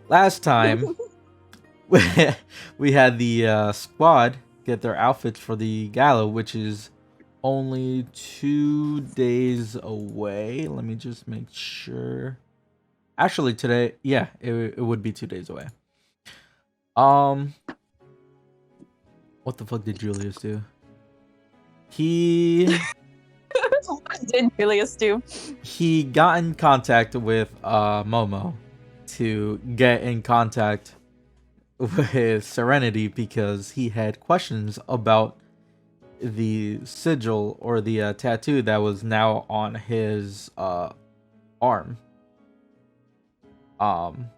Last time, we had the squad get their outfits for the gala, which is only 2 days away. Let me just make sure. Actually, today, yeah, it would be 2 days away. Um, what the fuck did Julius do? He What did Julius do? he got in contact with Momo to get in contact with Serenity because he had questions about the sigil or the tattoo that was now on his arm. Um,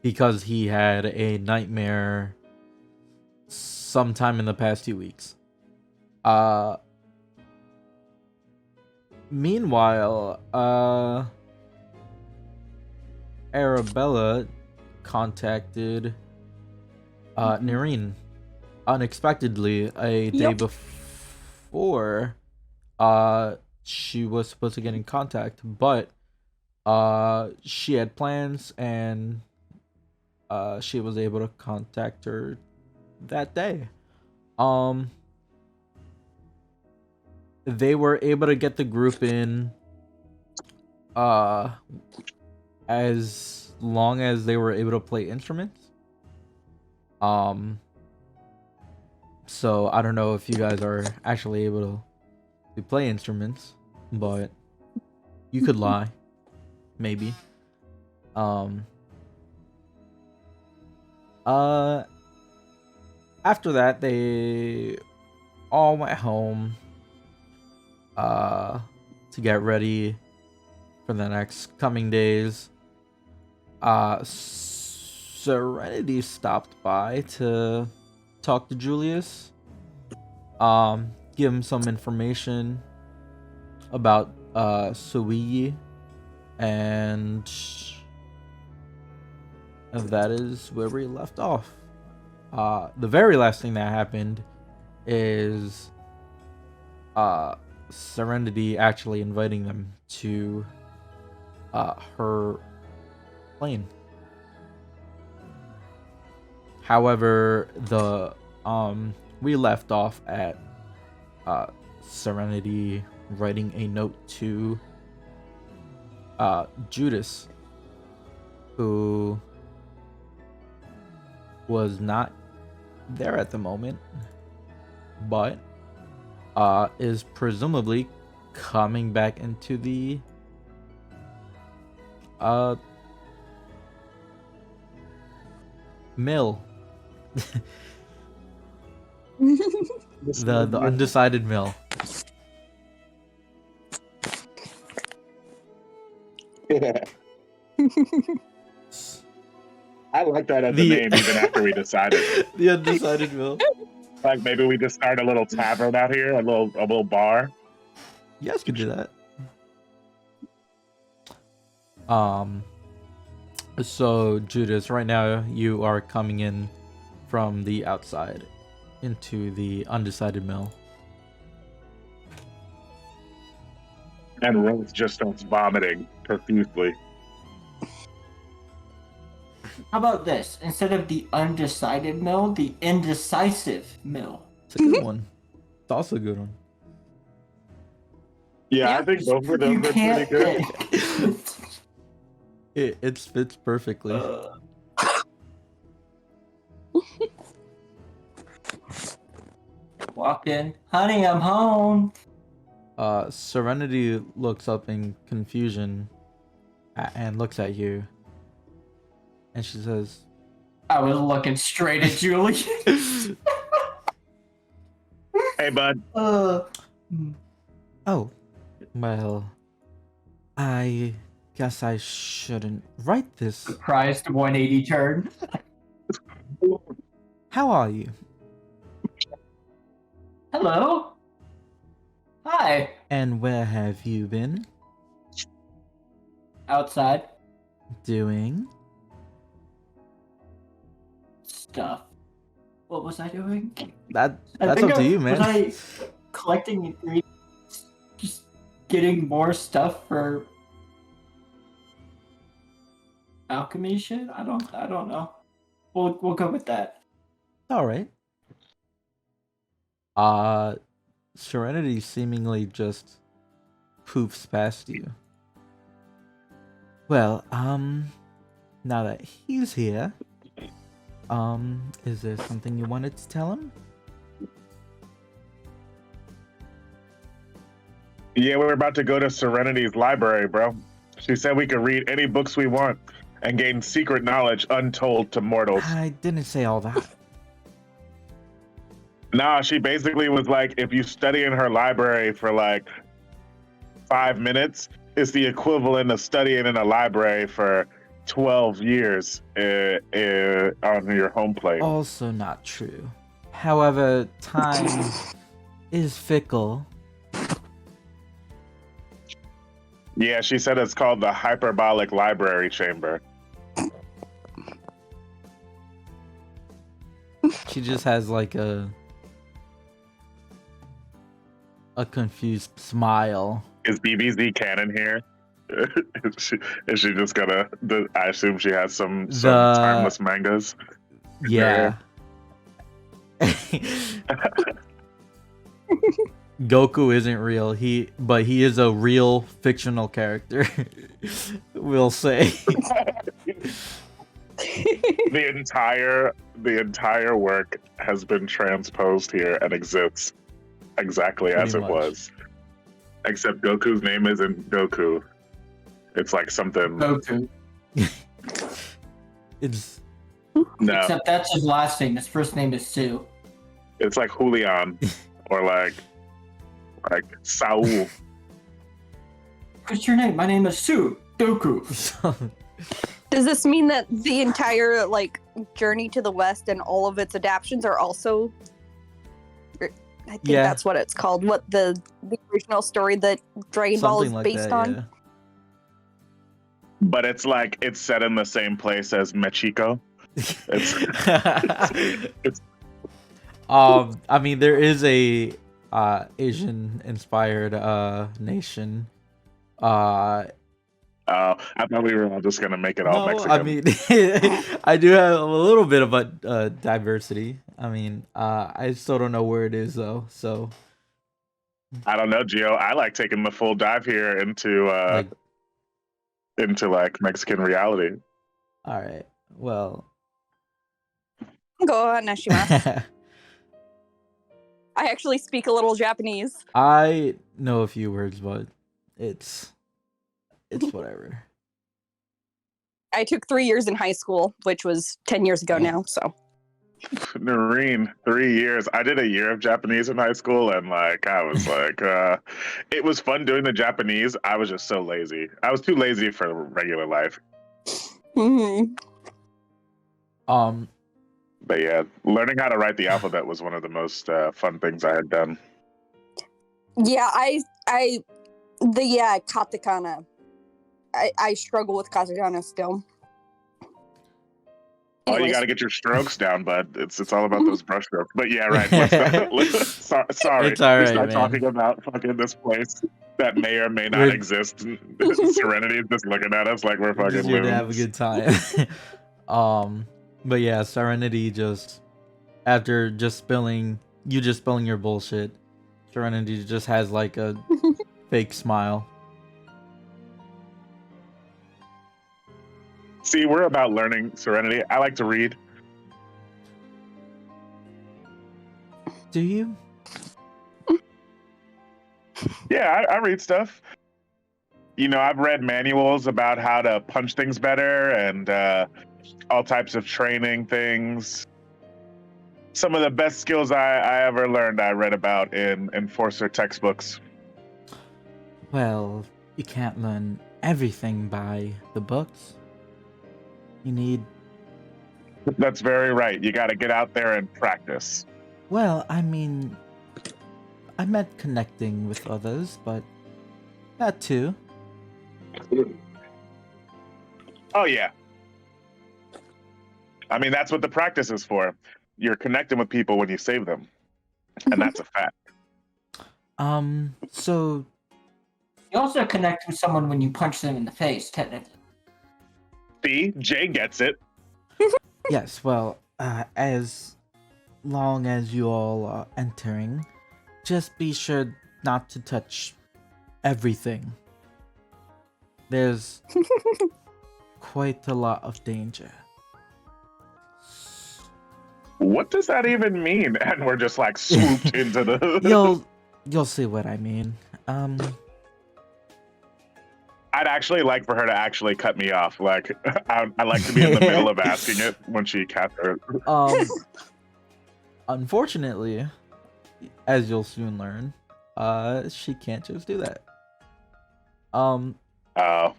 because he had a nightmare sometime in the past 2 weeks. Uh, Meanwhile, Arabella contacted Nerine unexpectedly a day Yep. before she was supposed to get in contact, but she had plans and she was able to contact her that day. They were able to get the group in uh as long as they were able to play instruments. So I don't know if you guys are actually able to play instruments, but you could lie, maybe. Um After that they all went home to get ready for the next coming days. Serenity stopped by to talk to Julius, give him some information about Suiyi, and that is where we left off. The very last thing that happened is Serenity actually inviting them to her plane. However, the we left off at Serenity writing a note to Judas, who was not there at the moment, but is presumably coming back into the mill. the undecided mill. I like that as a name even after we decided. The undecided mill. Like maybe we just start a little tavern out here, a little bar. You guys could do that. So Judas, right now you are coming in from the outside into the undecided mill. And Rose just starts vomiting profusely. How about this? Instead of the undecided mill, the indecisive mill. It's a good one. It's also a good one. Yeah, I think both of them are pretty good. It fits perfectly. Walk in. Honey, I'm home. Serenity looks up in confusion and looks at you. And she says, I was looking straight at Julie. Hey, bud. Oh, well, I guess I shouldn't write this. Surprised 180 turn. How are you? Hello. Hi. And where have you been? Outside. Doing? Stuff. What was I doing? That's up to you, man. Was I collecting ingredients? Just getting more stuff for alchemy shit. I don't know. We'll go with that. All right. Serenity seemingly just poofs past you. Well, now that he's here, is there something you wanted to tell him? Yeah, we're about to go to Serenity's library, bro. She said we could read any books we want and gain secret knowledge untold to mortals. I didn't say all that. Nah, she basically was like, if you study in her library for like 5 minutes, it's the equivalent of studying in a library for 12 years on your home plate. Also not true. However, time is fickle. Yeah, she said it's called the hyperbolic library chamber. She just has like a confused smile. Is BBZ canon here? Is she just gonna? I assume she has some timeless mangas. Yeah. Goku isn't real. But he is a real fictional character. We'll say. The entire work has been transposed here and exists exactly as Pretty it much. was. Except Goku's name isn't Goku. It's like something. Goku. It's No, Except that's his last name. His first name is Sue. it's like Julian or like Saul. What's your name? My name is Sue. Goku. Does this mean that the entire like Journey to the West and all of its adaptions are also? I think Yeah. that's what it's called. What the original story that Dragon Ball is something like based that, on. But it's like it's set in the same place as Mechiko. It's I mean, there is a Asian inspired nation. I thought we were all just gonna make it all No, Mexican. I mean, I do have a little bit of a diversity. I mean, I still don't know where it is though. So I don't know, Gio. I like taking the full dive here into like, Mexican reality. all right, well, Go on, Neshima. I actually speak a little Japanese. I know a few words, but it's whatever. I took 3 years in high school, which was 10 years ago now. So Noreen, 3 years. I did a year of Japanese in high school, and like I was like, it was fun doing the Japanese. I was just so lazy. I was too lazy for regular life. Mhm. But yeah, learning how to write the alphabet was one of the most fun things I had done. Yeah, katakana. I struggle with katakana still. Oh, you Anyways. got to get your strokes down, bud. It's all about those brush strokes. But yeah, right. Sorry. It's all We right, start man. talking about fucking this place that may or may not We're- exist. Serenity is just looking at us like we're We're fucking just here to loons. have a good time. But yeah, Serenity just after just spilling your bullshit, Serenity just has like a fake smile. See, we're about learning Serenity. I like to read. Do you? Yeah, I read stuff. You know, I've read manuals about how to punch things better and all types of training things. Some of the best skills I ever learned, I read about in Enforcer textbooks. Well, you can't learn everything by the books. You need. That's very right. You got to get out there and practice. Well, I mean, I meant connecting with others, but that too. Oh, yeah. I mean, that's what the practice is for. You're connecting with people when you save them. And that's a fact. So, You also connect with someone when you punch them in the face, technically. See, Jay gets it. Yes, well, as long as you all are entering, just be sure not to touch everything. There's quite a lot of danger. What does that even mean? And we're just like swooped into the. You'll see what I mean. I'd actually like for her to actually cut me off. Like, I like to be in the middle of asking it when she casts her. Unfortunately, as you'll soon learn, she can't just do that. Oh,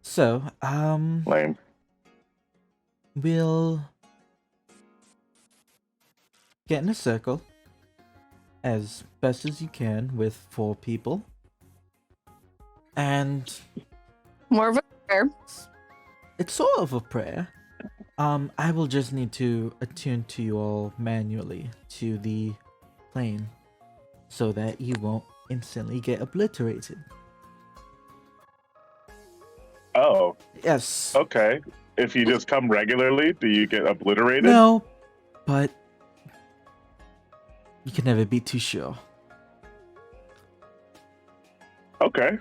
So, lame. we'll get in a circle as best as you can with 4 people. And More of a prayer. it's sort of a prayer. I will just need to attune to you all manually to the plane so that you won't instantly get obliterated. Oh, Yes. okay. If you just come regularly, do you get obliterated? No, but you can never be too sure. Okay.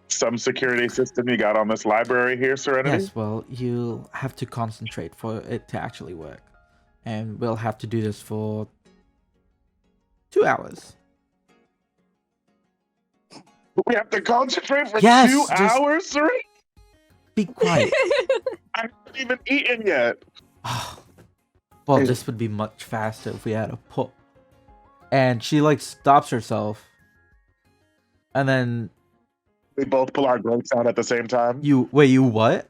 Some security system you got on this library here, Serenity? Yes, well, you'll have to concentrate for it to actually work. And we'll have to do this for 2 hours. We have to concentrate for Yes, 2 just- hours, Serenity? Be quiet. I haven't even eaten yet. Well, this would be much faster if we had a put. And she like stops herself. And then We both pull our grapes out at the same time. you what?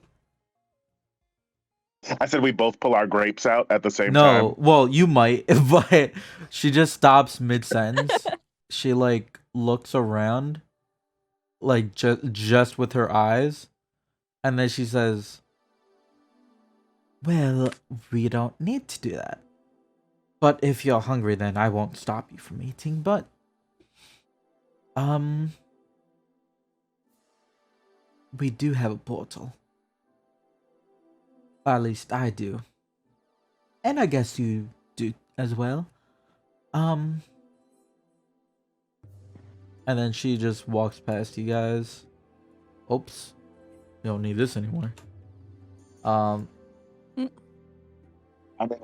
I said we both pull our grapes out at the same No, time. well, you might, but she just stops mid-sentence. She like looks around, like just with her eyes, and then she says, "Well, we don't need to do that. But if you're hungry, then I won't stop you from eating. But, we do have a portal. At least I do. And I guess you do as well. And then she just walks past you guys. Oops. You don't need this anymore. I mean,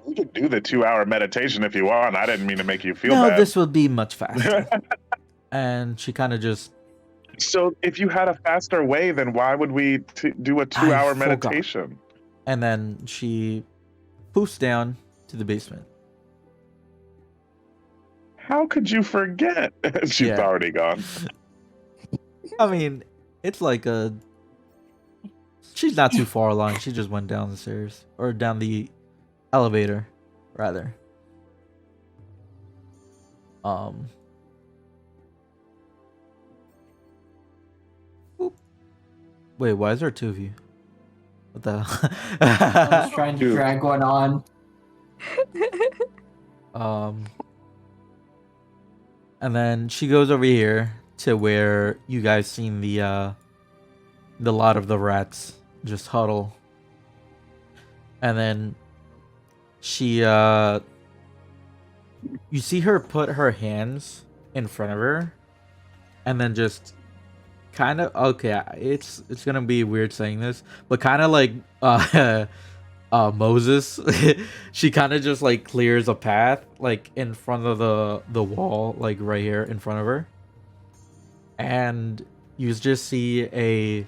we could do the 2-hour meditation if you want. I didn't mean to make you feel No, bad. this will be much faster. And she kind of just... So if you had a faster way, then why would we do a 2-hour forgot. meditation? And then she poofs down to the basement. How could you forget? She's Yeah. already gone. I mean, it's like a... She's not too far along. She just went down the stairs. Or down the elevator, rather. Oop. Wait, why is there 2 of you? What the I was trying to Dude. drag one on. And then she goes over here to where you guys seen the lot of the rats just huddle. And then she you see her put her hands in front of her and then just kind of, okay, it's gonna be weird saying this, but kind of like Moses. She kind of just like clears a path like in front of the wall, like right here in front of her, and you just see a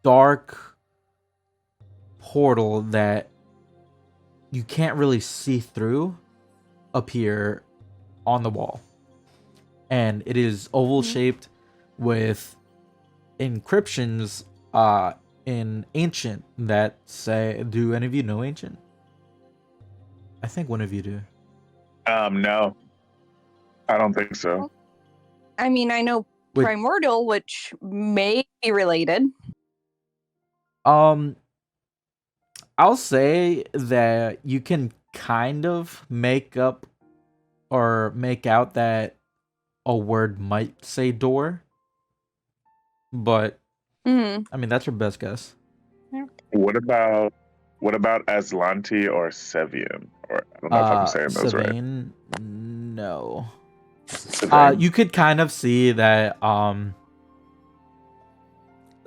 dark portal that you can't really see through appear on the wall, and it is oval shaped with inscriptions in ancient that say, do any of you know ancient? I think one of you do. No. I don't think so. I mean, I know Wait. primordial, which may be related. I'll say that you can kind of make up or make out that a word might say door. but Mm. I mean that's your best guess. What about Aslanti or Sevian? Or I don't know if I'm saying those right. Savain, no. Sevain? You could kind of see that the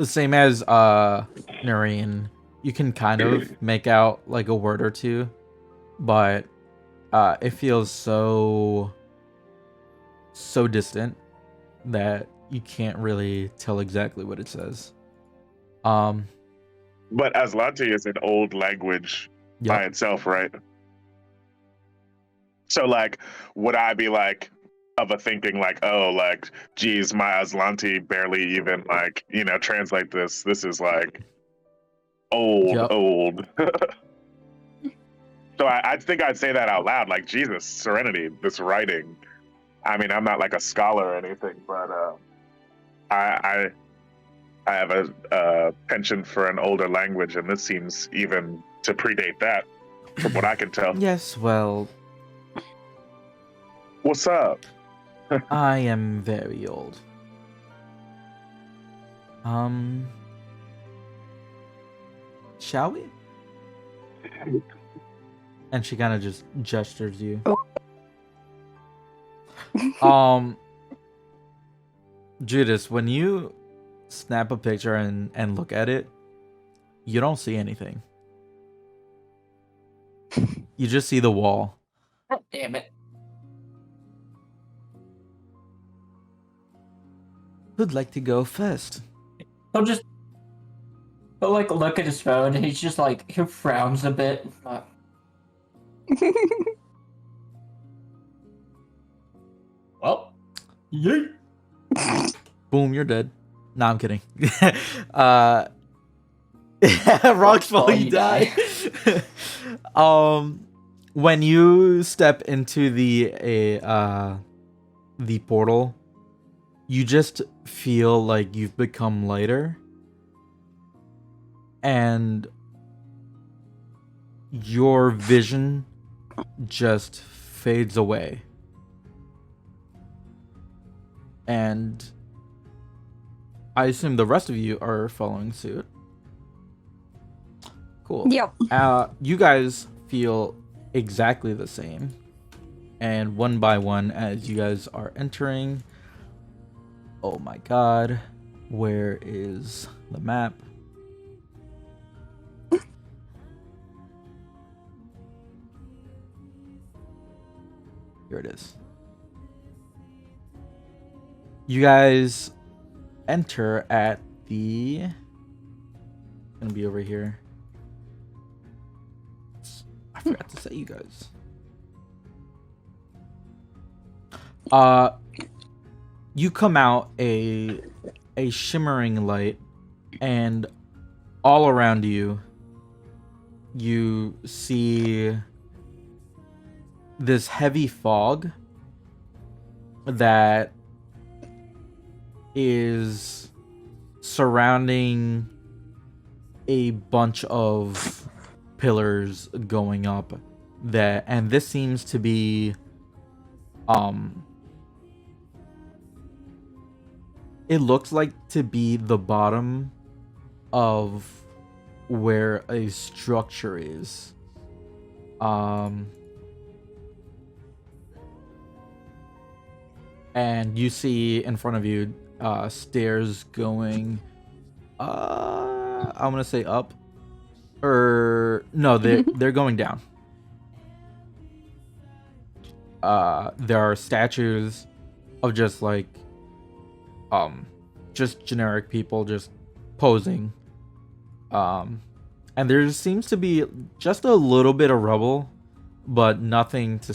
same as Noreen, you can kind of make out like a word or two, but it feels so distant that you can't really tell exactly what it says. But Aslanti is an old language by Yep. itself, right? So, like, would I be like of a thinking like, oh, like, geez, my Aslanti barely even like, translate this. This is like old, Yep. old. So I think I'd say that out loud, like, Jesus, Serenity, this writing. I mean, I'm not like a scholar or anything, but I have a penchant for an older language, and this seems even to predate that, from what I can tell. Yes, well, What's up? I am very old. Shall we? And she kind of just gestures you. Judas, when you snap a picture and look at it, you don't see anything. You just see the wall. Damn it. Who'd like to go first? He'll like look at his phone and he's just like, he frowns a bit. Well, yeet. Boom, you're dead. Nah, I'm kidding. Rocks fall, you die. When you step into the portal, you just feel like you've become lighter, and your vision just fades away. And I assume the rest of you are following suit. Cool. Yep. You guys feel exactly the same. And one by one, as you guys are entering... Oh my god. Where is the map? Here it is. You guys enter at the... It's gonna be over here. I forgot to say, you guys. You come out a shimmering light, and all around you, you see this heavy fog that is surrounding a bunch of pillars going up, and this seems to be it looks like to be the bottom of where a structure is. And you see in front of you stairs going I'm gonna say up, or no, they're going down. There are statues of just like just generic people just posing, and there seems to be just a little bit of rubble, but nothing to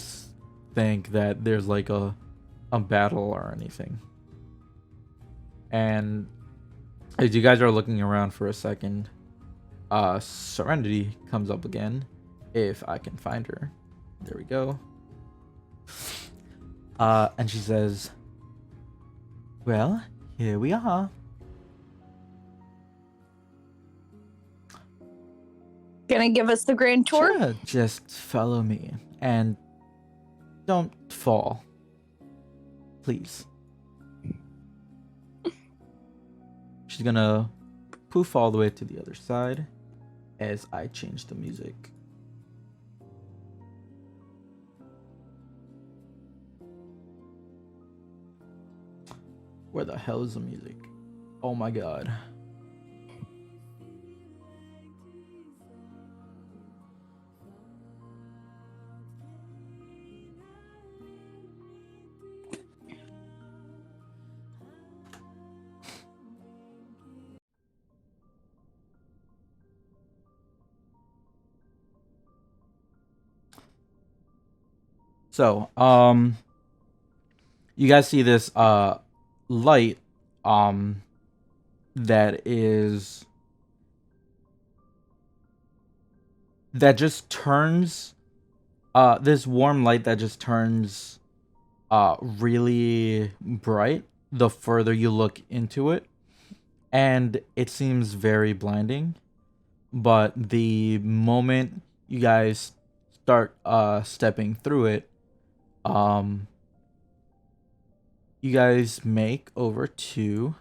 think that there's like a battle or anything. And as you guys are looking around for a second, Serenity comes up again, if I can find her. There we go. And she says, well, here we are. Gonna give us the grand tour? Sure, just follow me. And don't fall. Please. she's gonna poof all the way to the other side as I change the music. Where the hell is the music? Oh my god. So, you guys see this light that just turns this warm light that just turns really bright the further you look into it, and it seems very blinding, but the moment you guys start stepping through it, you guys make over to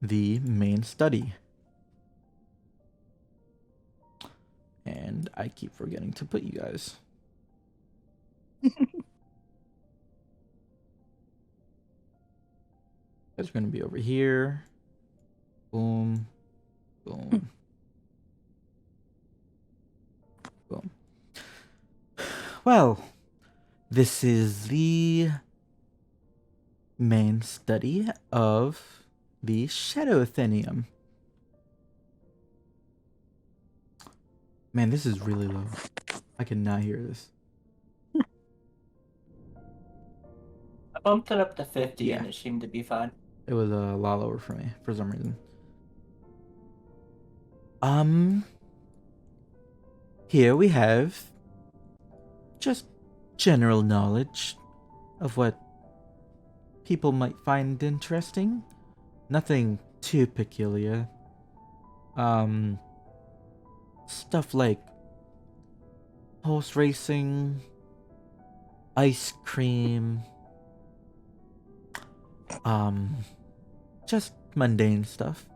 the main study. And I keep forgetting to put you guys. You guys are going to be over here. Boom. Boom. Boom. Well, this is the main study of the Shadow Athenium. Man, this is really low. I cannot hear this. I bumped it up to 50 Yeah. and it seemed to be fine. It was a lot lower for me for some reason. Here we have just general knowledge of what people might find interesting. Nothing too peculiar. Stuff like horse racing, ice cream, just mundane stuff.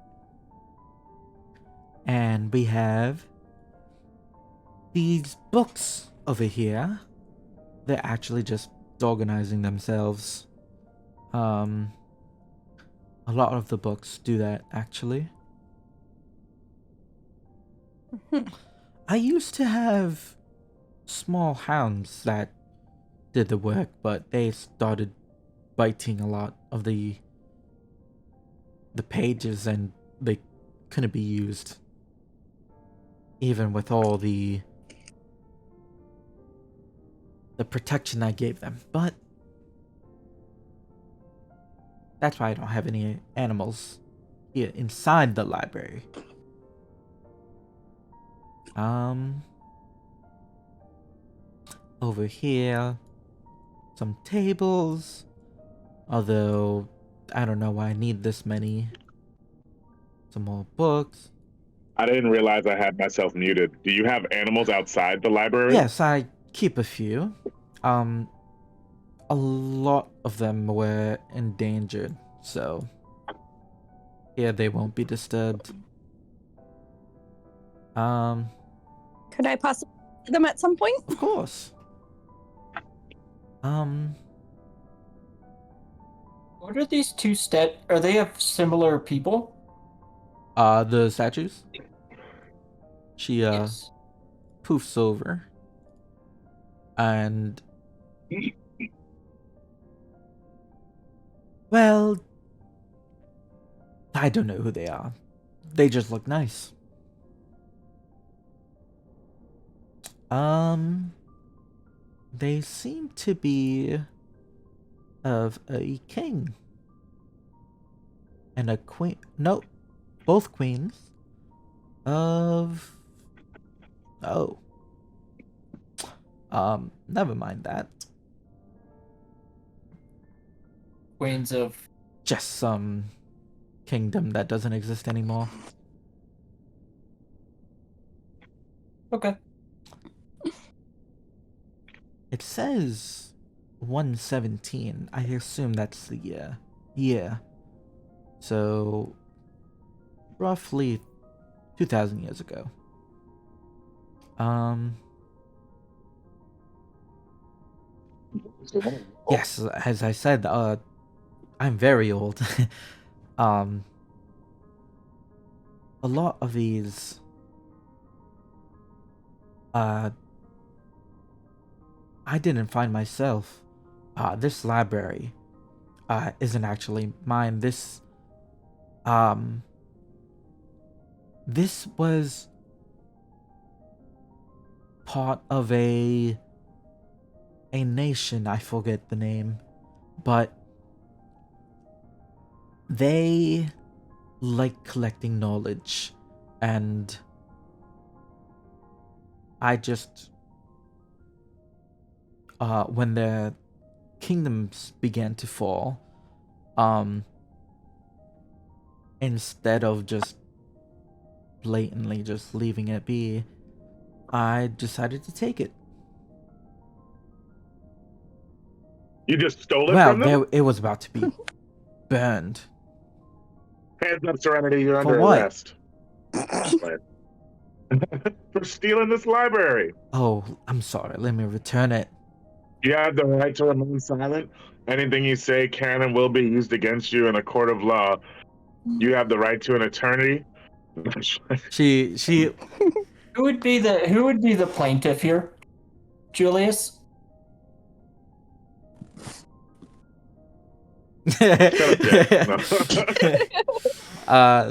And we have these books over here. They're actually just organizing themselves. A lot of the books do that, actually. I used to have small hounds that did the work, but they started biting a lot of the pages and they couldn't be used. Even with all the protection I gave them. But that's why I don't have any animals here inside the library. Over here, some tables. Although, I don't know why I need this many. Some more books. I didn't realize I had myself muted. Do you have animals outside the library? Yes, I keep a few. A lot of them were endangered, so yeah, they won't be disturbed. Could I possibly see them at some point? Of course. What are these two are they of similar people? The statues? She, Yes. poofs over. And... well... I don't know who they are. They just look nice. They seem to be of a king and a queen. No, both queens of. Oh. Never mind that. Queens of. Just some kingdom that doesn't exist anymore. Okay. It says 117. I assume that's the year. Yeah. So roughly 2,000 years ago. Yes, as I said, I'm very old. A lot of these, I didn't find myself. This library, isn't actually mine. This was part of a nation. I forget the name, but they like collecting knowledge, and I just when the kingdoms began to fall, instead of just blatantly just leaving it be, I decided to take it. You just stole it Well, from them? it was about to be burned. Hands up, Serenity. You're For under what? arrest. For stealing this library. Oh, I'm sorry. Let me return it. You have the right to remain silent. Anything you say can and will be used against you in a court of law. You have the right to an attorney. She Who would be the plaintiff here? Julius?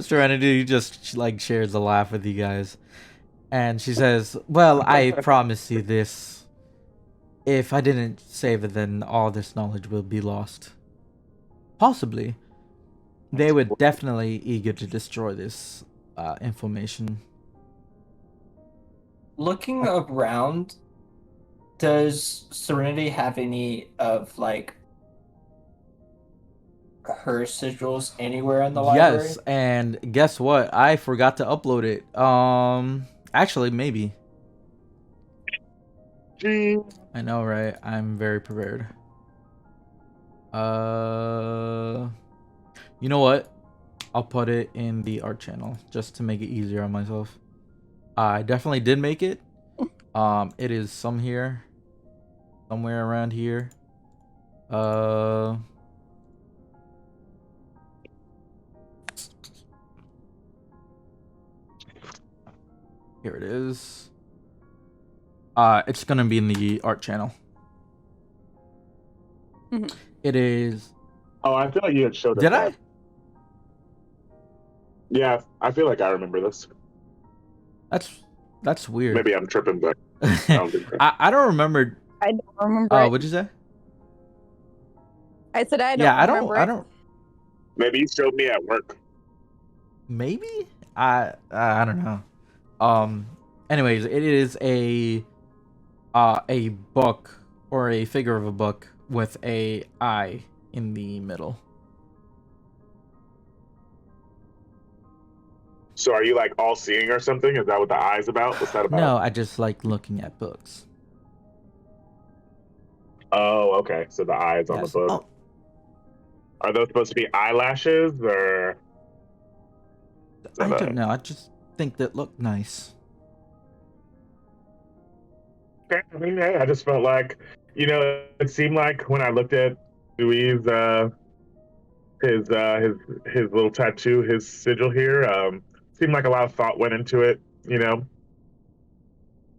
Serenity just like shares a laugh with you guys, and she says, "Well, I promise you this. If I didn't save it, then all this knowledge will be lost. Possibly. They were definitely eager to destroy this information." Looking around, does Serenity have any of like her sigils anywhere in the library? Yes, and guess what? I forgot to upload it. Actually, maybe. Gee. I know, right? I'm very prepared. You know what? I'll put it in the art channel just to make it easier on myself. I definitely did make it. It is somewhere around here. Here it is. It's gonna be in the art channel. Mhm. It is. Oh, I feel like you had showed us Did that. I? Yeah, I feel like I remember this. That's weird. Maybe I'm tripping, but I don't think so. I don't remember. I don't remember. Oh, it. what'd you say? I said I don't Yeah, remember. I don't. Maybe you showed me at work. Maybe I don't know. Anyways, it is a book or a figure of a book with a eye in the middle. So are you like all seeing or something? Is that what the eye's about? What's that about? No, I just like looking at books. Oh, okay. So the eye is on the Yes. book. Oh, Are those supposed to be eyelashes or? I don't know. I just think that look nice. Okay, I mean, hey, I just felt like, it seemed like when I looked at Louis' his little tattoo, his sigil here, seemed like a lot of thought went into it,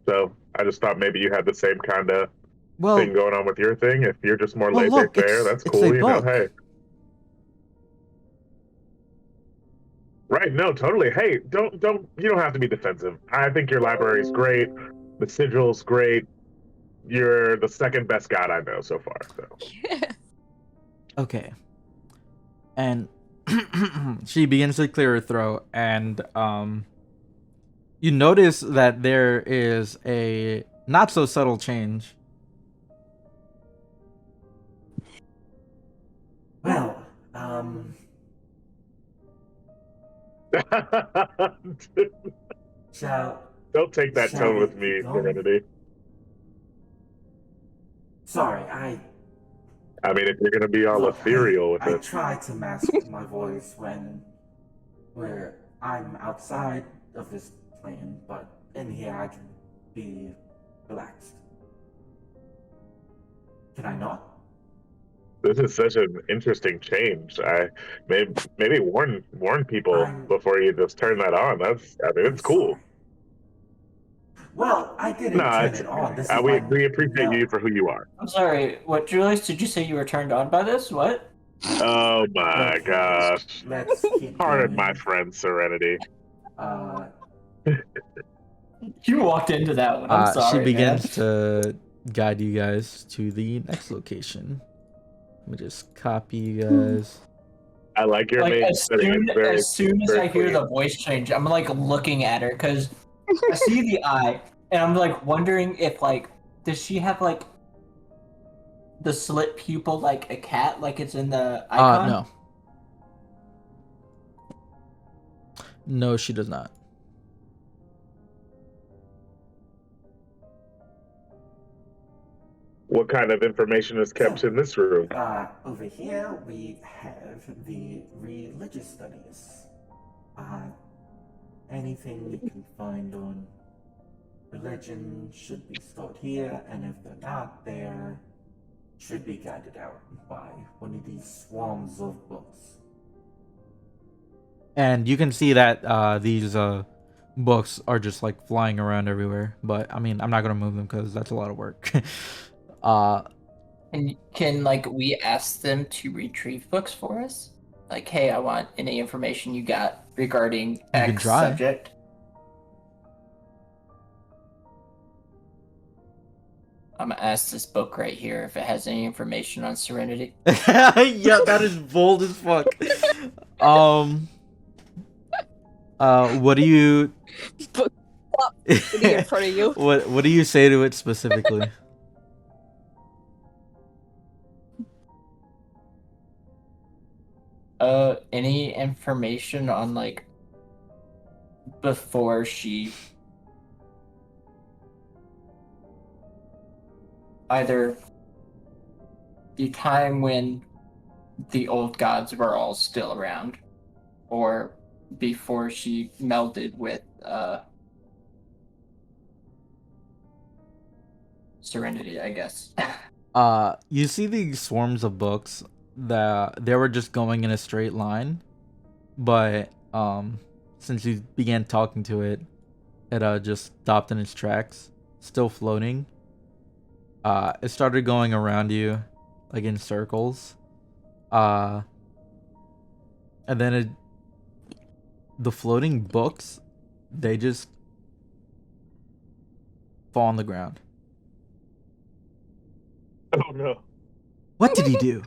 So I just thought maybe you had the same kind of thing going on with your thing. If you're just more laissez-faire, that's it's cool, a book. hey. Right, no, totally. Hey, you don't have to be defensive. I think your library's great. The sigil's great. You're the second best god I know so far. So. Okay. And she begins to clear her throat, and you notice that there is a not so subtle change. Well, shall Don't take that Shall tone we with me, keep going? Serenity. sorry, I mean, if you're gonna be all look, ethereal with I it. try to mask my voice when we're I'm outside of this plane, but in here I can be relaxed. Can I not? This is such an interesting change. I maybe warn people before you just turn that on. It's cool. Sorry. Well, I didn't No, turn it's it on. This is we like we appreciate you for who you are. I'm sorry. What, Julius? Did you say you were turned on by this? What? Oh my Okay, gosh! let's keep Pardon going. my friend Serenity. Uh, You walked into that one. I'm sorry, She begins man. to guide you guys to the next location. Let me just copy you guys. I like your Like name setting. It's very as soon as very I hear clean. the voice change, I'm like looking at her because I see the eye, and I'm like wondering if like does she have like the slit pupil like a cat, like it's in the icon? No. No, she does not. What kind of information is kept in this room? over here we have the religious studies. Anything you can find on religion should be stored here, and if they're not there, should be guided out by one of these swarms of books. And you can see that these books are just like flying around everywhere. But I mean, I'm not gonna move them because that's a lot of work. And can like we ask them to retrieve books for us? Like, hey, I want any information you got regarding can X try. subject. I'm gonna ask this book right here if it has any information on Serenity. Yeah, that is bold as fuck. What do you? Sitting in front of you. What do you say to it specifically? Any information on like before she either the time when the old gods were all still around or before she melded with Serenity, I guess. You see these swarms of books that they were just going in a straight line, but since you began talking to it, it just stopped in its tracks, still floating. It started going around you, like in circles. And then the floating books, they just fall on the ground. Oh no! What did he do?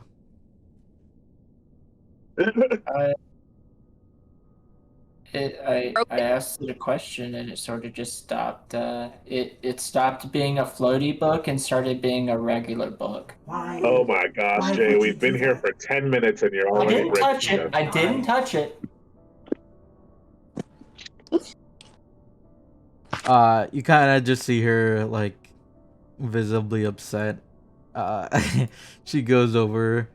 I asked it a question and it sort of just stopped. It stopped being a floaty book and started being a regular book. Why? Oh my gosh, Why Jay! would you We've been do here that? for 10 minutes and you're I already didn't touch breaking it. us. I didn't touch it. You kind of just see her like visibly upset. She goes over.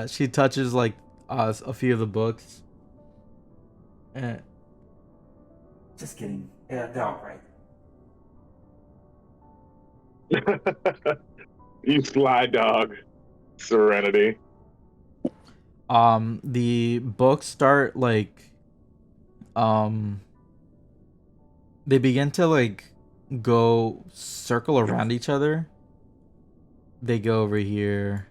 She touches like a few of the books. Just kidding. Yeah, they're all right. You sly dog, Serenity. The books start like they begin to like go circle around each other. They go over here.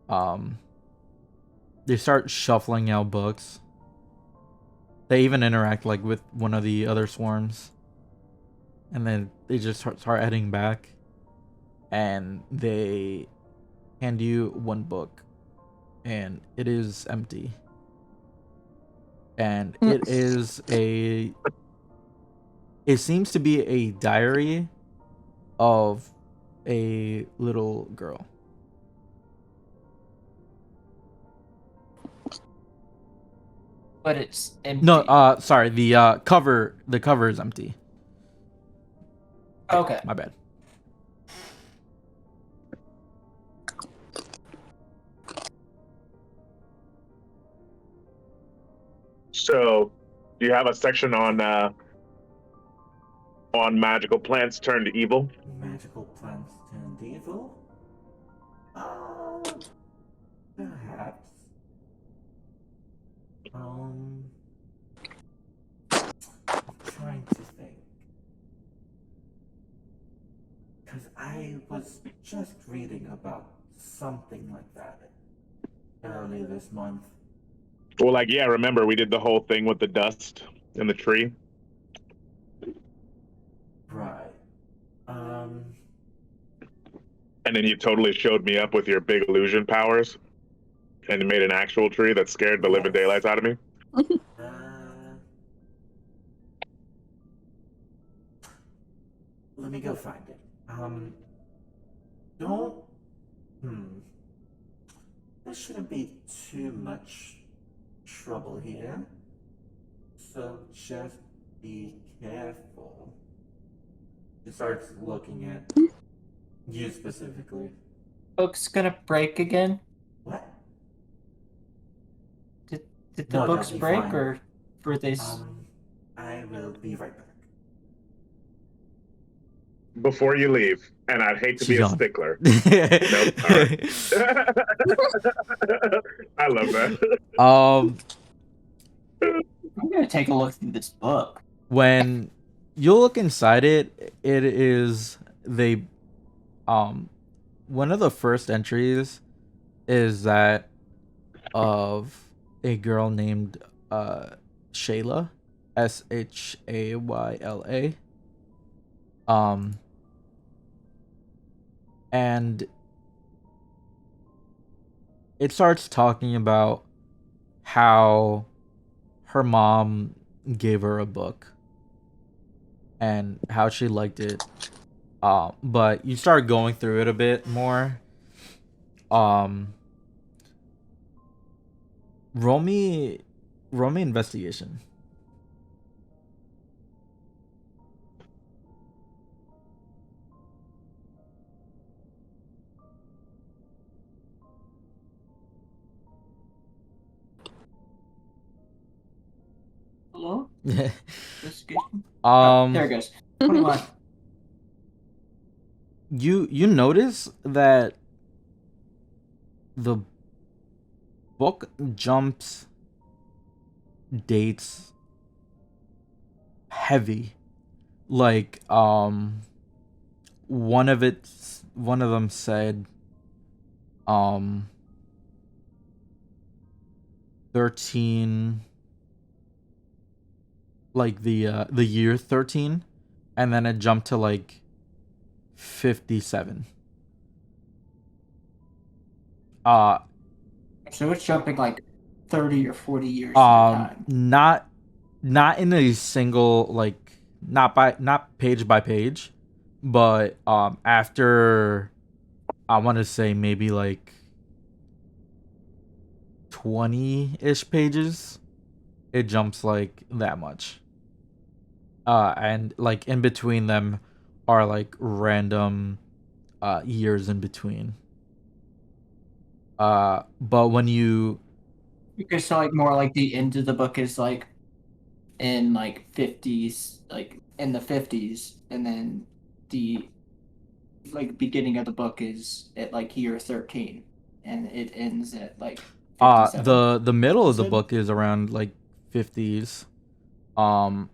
They start shuffling out books. They even interact like with one of the other swarms. And then they just start heading back. And they hand you one book. And it is empty. And it is it seems to be a diary of a little girl. But it's empty. No, sorry, the cover is empty. Okay. My bad. So, do you have a section on magical plants turned evil? Magical plants turned evil? Perhaps. I'm trying to think. Because I was just reading about something like that earlier this month. Well, like, yeah, remember we did the whole thing with the dust and the tree? Right. And then you totally showed me up with your big illusion powers and you made an actual tree that scared the living Yes. daylights out of me. Let me go find it. Don't. There shouldn't be too much trouble here. So just be careful. He starts looking at you specifically. Book's gonna break again? What? Did the No, books that'll be break fine. or were they? I will be right back. Before you leave, and I'd hate to She's be a on. stickler. Nope. All right. I love that. I'm gonna take a look through this book. When you look inside it, it is one of the first entries is that of a girl named Shayla, Shayla. And it starts talking about how her mom gave her a book and how she liked it. But you start going through it a bit more. Roll me investigation. Hello? Investigation? There it goes. 21. You notice that the book jumps dates heavy. Like one of them said 13, like the year 13, and then it jumped to like 57. So it's jumping like 30 or 40 years at a time. Not in a single, like, not page by page, but after, I want to say maybe like 20-ish pages, it jumps like that much. And like in between them are like random years in between. But when you Okay, so like more like the end of the book is like in like 50s, like in the 50s, and then the like beginning of the book is at like year 13, and it ends at like 57. the middle of the Is it? book is around like 50s. And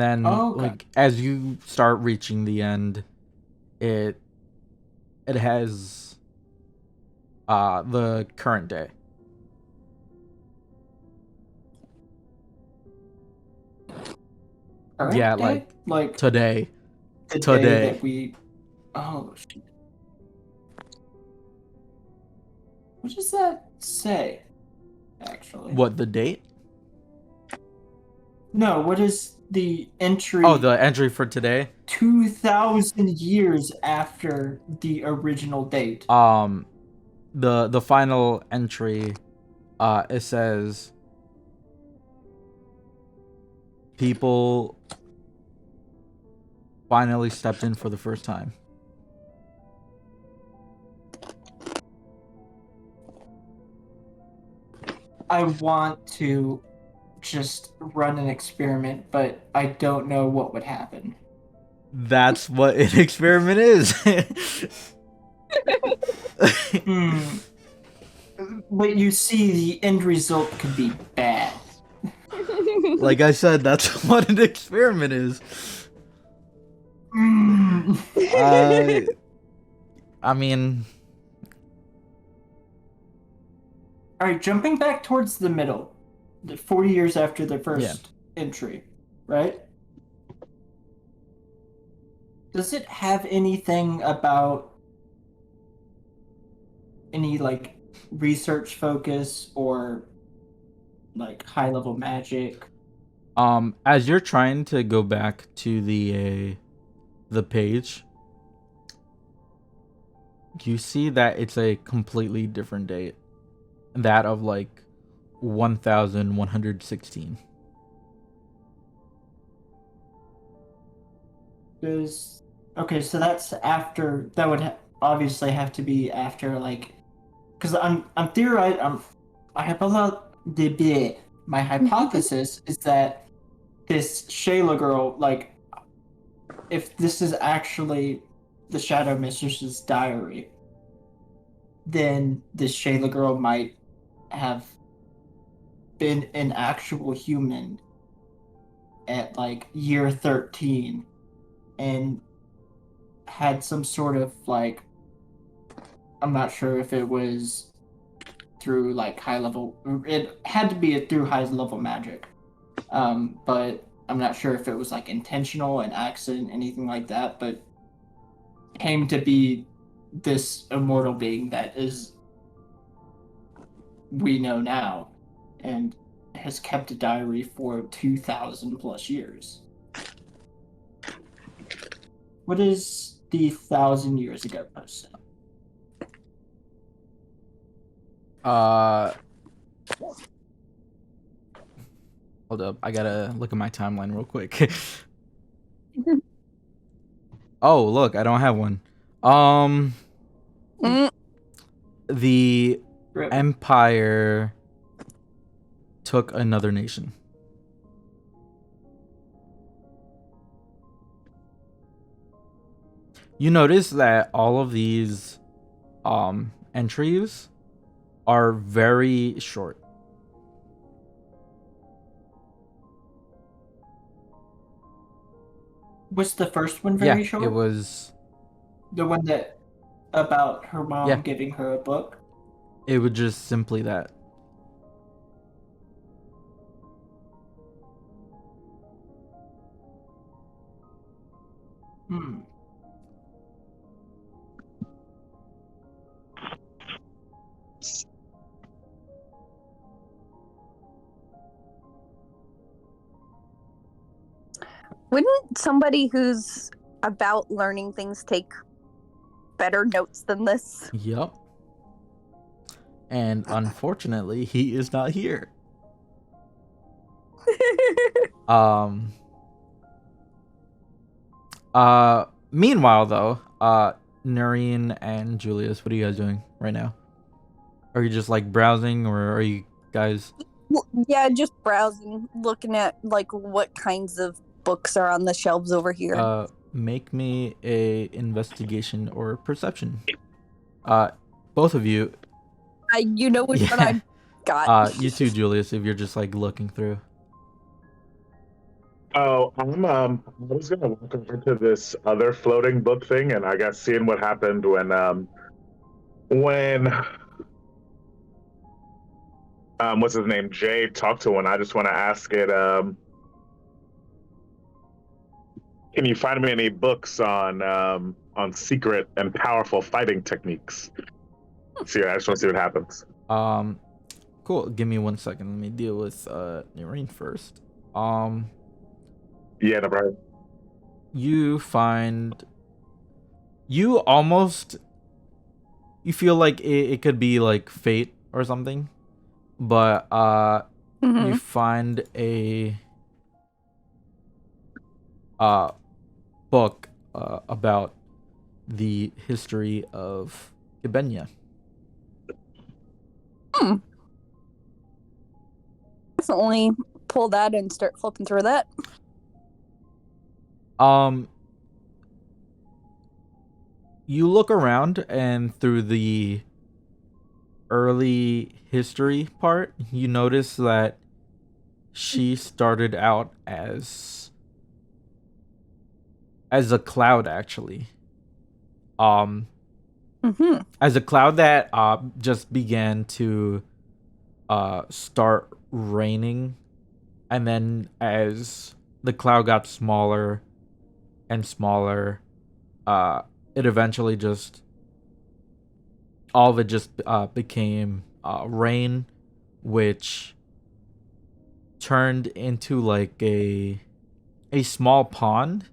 then Oh, okay. like as you start reaching the end, it has the current day. Current Yeah, day? Like today. the today. day that we. Oh shit. What does that say? Actually. What, the date? No, what is the entry? Oh, the entry for today? 2,000 years after the original date. The final entry, it says people finally stepped in for the first time. I want to just run an experiment, but I don't know what would happen. That's what an experiment is. Hmm. But you see, the end result could be bad. Like I said, that's what an experiment is. Hmm. I mean, All right, jumping back towards the middle, the 40 years after the first entry, right? Does it have anything about any like research focus or like high level magic? as you're trying to go back to the page, you see that it's a completely different date. That of like 1116. Because okay, so that's after that would obviously have to be after like because I'm theorizing I have a lot my hypothesis is that this Shayla girl like if this is actually the Shadow Mistress's diary, then this Shayla girl might have been an actual human at like year 13 and had some sort of like I'm not sure if it was through like high level it had to be through high level magic. But I'm not sure if it was like intentional, an accident, anything like that, but came to be this immortal being that is we know now and has kept a diary for 2,000 plus years. What is the 1,000 years ago post? Hold up, I gotta look at my timeline real quick. Oh, look, I don't have one. Mm, The Rip. Empire took another nation. You notice that all of these entries are very short. Was the first one very short? It was The one that about her mom Yeah. giving her a book? it was just simply that. Hmm. wouldn't somebody who's about learning things take better notes than this? Yup. And unfortunately, he is not here. Um. Meanwhile, though, Noreen and Julius, what are you guys doing right now? Are you just like browsing, or are you guys? Well, yeah, just browsing, looking at like what kinds of books are on the shelves over here. Make me a investigation or perception. Both of you. You know which one I got. You too, Julius. If you're just like looking through. Oh, I was gonna walk over to this other floating book thing, and I guess seeing what happened when what's his name, Jay talked to one. I just want to ask it. Can you find me any books on secret and powerful fighting techniques? See, I just want to see what happens. Cool. Give me 1 second. Let me deal with Noreen first. Yeah, no problem. You find you feel like it could be like fate or something, but Mhm. you find a book about the history of Ibenya. Definitely pull that and start flipping through that. You look around, and through the early history part, you notice that she started out as a cloud, actually. Mm-hmm. As a cloud that just began to start raining, and then as the cloud got smaller and smaller, it eventually just all of it just became rain, which turned into like a small pond,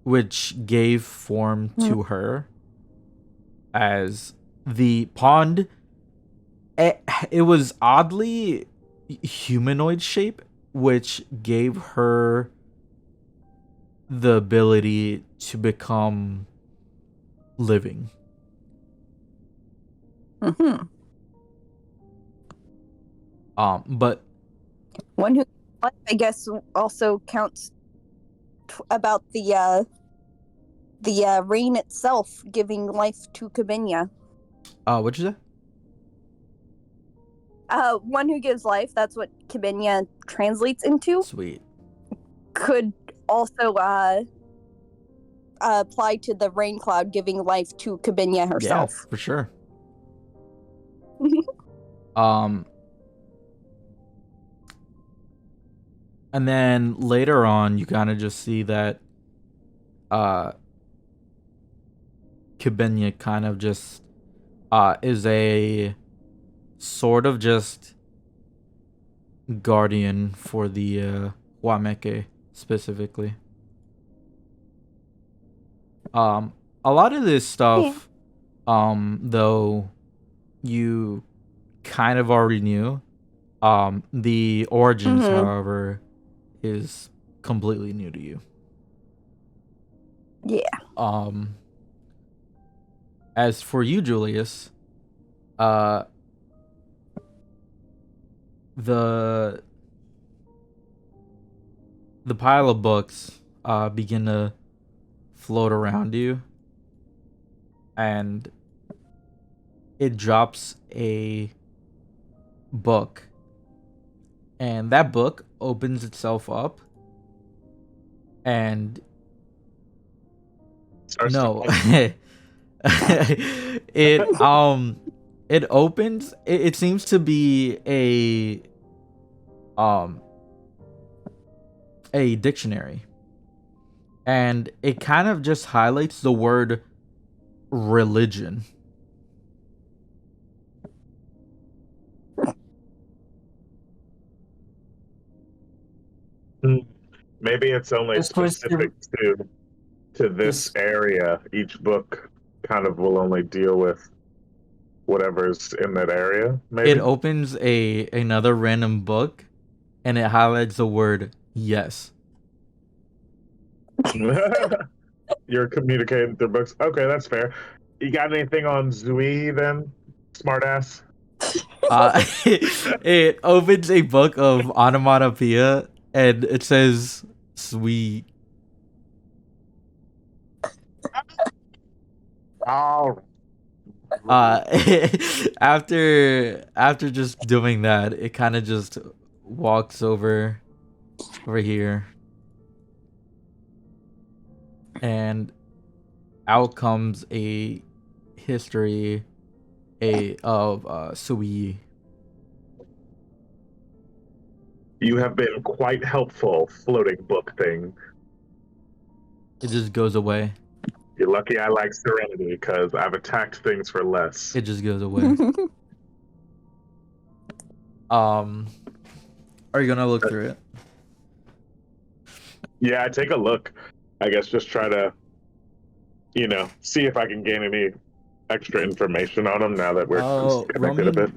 which gave form to her as the pond. It was oddly humanoid shape, which gave her the ability to become living. Mm-hmm. But One who, I guess, also counts about the rain itself giving life to Cabinia. what'd you say? One who gives life, that's what Cabinia translates into, Sweet. could also apply to the rain cloud giving life to Cabinia herself. Yeah, for sure. And then later on, you kind of just see that Kibenya kind of just is a sort of just guardian for the Wameke specifically. A lot of this stuff, though, you kind of already knew. The origins, however, is completely new to you. Yeah. As for you, Julius, the pile of books begin to float around you, and it drops a book, and that book opens itself up, and it opens. It seems to be a dictionary, and it kind of just highlights the word religion. Maybe it's only This was specific to this area. Each book kind of will only deal with whatever's in that area. Maybe It opens another random book, and it highlights the word yes. You're communicating through books. Okay, that's fair. You got anything on Zui then, smartass? It opens a book of onomatopoeia, and it says sweet. Oh. After just doing that, it kind of just walks over here, and out comes a history of Sui. You have been quite helpful, floating book thing. It just goes away. You're lucky I like Serenity, because I've attacked things for less. It just goes away. Are you gonna look through it? Yeah, I take a look. I guess just try to, see if I can gain any extra information on him now that we're connected a bit.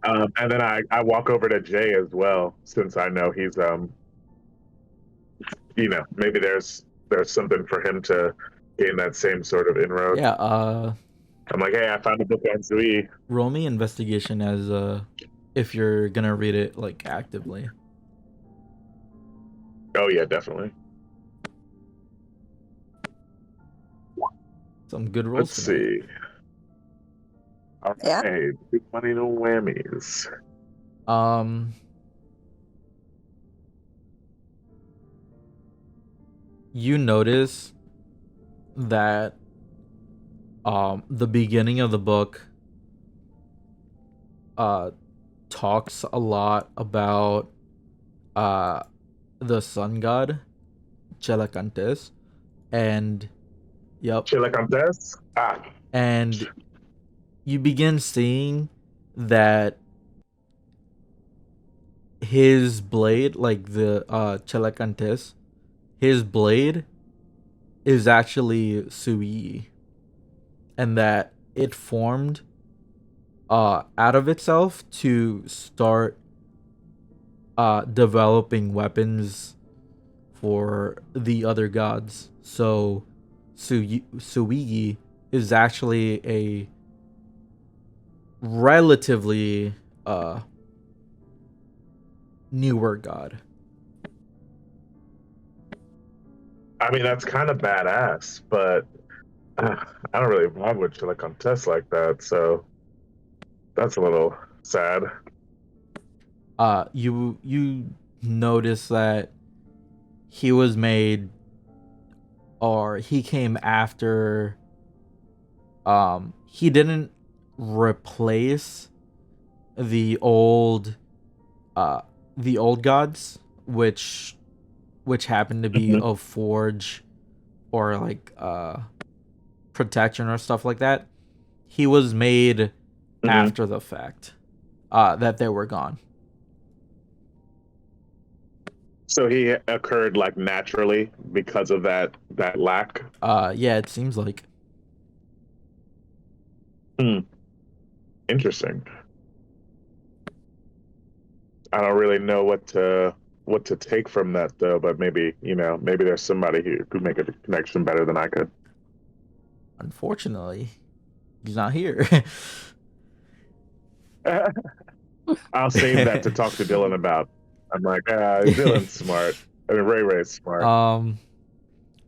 And then I walk over to Jay as well, since I know he's maybe there's something for him to gain that same sort of inroad. Yeah. I'm like, hey, I found a book on Zui. Roll me investigation as if you're gonna read it like actively. Oh yeah, definitely. Some good rolls Let's tonight. see. All Yeah. right, big money, no whammies. Um, you notice that the beginning of the book talks a lot about the sun god Chelacantes, and yep, Chilacantes? Ah, and you begin seeing that his blade, like the Chelacantes, his blade is actually Sui, and that it formed out of itself to start developing weapons for the other gods. So Suigi is actually a relatively newer god. I mean that's kind of badass, but I don't really vibe with Chilacantes like that, so that's a little sad. You notice that he was made, or he came after, he didn't replace the old uh the old gods, which happened to be Mhm, of forge or like protection or stuff like that. He was made mhm. after the fact that they were gone. So he occurred like naturally because of that lack. Yeah, it seems like. Hmm, interesting. I don't really know what to take from that though, but maybe maybe there's somebody who could make a connection better than I could. Unfortunately, he's not here. I'll save that to talk to Dylan about. I'm like, Dylan's smart. I mean, Ray's smart. um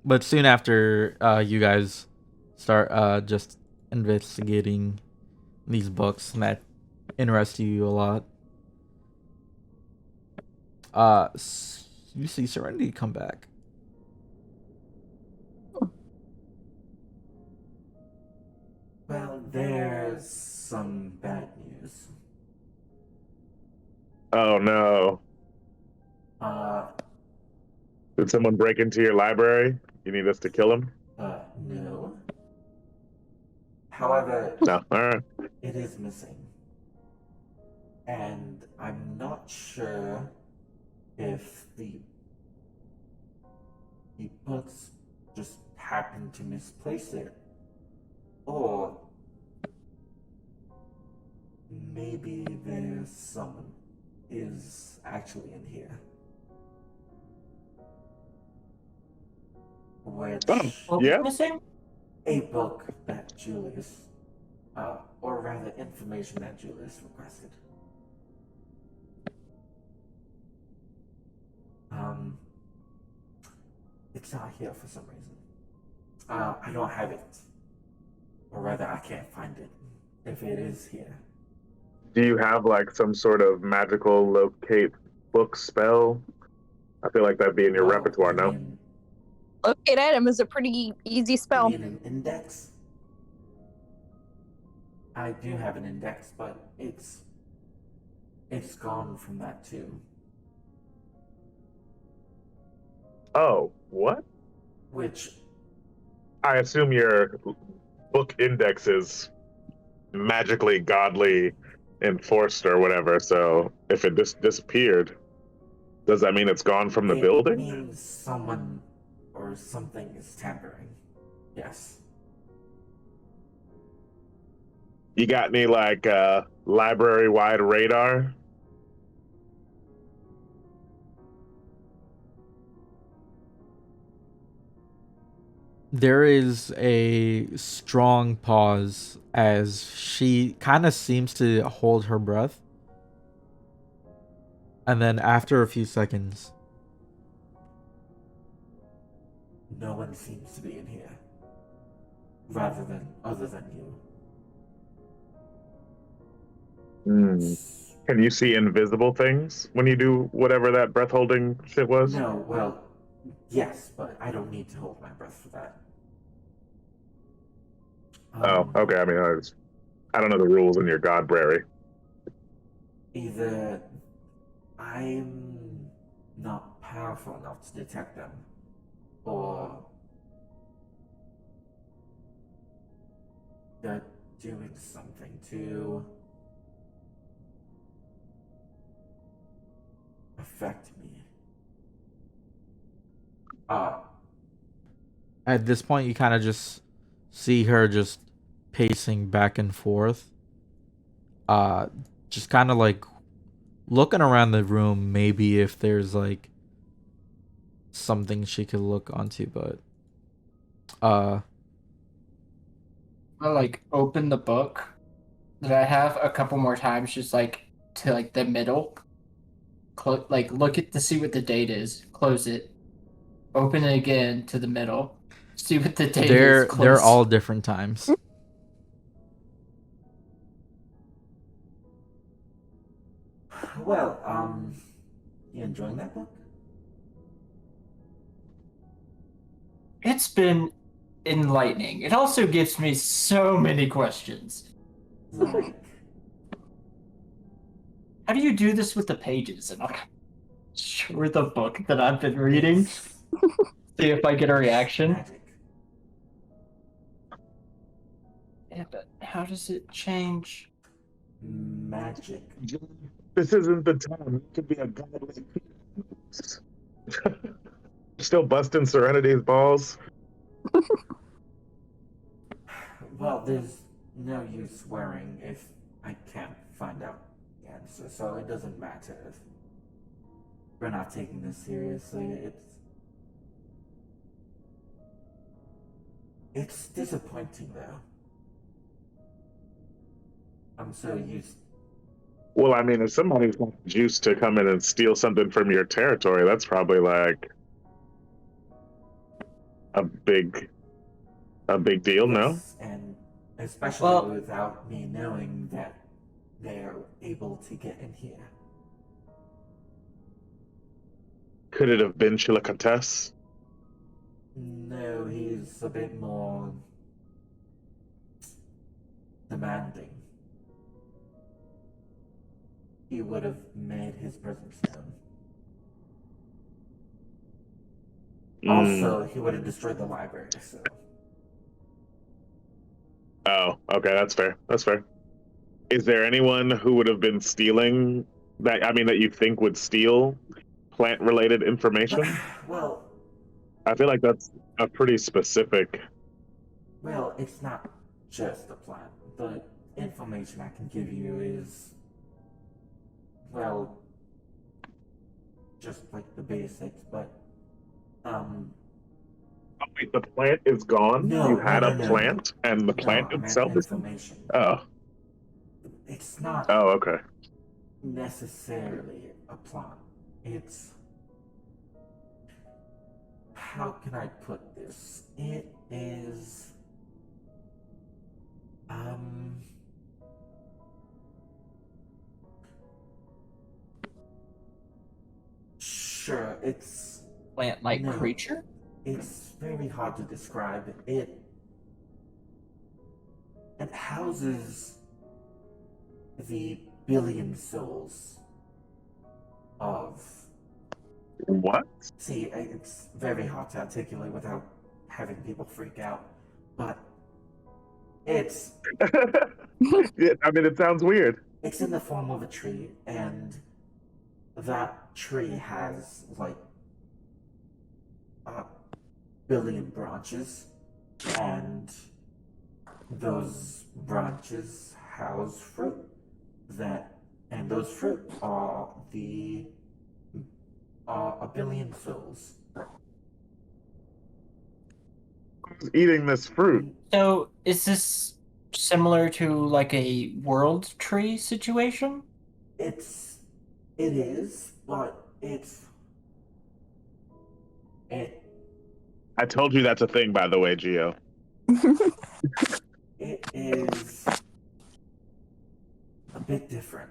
but soon after you guys start just investigating these books that interest you a lot, you see Serenity come back. Well, there's some bad news. Oh no! Uh, Did someone break into your library? You need us to kill him? no. However, No. All right. it is missing. And I'm not sure if the books just happened to misplace it, or maybe there's someone is actually in here. Which What Yeah. was missing? a book that Julius, or rather information that Julius requested. It's not here for some reason. I don't have it. Or rather, I can't find it. If it is here. Do you have like some sort of magical locate book spell? I feel like that'd be in your No, repertoire. you No. mean- Locate item is a pretty easy you spell. mean an index? I do have an index, but it's gone from that too. Oh, what? Which I assume your book index is magically godly enforced or whatever. So if it just disappeared, does that mean it's gone from the it building? means someone or something is tampering. Yes. You got any like library wide radar? There is a strong pause as she kind of seems to hold her breath. And then after a few seconds, no one seems to be in here. Other than you. Hmm. Can you see invisible things when you do whatever that breath holding shit was? No, well, yes, but I don't need to hold my breath for that. Oh, okay. I mean, I don't know the rules in your Godbrary. Either I'm not powerful enough to detect them, or they're doing something to affect me. At this point, you kind of just see her just pacing back and forth. Uh, just kind of like looking around the room, maybe if there's like something she could look onto, but I like open the book that I have a couple more times, just like to like the middle. Like look at to see what the date is. Close it. Open it again to the middle. See what the date is. they're Close. all different times. Well, you enjoying that book? It's been enlightening. It also gives me so many questions. Like, How do you do this with the pages? And I'm sure the book that I've been reading. it's See if I get a reaction. magic. Yeah, but how does it change? Magic. This isn't the time. You could be a godly. Still busting Serenity's balls. Well, there's no use worrying if I can't find out the answer, so it doesn't matter if we're not taking this seriously. It's disappointing though. I'm so used. Well, I mean, if somebody's got juice to come in and steal something from your territory, that's probably like a big deal, no? Yes, and especially Well- without me knowing that they're able to get in here. Could it have been Chillicottes? No, he's a bit more demanding. He would have made his presence known. Also, he would have destroyed the library, so. Oh, okay, that's fair. That's fair. Is there anyone who would have been stealing that? I mean, that you think would steal plant-related information? Well, I feel like that's a pretty specific. well, it's not just a plant. The information I can give you is, well, just like the basics, but, Oh, wait, the plant is gone. No, You had no, a no, no. plant, and the no, plant I meant itself is. information. Oh, It's not oh, okay. necessarily a plant. It's, how can I put this? It is, sure, it's Plant-like No. creature? It's very hard to describe. It houses the billion souls of. What? See, it's very hard to articulate without having people freak out, but it's Yeah, I mean, it sounds weird. it's in the form of a tree, and that tree has like a billion branches, and those branches house fruit and those fruit are a billion souls. Who's eating this fruit? So is this similar to like a world tree situation? It is, but it I told you that's a thing, by the way, Gio. It is a bit different.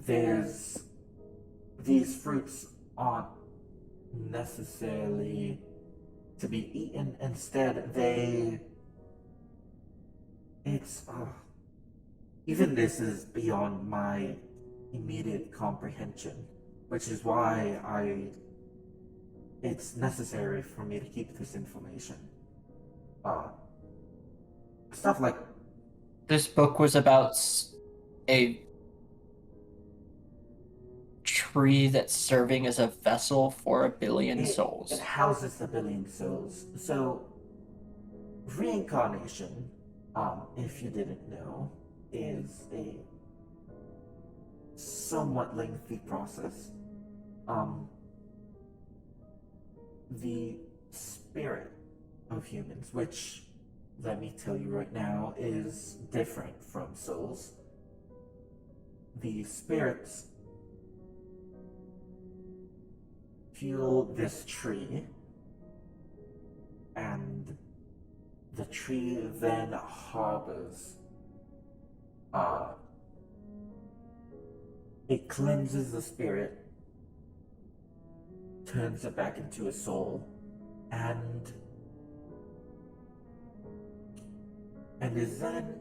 There's these fruits aren't necessarily to be eaten. Instead, it's even this is beyond my immediate comprehension, which is why it's necessary for me to keep this information. Stuff like This book was about a tree that's serving as a vessel for 1 billion souls. It houses 1 billion souls. So reincarnation, if you didn't know, is a somewhat lengthy process. The spirit of humans, which, let me tell you right now, is different from souls. The spirits fuel this tree, and the tree then harbors. It cleanses the spirit, turns it back into a soul, and is then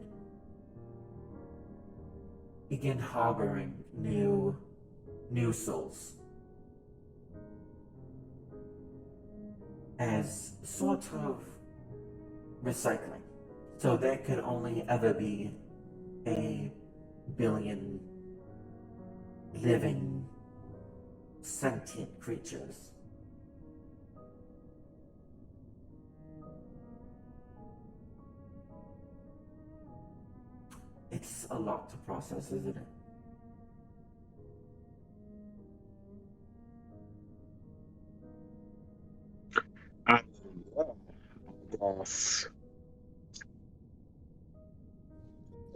begin harboring new souls as sort of recycling. So there could only ever be 1 billion living sentient creatures. It's a lot to process, isn't it? Yes.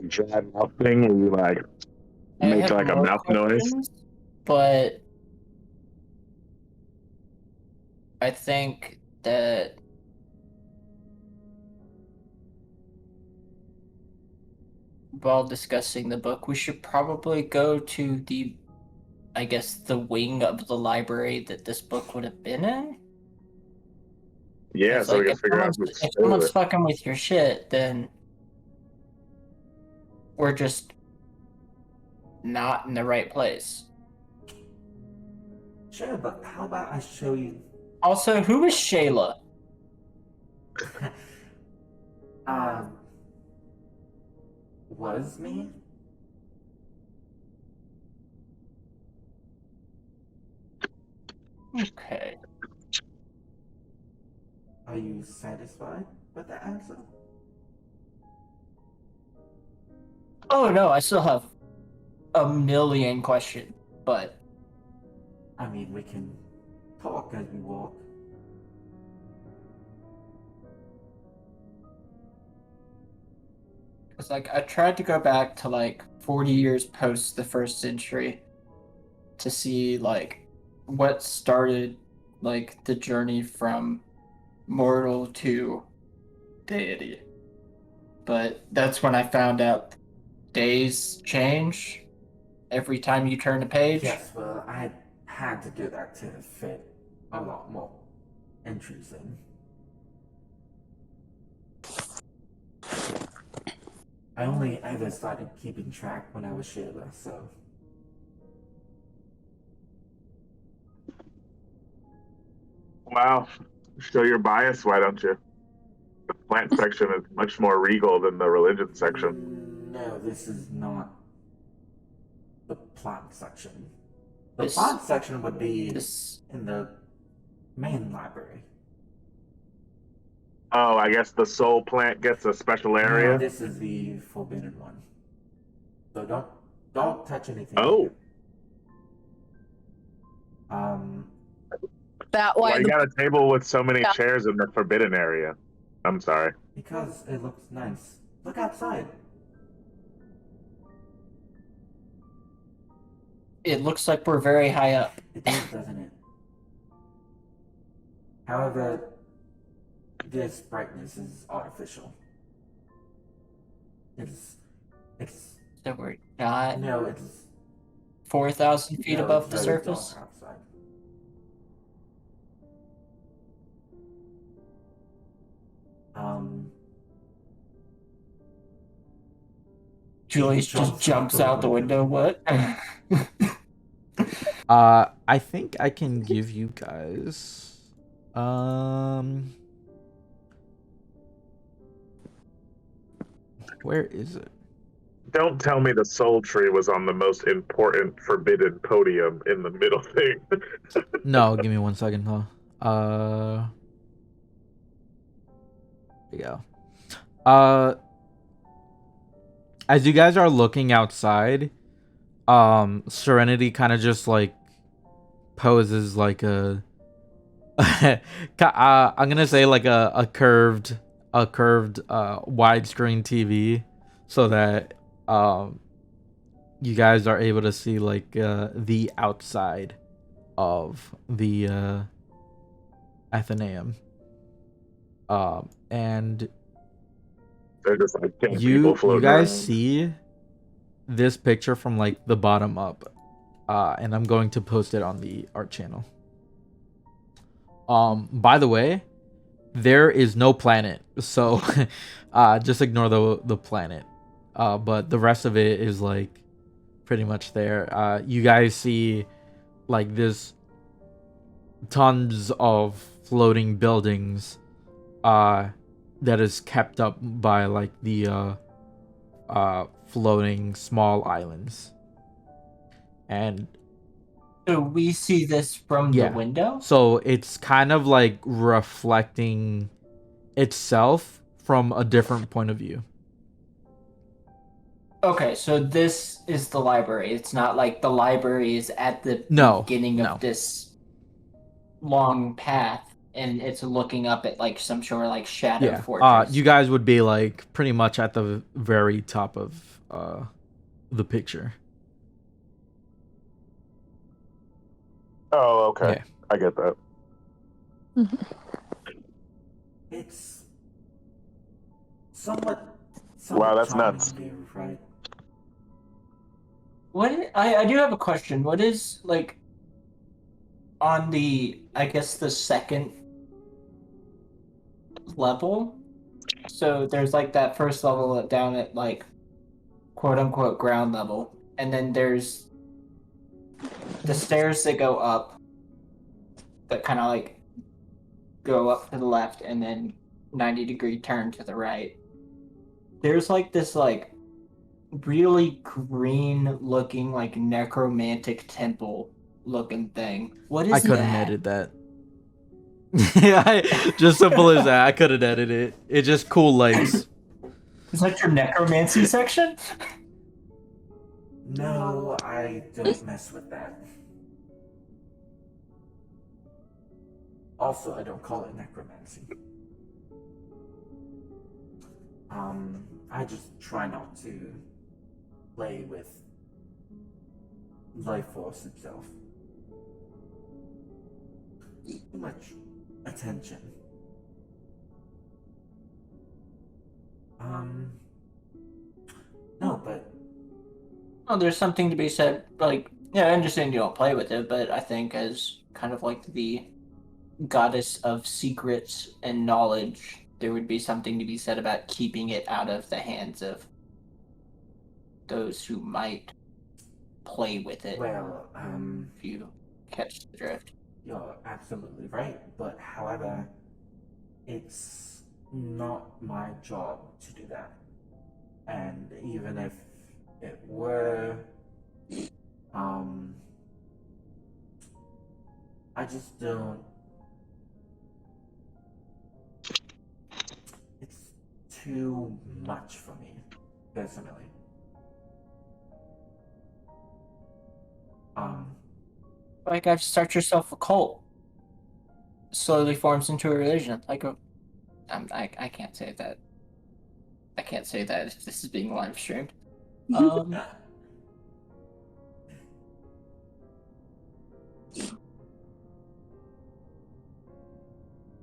Dry mouth thing where you like I make have like a more mouth noise. questions, but I think that while discussing the book, we should probably go to the, I guess, the wing of the library that this book would have been in. Yeah, 'Cause, so we like, can figure out who if someone's fucking with your shit, then we're just not in the right place. Sure, but how about I show you? Also, who is Shayla? Was me? Okay. Are you satisfied with the answer? Oh no, I still have a million questions, but I mean, we can talk as we walk. it's like I tried to go back to like 40 years post the first century to see like what started like the journey from mortal to deity. But that's when I found out days change every time you turn a page. Yes, well, I had to do that to fit a lot more entries in. I only ever started keeping track when I was Sheila, so. Wow. Show your bias, why don't you? The plant section is much more regal than the religion section. No, this is not the plant section. The This- plant section would be This in the main library. Oh, I guess the soul plant gets a special No, area. this is the forbidden one. So don't touch anything. Oh, That why why you the got a table with so many Yeah. chairs in the forbidden area? I'm sorry. because it looks nice. Look outside. It looks like we're very high up. It is, doesn't it? However, this brightness is artificial. It's So we're not no, it's 4,000 feet no, above it's the very surface. dark outside. Um, Julius just jumps out the window. What? I think I can give you guys where is it? Don't tell me the soul tree was on the most important forbidden podium in the middle thing. No, give me 1 second, huh? There you go. As you guys are looking outside, Serenity kind of just like poses like a I'm gonna say like a curved widescreen TV, so that you guys are able to see like the outside of the Athenaeum. And They're just like 10 people you floating guys around. see this picture from like the bottom up, and I'm going to post it on the art channel. By the way, there is no planet, so just ignore the planet. But the rest of it is like pretty much there. You guys see like this tons of floating buildings that is kept up by like the floating small islands. And So we see this from the window? so it's kind of like reflecting itself from a different point of view. Okay, so this is the library. It's not like the library is at the beginning of this long path, and it's looking up at like some sort of like shadow fortress. You guys would be like pretty much at the very top of the picture. Oh, okay. Yeah. I get that. It's somewhat Wow, that's charming nuts. view, right? I do have a question. What is like on the, I guess, the second level? So there's like that first level down at like quote unquote ground level, and then there's the stairs that go up that kind of like go up to the left and then 90-degree turn to the right. There's like this like really green looking like necromantic temple looking thing. What is that? I couldn't edit that. Just simple as that. I couldn't edit it. It's just cool lights. Is that your necromancy section? No, I don't mess with that. Also, I don't call it necromancy. I just try not to play with life force itself. Too much attention. No, but Well, there's something to be said. Like, yeah, I understand you don't play with it, but I think as kind of like the goddess of secrets and knowledge, there would be something to be said about keeping it out of the hands of those who might play with it. well, if you catch the drift. you're absolutely right, but however, it's not my job to do that. And even if it were, I just don't. It's too much for me, personally. Like, I've start yourself a cult. Slowly forms into a religion. Like a, I can't say that. I can't say that if this is being live streamed.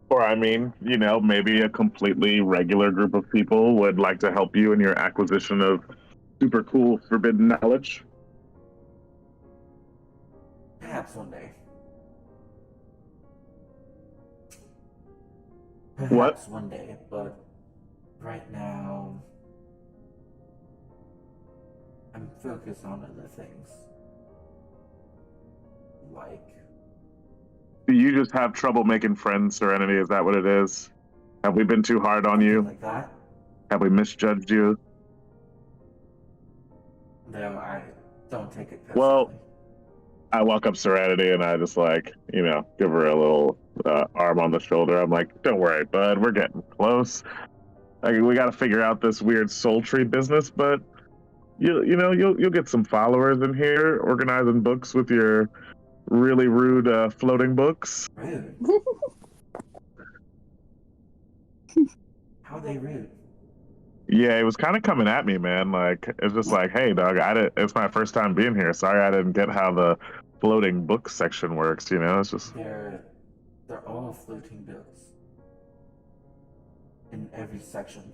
Or, I mean, maybe a completely regular group of people would like to help you in your acquisition of super cool forbidden knowledge. Perhaps one day. What? Perhaps one day, but right now I'm focused on other things. Like, Do you just have trouble making friends, Serenity? Is that what it is? Have we been too hard on something you? like that. Have we misjudged you? No, I don't take it Well, personally. I walk up Serenity and I just give her a little arm on the shoulder. I'm like, don't worry, bud, we're getting close. We got to figure out this weird soul tree business, but you'll get some followers in here organizing books with your really rude floating books. Rude. How are they rude? Yeah, it was kind of coming at me, man. Like, it's just like, hey, dog, it's my first time being here. Sorry, I didn't get how the floating book section works. It's just. They're all floating books in every section.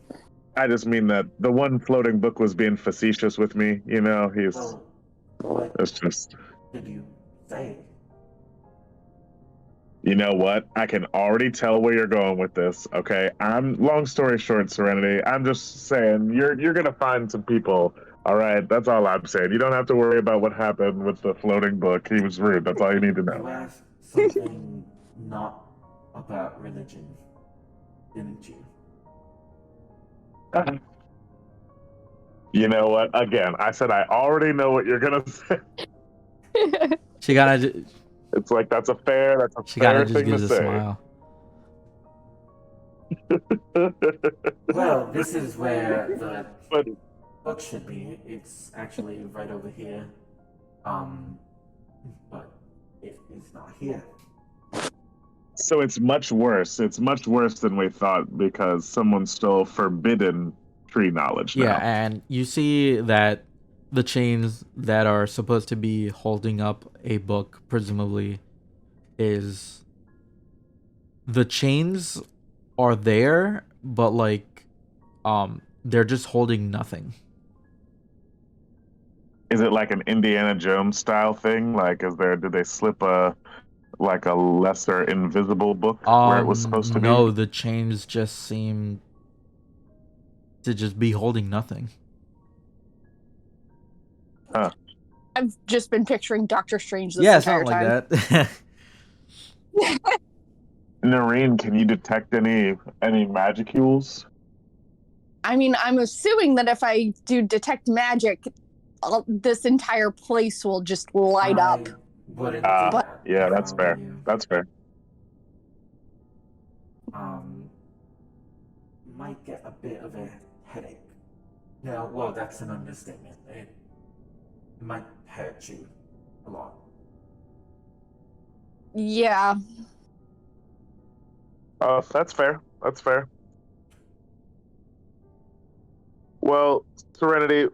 I just mean that the one floating book was being facetious with me. He's. Well, what It's just. did you say? You know what? I can already tell where you're going with this. Okay, long story short, Serenity. I'm just saying you're gonna find some people. All right, that's all I'm saying. You don't have to worry about what happened with the floating book. He was rude. That's all you need to You know. asked something not about religion, didn't you? You know what? Again, I said I already know what you're gonna say. She kind of It's like that's a fair she kind of just thing to gives a say. smile. Well, this is where the But book should be. It's actually right over here. But it is not here. so it's much worse. It's much worse than we thought because someone stole forbidden tree knowledge now. Yeah, and you see that the chains that are supposed to be holding up a book, presumably, is the chains are there, but they're just holding nothing. Is it like an Indiana Jones style thing? Like, did they slip a lesser invisible book where it was supposed to No, be? the chains just seem to just be holding nothing. I've just been picturing Doctor Strange this Yeah, entire something like time. that. Noreen, can you detect any magicules? I mean, I'm assuming that if I do detect magic, this entire place will just light up. I wouldn't Ah, do that. yeah, if that's I were fair. you. That's fair. Might get a bit of a headache. No, well, that's an understatement. It might hurt you a lot. Yeah. That's fair. That's fair. Well, Serenity,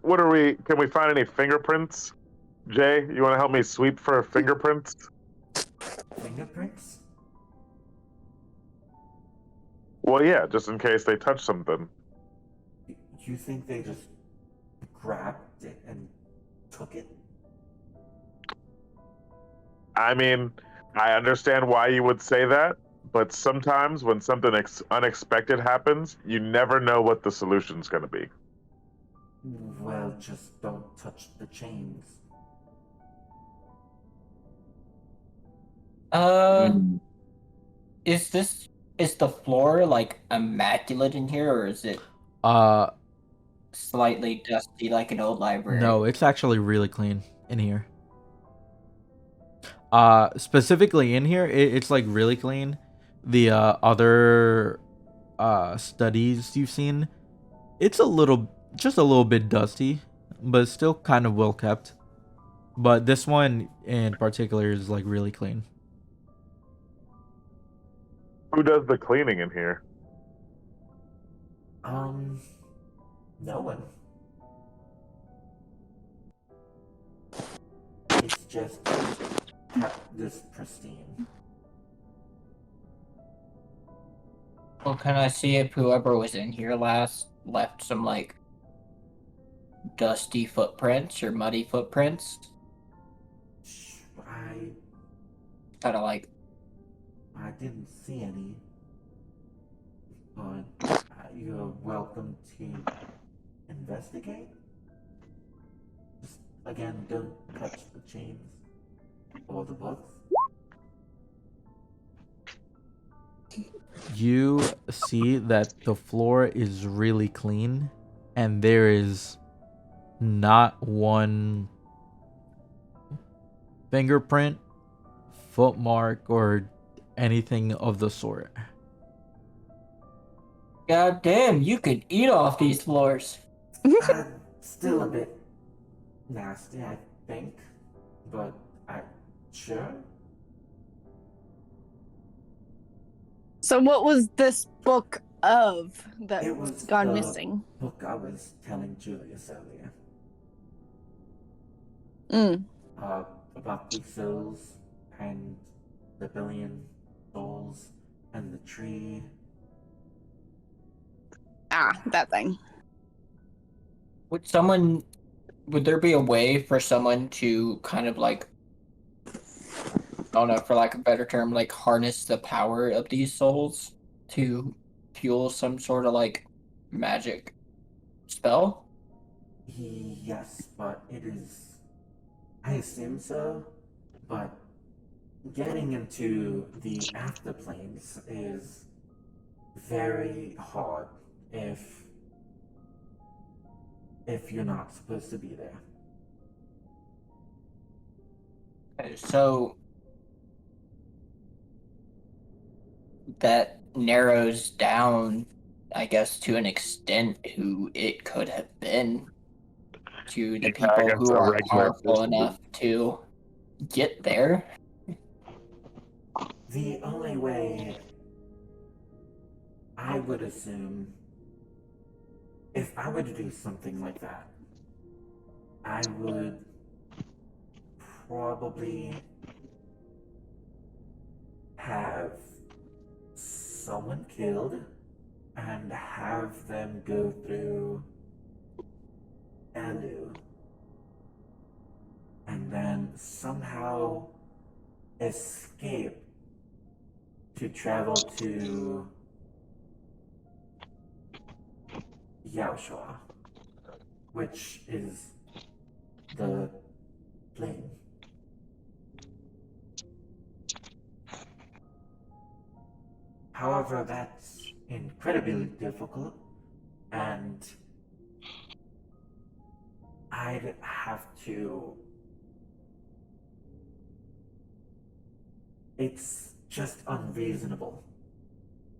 can we find any fingerprints? Jay, you want to help me sweep for fingerprints? Fingerprints? Well, yeah, just in case they touch something. You think they just grabbed it and took it? I mean, I understand why you would say that, but sometimes when something unexpected happens, you never know what the solution's going to be. Well, just don't touch the chains. Is the floor like immaculate in here, or is it Uh, slightly dusty like an old library? no, it's actually really clean in here. Specifically in here, it's like really clean. The other studies you've seen, it's just a little bit dusty, but still kind of well kept. But this one in particular is like really clean. Who does the cleaning in here? No one. It's just kept this pristine. Well, can I see if whoever was in here last left some, like, dusty footprints or muddy footprints? I Kind of like, didn't see any, but you're welcome to investigate. Just again, don't touch the chains or the books. You see that the floor is really clean, and there is not one fingerprint, footmark, or anything of the sort. God damn, you could eat off these floors. Still a bit nasty, I think, but sure. So what was this book of It that's was gone the missing? book I was telling Julius earlier. Mm. About the souls and the billion souls and the tree. Ah, that thing. Would there be a way for someone to kind of like, I don't know, for lack of a better term, like harness the power of these souls to fuel some sort of like magic spell? Yes, but it is. I assume so, but getting into the afterplanes is very hard if you're not supposed to be there. So that narrows down, I guess, to an extent who it could have been, to the Yeah, I people guess who a are regular powerful person. enough to get there. The only way I would assume, if I were to do something like that, I would probably have someone killed and have them go through Elu and then somehow escape to travel to Yaoxoah, which is the plane. However, that's incredibly difficult, and I'd have to. It's just unreasonable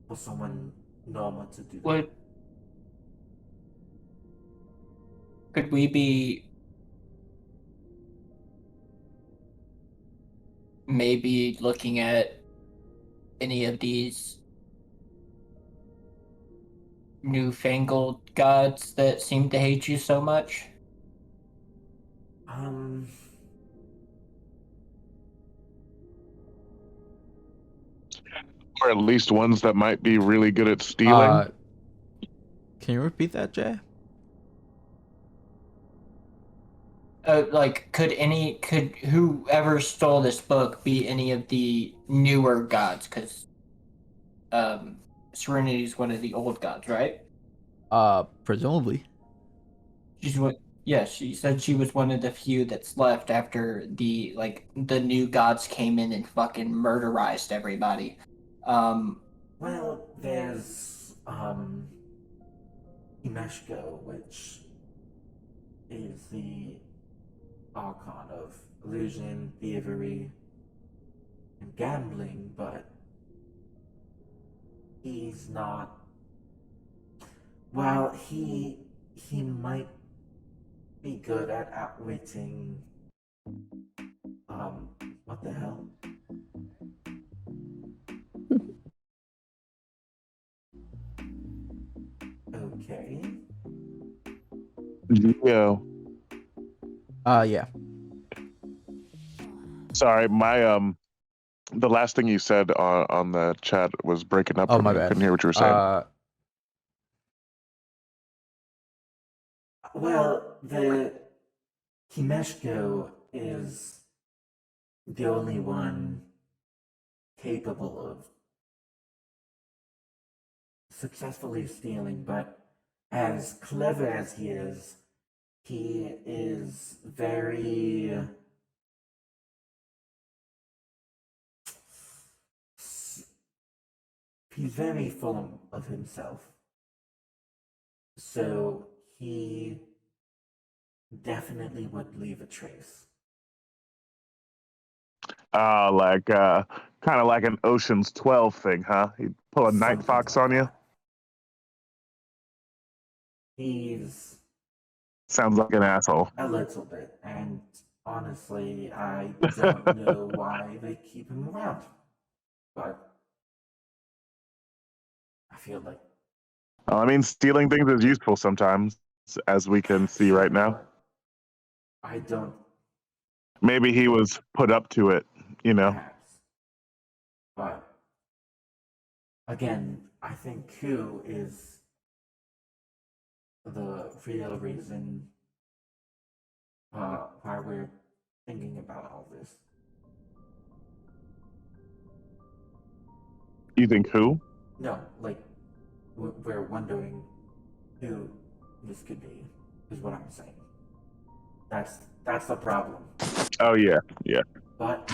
for someone normal to do that. Would could we be maybe looking at any of these newfangled gods that seem to hate you so much? Or at least ones that might be really good at stealing. Can you repeat that, Jay? Like, could whoever stole this book be any of the newer gods? Because Serenity is one of the old gods, right? Presumably. She's what? Yeah, she said she was one of the few that's left after the new gods came in and fucking murderized everybody. Well, there's Imeshko, which is the archon of illusion, thievery, and gambling, but he's not. Well, he might be good at outwitting. What the hell? Okay. Geo. Yeah. Sorry, my the last thing you said on the chat was breaking up Oh, for my me. bad. Couldn't hear what you were saying. Well, the Kimeshko is the only one capable of successfully stealing, but as clever as he is very he's very full of himself. So he definitely would leave a trace. Like kind of like an Ocean's 12 thing, huh? He'd pull a night Something fox like on you. that. He's Sounds like an asshole. a little bit, and honestly, I don't know why they keep him around. But I feel like I mean, stealing things is useful sometimes, as we can see sure, right now. but I don't Maybe he was put up to it, you know. perhaps. But again, I think Ku is the real reason why we're thinking about all this. You think who? No, like we're wondering who this could be. Is what I'm saying. That's the problem. Oh yeah, yeah. But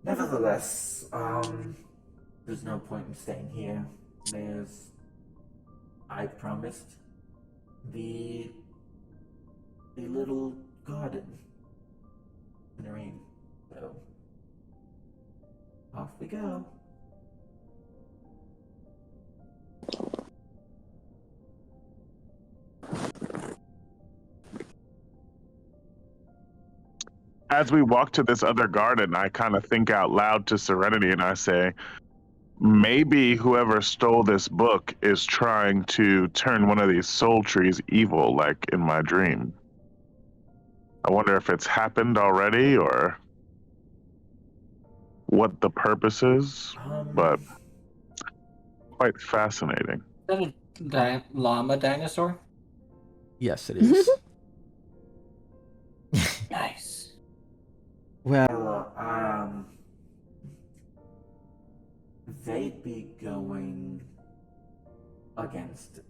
nevertheless, there's no point in staying here. I promised the little garden in the rain. So off we go. As we walk to this other garden, I kind of think out loud to Serenity and I say, maybe whoever stole this book is trying to turn one of these soul trees evil, like in my dream. I wonder if it's happened already or what the purpose is, but quite fascinating. Is that a llama dinosaur? Yes, it is. Nice. Well, They'd be going against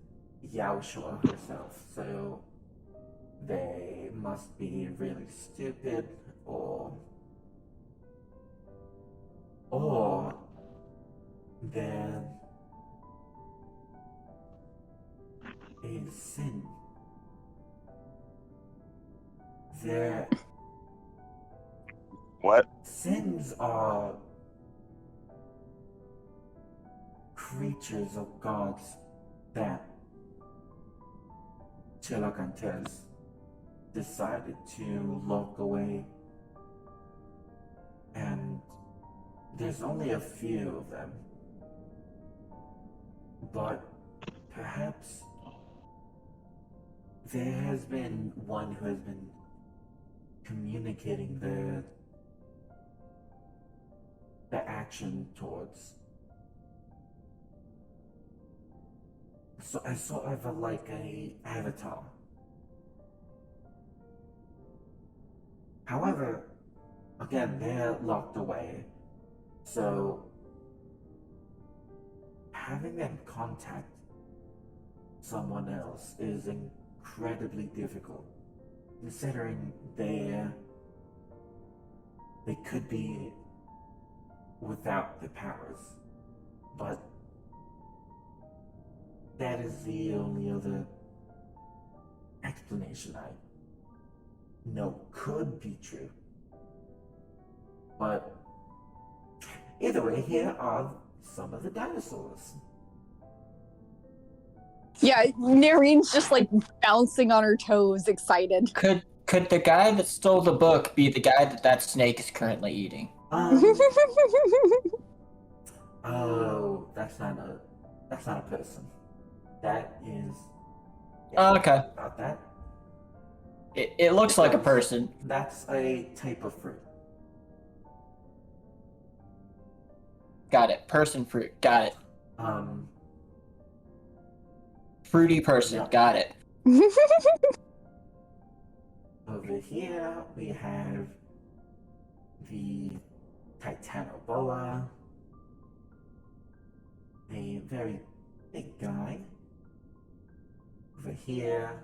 Yaoxoah herself, so they must be really stupid or they're a sin. Their What? sins are creatures of gods that Chilacantes decided to lock away, and there's only a few of them. But perhaps there has been one who has been communicating the action towards. So I sort of like a avatar. However, again, they're locked away, so having them contact someone else is incredibly difficult, considering they could be without the powers, but that is the only other explanation I know could be true. But either way, here are some of the dinosaurs. Yeah, Narine's just like bouncing on her toes, excited. Could the guy that stole the book be the guy that snake is currently eating? Oh, that's not a person. That is. Oh, okay. About that. It looks like a person. That's a type of fruit. Got it. Person fruit. Got it. Um, Fruity person. Yeah. Got it. Over here we have the Titanoboa, a very big guy. Over here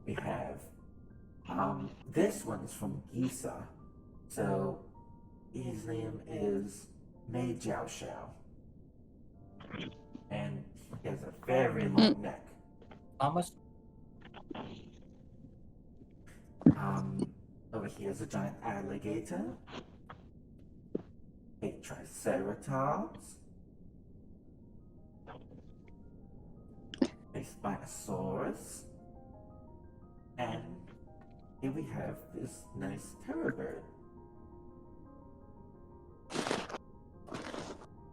we have this one's from Gisa, so his name is Mei Jiaoxiao, and he has a very long neck. Almost. Over here is a giant alligator, a triceratops, a spinosaurus, and here we have this nice terror bird.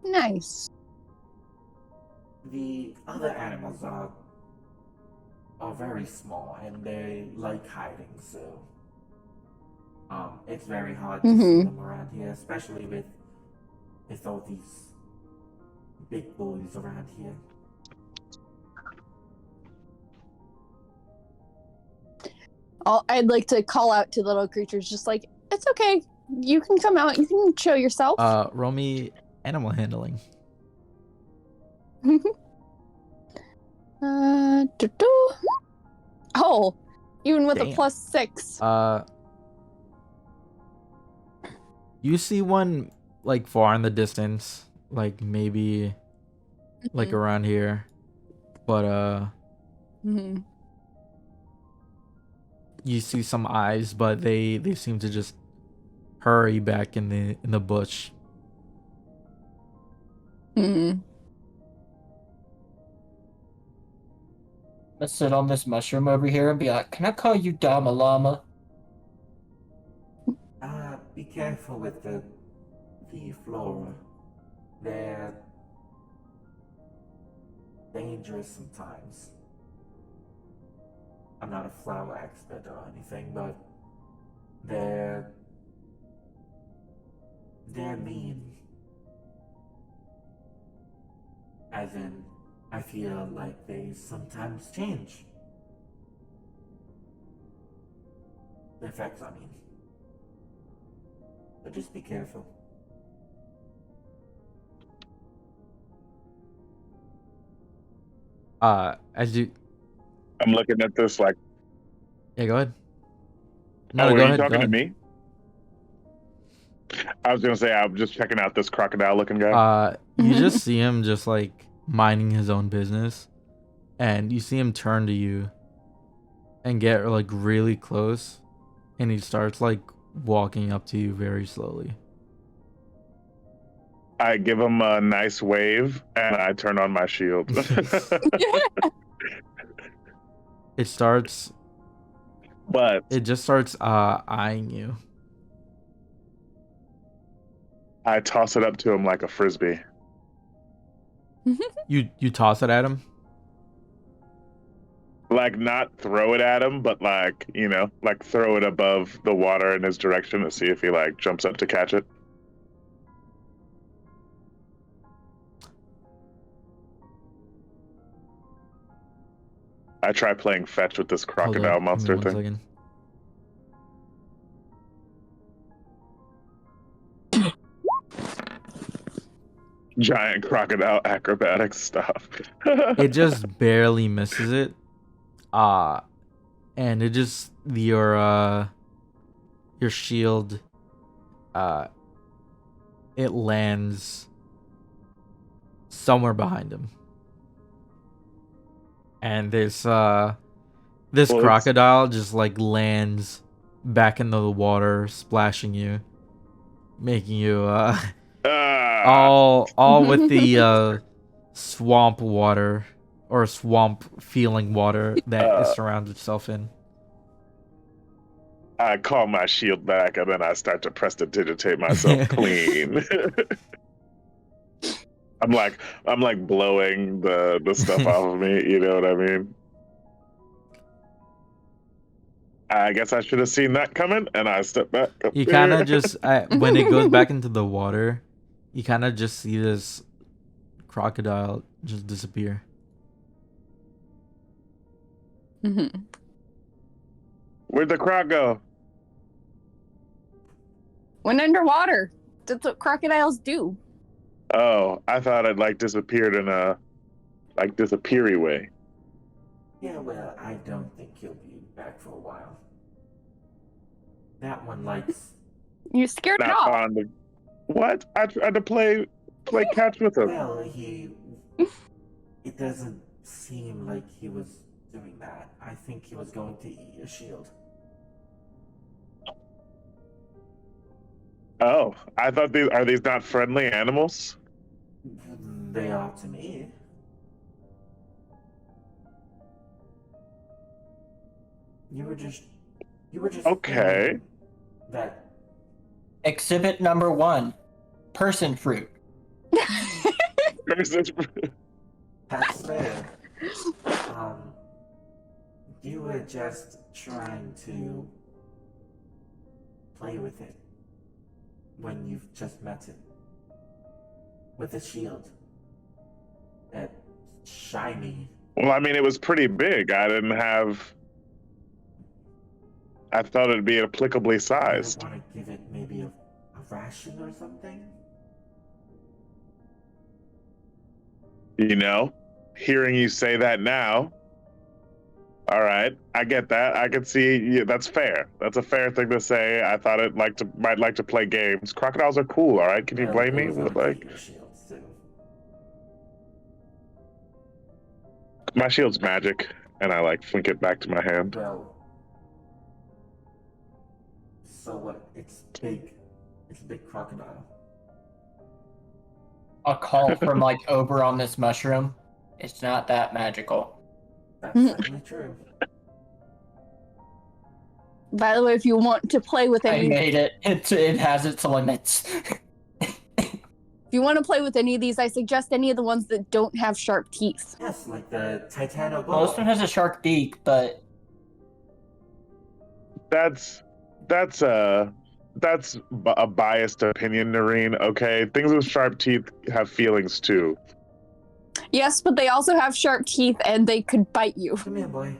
Nice. The other animals are very small and they like hiding, so it's very hard to see them around here, especially with all these big boys around here. I'd like to call out to little creatures, just like, it's okay. You can come out. You can show yourself. Roll me animal handling. Doo-doo. Oh, even with a Damn. +6. You see one like far in the distance, like maybe like around here, but you see some eyes, but they seem to just hurry back in the bush. Let's sit on this mushroom over here and be like, can I call you Dama Llama? Be careful with the flora. They're dangerous sometimes. I'm not a flower expert or anything, but they're mean. As in, I feel like they sometimes change. The effects, I mean. But just be careful. As you I'm looking at this like, yeah, go ahead. oh, go are you ahead, talking go to me? I was gonna say I'm just checking out this crocodile-looking guy. You just see him just like minding his own business, and you see him turn to you and get like really close, and he starts like walking up to you very slowly. I give him a nice wave and I turn on my shield. It starts. But It just starts eyeing you. I toss it up to him like a frisbee. You toss it at him. Like, not throw it at him, but like, you know, like throw it above the water in his direction to see if he like jumps up to catch it. I try playing fetch with this Hold crocodile up, monster give me thing. 1 second. Giant crocodile acrobatic stuff. It just barely misses it. And it just your shield it lands somewhere behind him. And this Well, crocodile just like lands back into the water, splashing you, making you all with the swamp water or swamp feeling water that it surrounds itself in. I call my shield back and then I start to prestidigitate myself clean. I'm like blowing the stuff off of me, you know what I mean? I guess I should have seen that coming, and I stepped back up You kind here. of just when it goes back into the water, you kind of just see this crocodile just disappear. Mm-hmm. Where'd the croc go? Went underwater. That's what crocodiles do. Oh, I thought it like disappeared in a like disappeary way. Yeah, well, I don't think he'll be back for a while. That one likes. You scared it Not off. fond of what? I tried to play catch with him. Well, it doesn't seem like he was doing that. I think he was going to eat a shield. Oh, I thought these not friendly animals? They are to me. You were just Okay. thinking that Exhibit number 1, person fruit. that's fair. You were just trying to play with it when you've just met it with a shield. That shiny. Well, I mean, it was pretty big. I thought it'd be applicably You sized. want to give it maybe a ration or something? You know, hearing you say that now. All right, I get that. I can see. Yeah, that's fair. That's a fair thing to say. I thought it might like to play games. Crocodiles are cool. All right, can you Well, blame it me? was going to Like eat your shields too. my shield's magic, and I like flink it back to my hand. Well, so what? It's big. It's a big crocodile. A call from like over on this mushroom. It's not that magical. That's certainly true. By the way, if you want to play with I any, made it. It has its limits. if you want to play with any of these, I suggest any of the ones that don't have sharp teeth. Yes, like the Titano Well, this one has a shark beak, but That's a biased opinion, Noreen. Okay, things with sharp teeth have feelings too. Yes, but they also have sharp teeth and they could bite you. Come here, boy.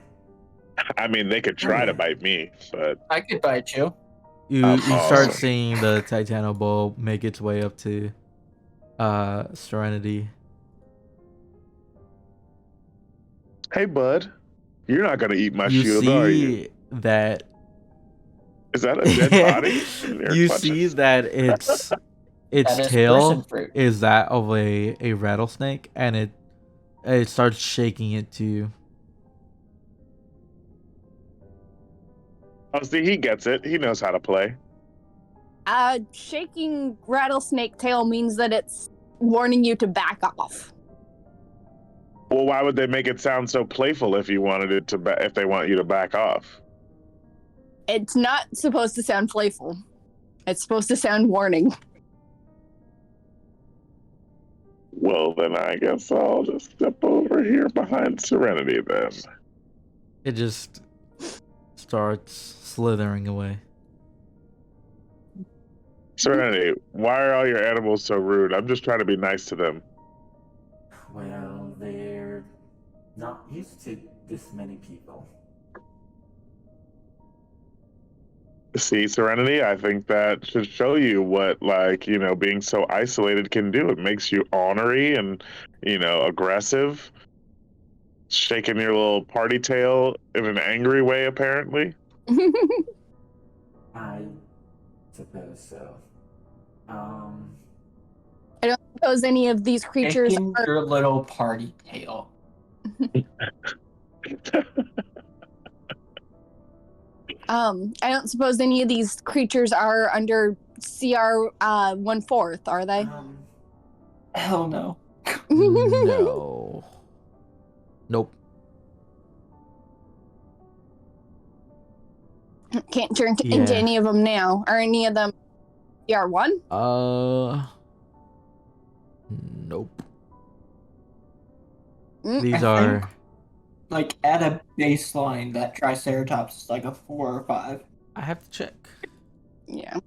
I mean, they could try to bite me, but I could bite you. You start Oh. seeing the Titano bowl make its way up to Serenity. hey, bud, you're not gonna eat my You shield, are you? see that Is that a dead body? in your you clutches? see that its That is person tail fruit. is that of a rattlesnake, and it starts shaking it too. Oh, see, he gets it. He knows how to play. Shaking rattlesnake tail means that it's warning you to back off. Well, why would they make it sound so playful if you wanted it to? If they want you to back off? It's not supposed to sound playful. It's supposed to sound warning. Well, then I guess I'll just step over here behind Serenity then. It just starts slithering away. Serenity, why are all your animals so rude? I'm just trying to be nice to them. Well, they're not used to this many people. See, Serenity, I think that should show you what, like, being so isolated can do. It makes you ornery and, aggressive. Shaking your little party tail in an angry way, apparently. I suppose so. Suppose any of these creatures Shaking are, your little party tail. I don't suppose any of these creatures are under CR 1/4, are they? Hell no. No. Nope. Can't turn into Yeah. any of them now. Are any of them CR1? Nope. Mm, These I are think like at a baseline, that Triceratops is like a 4 or 5. I have to check. Yeah.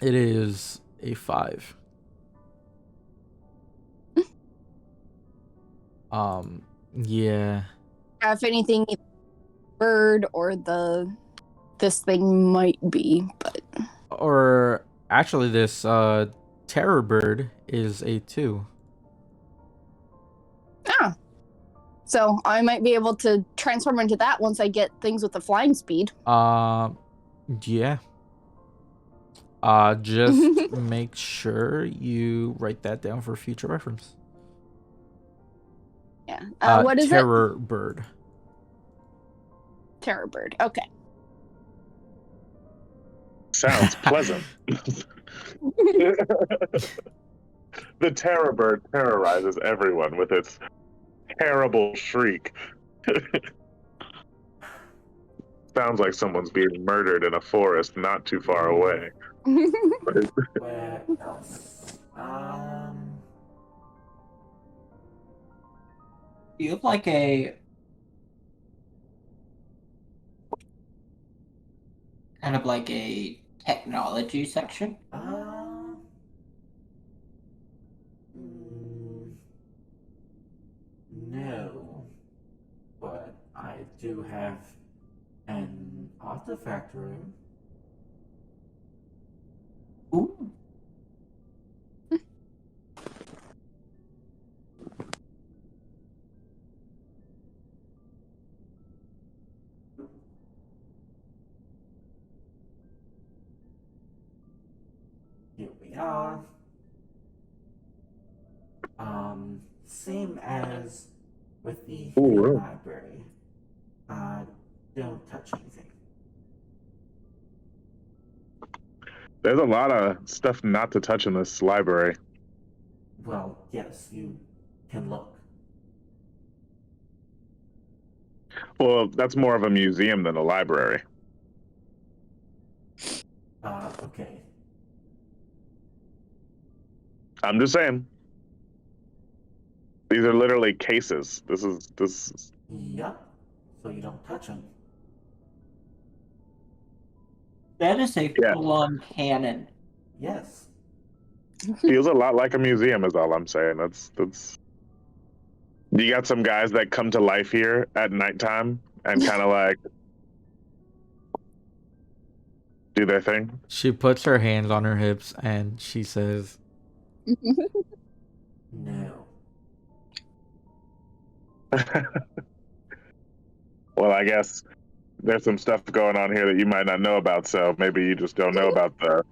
It is a 5. Yeah. If anything, bird or this thing might be, but Or actually, this terror bird is a 2. ah. So I might be able to transform into that once I get things with the flying speed. Yeah. Just make sure you write that down for future reference. Yeah. What is terror bird. Terror bird. Okay. Sounds pleasant. The terror bird terrorizes everyone with its terrible shriek. Sounds like someone's being murdered in a forest not too far away. Where else? You have like a kind of like a technology section. No, but I do have an artifact room. Ooh. Here we are. Same as with the Ooh. library. Don't touch anything. There's a lot of stuff not to touch in this library. Well, yes, you can look. Well, that's more of a museum than a library. Okay. I'm just saying. These are literally cases. This is Yep. So you don't touch them. That is a Yeah. full-on cannon. Yes. feels a lot like a museum is all I'm saying. That's you got some guys that come to life here at nighttime and kind of like do their thing. She puts her hands on her hips and she says, No. Well, I guess there's some stuff going on here that you might not know about, so maybe you just don't know about the.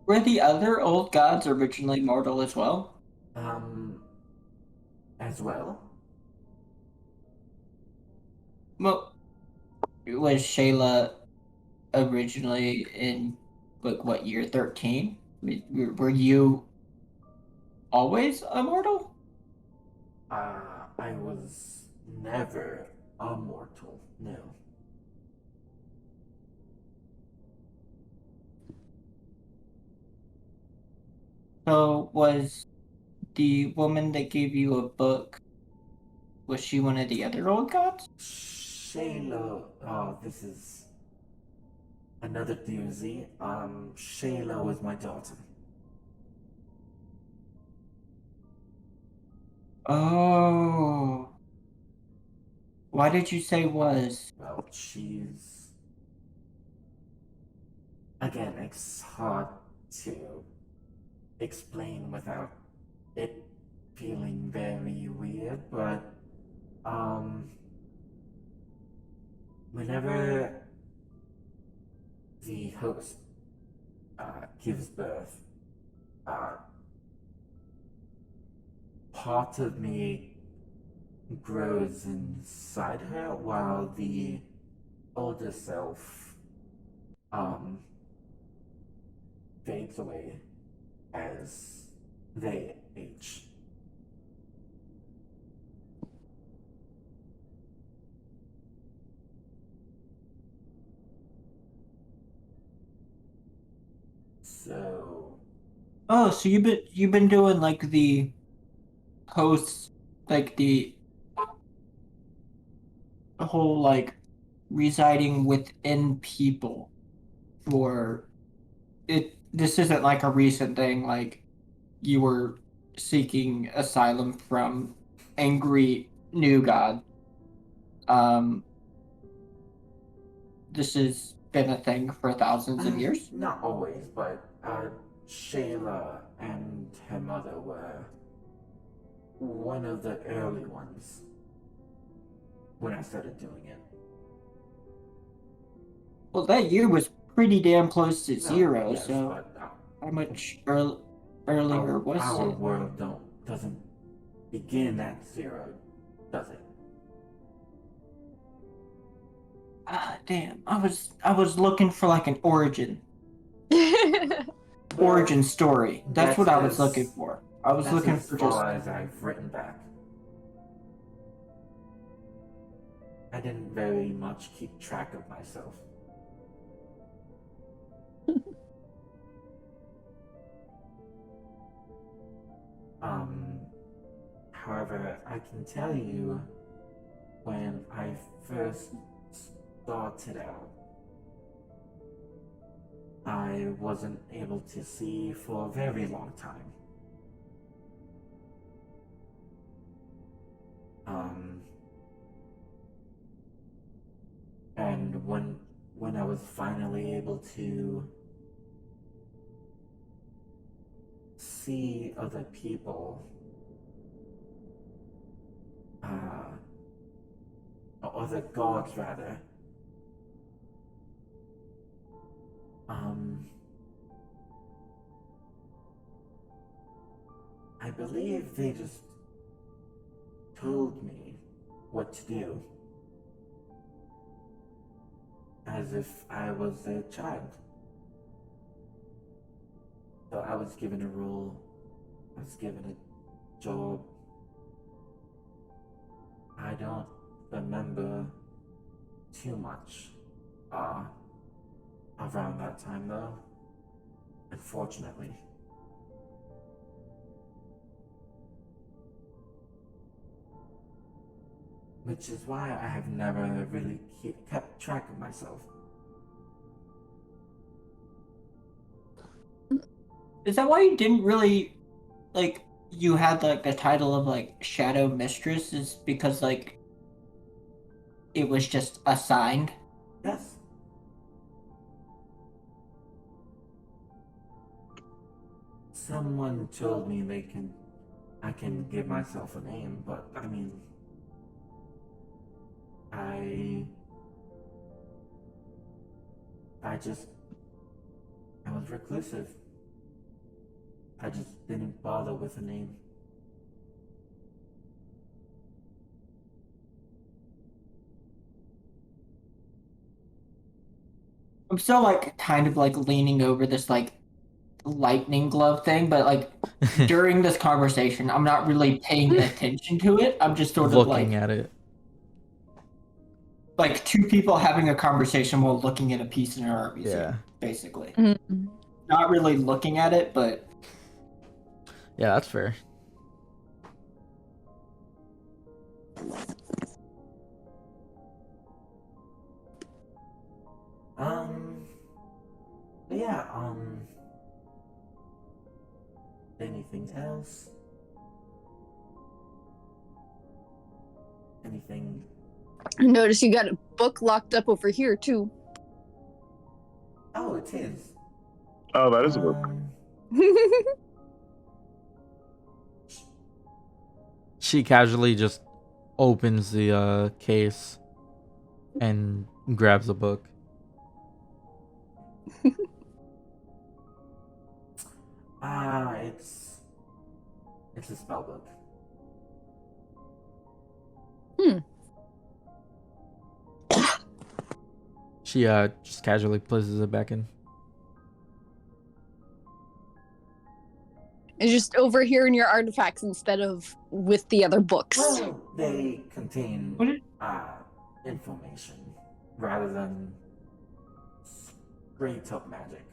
Were the other old gods originally mortal as well? As well? Well, was Shayla originally in like what year 13? Were you always immortal? I was never a mortal, no. So was the woman that gave you a book, was she one of the other old gods? Shayla, this is another doozy. Shayla was my daughter. Oh. Why did you say was? Well, she's... Again, it's hard to explain without it feeling very weird, but, whenever the host, gives birth, part of me grows inside her while the older self fades away as they age. So Oh, so you've been doing like the hosts like the whole like residing within people for it. This isn't like a recent thing. Like you were seeking asylum from angry new god. Um, this has been a thing for thousands of years. Not always, but Shayla and her mother were one of the early ones when I started doing it. Well, that year was pretty damn close to zero. Yes, So but, how much earlier was our it? world doesn't begin at zero, does it? Ah, damn. I was looking for like an origin story. That's what I was looking for. I was looking as for just far as I've written back. I didn't very much keep track of myself. However, I can tell you when I first started out, I wasn't able to see for a very long time. And when I was finally able to see other people, or other gods rather, I believe they just told me what to do, as if I was a child. So I was given a role, I was given a job. I don't remember too much around that time though, unfortunately. Which is why I have never really kept track of myself. Is that why you didn't really like you had like the title of like Shadow Mistress is because like it was just assigned? Yes. Someone told me I can give myself a name, but I mean, I was reclusive. I just didn't bother with a name. I'm still like kind of like leaning over this like lightning glove thing, but like during this conversation, I'm not really paying attention to it. I'm just sort of Looking like at it. like two people having a conversation while looking at a piece in an art museum, Yeah. basically. Mhm. Not really looking at it, but Yeah, that's fair. Yeah, anything else? Anything? I notice you got a book locked up over here too. Oh, it is. Oh, that is a book. She casually just opens the case and grabs a book. It's a spell book. She just casually places it back in. It's just over here in your artifacts instead of with the other books. Well, they contain information rather than straight up magic.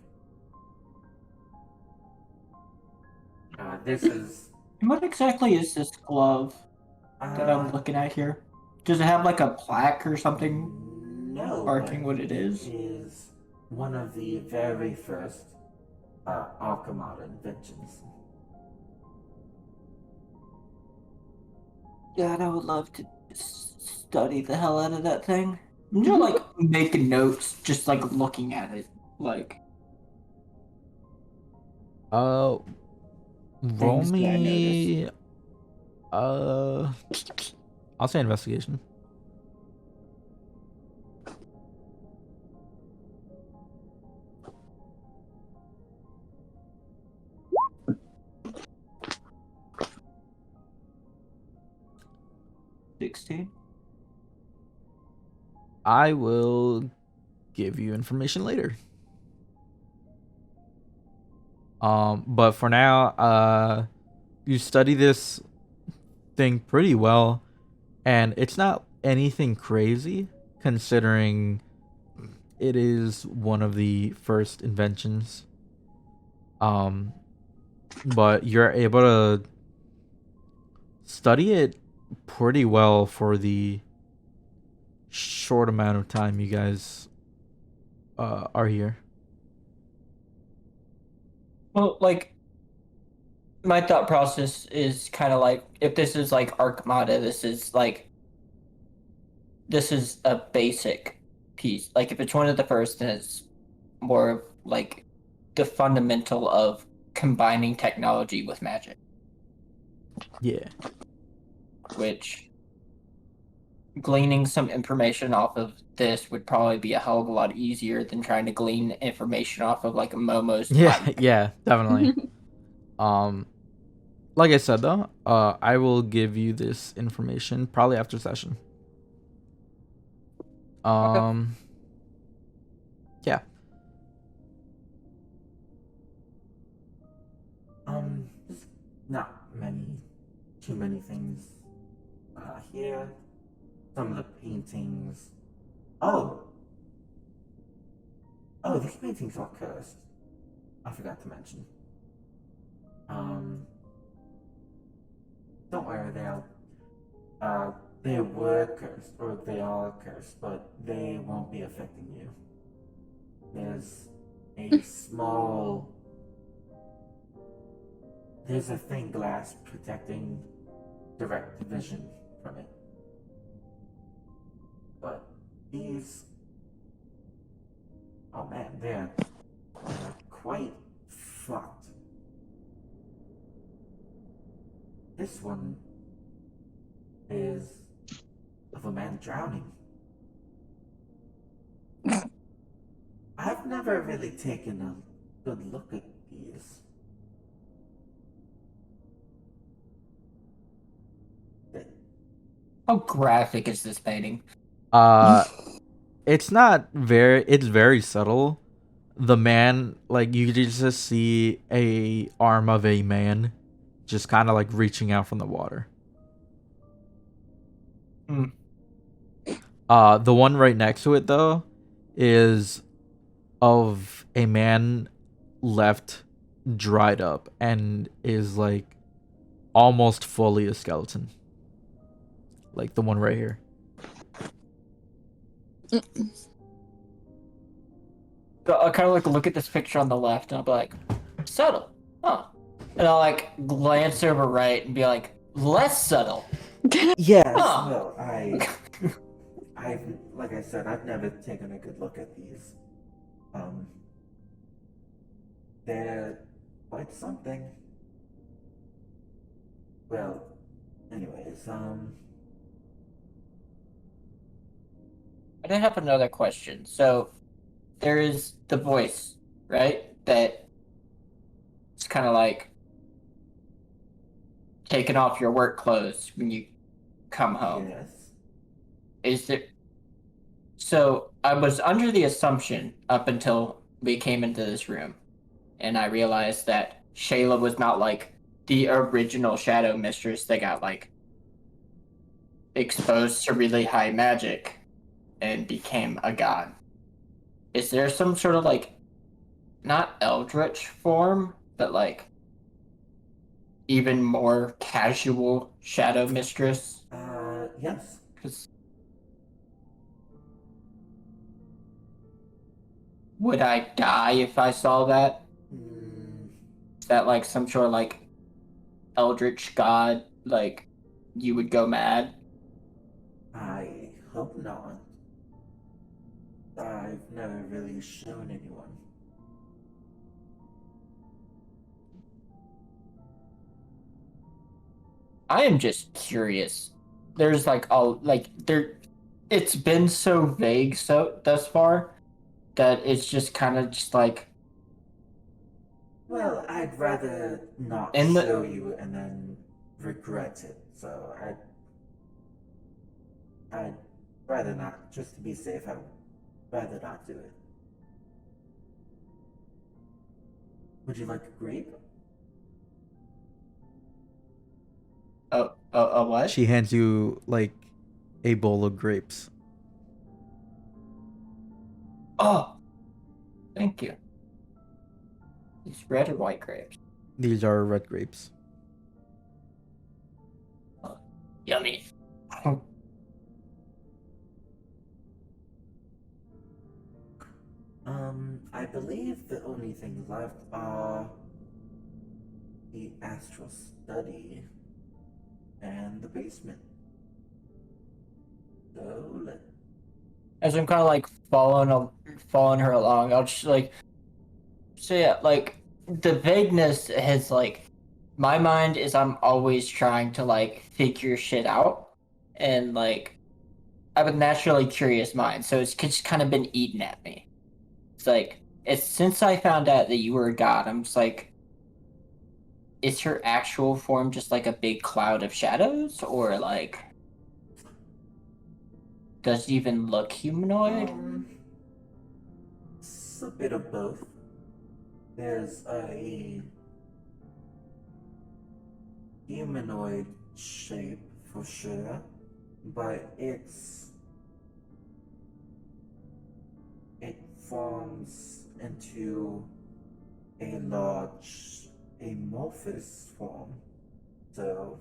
This is what exactly is this glove? that I'm looking at here? Does it have like a plaque or something No, marking but what it is? It is one of the very first Archimata inventions. God, I would love to study the hell out of that thing. I'm just like making notes, just like looking at it, like Roll things that I noticed. me. I'll say investigation. $16. I will give you information later. But for now, you study this thing pretty well, and it's not anything crazy considering it is one of the first inventions. But you're able to study it pretty well for the short amount of time you guys are here. Well, like my thought process is kind of like if this is like Archimata, this is a basic piece. Like if it's one of the first, then it's more of like the fundamental of combining technology with magic, Yeah. which gleaning some information off of this would probably be a hell of a lot easier than trying to glean information off of like a Momo's Yeah, plaque. yeah, definitely. Like I said though, I will give you this information probably after session. Yeah. There's not too many things here. Some of the paintings. Oh, these paintings are cursed. I forgot to mention. Don't worry, they were cursed, or they are cursed, but they won't be affecting you. There's a small. There's a thin glass protecting direct vision from it. But these. Oh man, they're quite fucked. This one is of a man drowning. I've never really taken a good look at these. How graphic is this painting? It's very subtle. The man, like you just see a arm of a man just kind of like reaching out from the water. The one right next to it though is of a man left dried up and is like almost fully a skeleton. Like the one right here. I'll kind of like look at this picture on the left and I'll be like, subtle, huh? And I'll like glance over right and be like, less subtle. Yes, Huh. well, like I said, I've never taken a good look at these. They're quite something. Well, anyways, I did have another question. So there is the voice, right? That it's kind of like taking off your work clothes when you come home. yes. Is there? So I was under the assumption up until we came into this room, and I realized that Shayla was not like the original Shadow Mistress that got like exposed to really high magic and became a god. Is there some sort of like not eldritch form, but like even more casual shadow mistress? Yes. 'Cause would I die if I saw that? Hmm. Is that like some sort of like eldritch god? Like you would go mad? I hope not. I've never really shown anyone. I am just curious. There's like all like there. It's been so vague so thus far that it's just kind of just like Well, I'd rather not in the show you and then regret it. So I'd rather not. Just to be safe, I'd rather not do it. Would you like a grape? a what? She hands you like a bowl of grapes. Oh, thank you. It's red or white grapes. These are red grapes. Yummy. I believe the only things left are the astral study and the basement. So let As I'm kind of like following her along, I'll just like say yeah, like the vagueness has like my mind is I'm always trying to like figure shit out, and like I have a naturally curious mind, so it's just kind of been eating at me. It's like it's since I found out that you were a god, I'm just like, is her actual form just like a big cloud of shadows, or like does it even look humanoid? it's a bit of both. There's a humanoid shape for sure, but it forms into a large amorphous form. So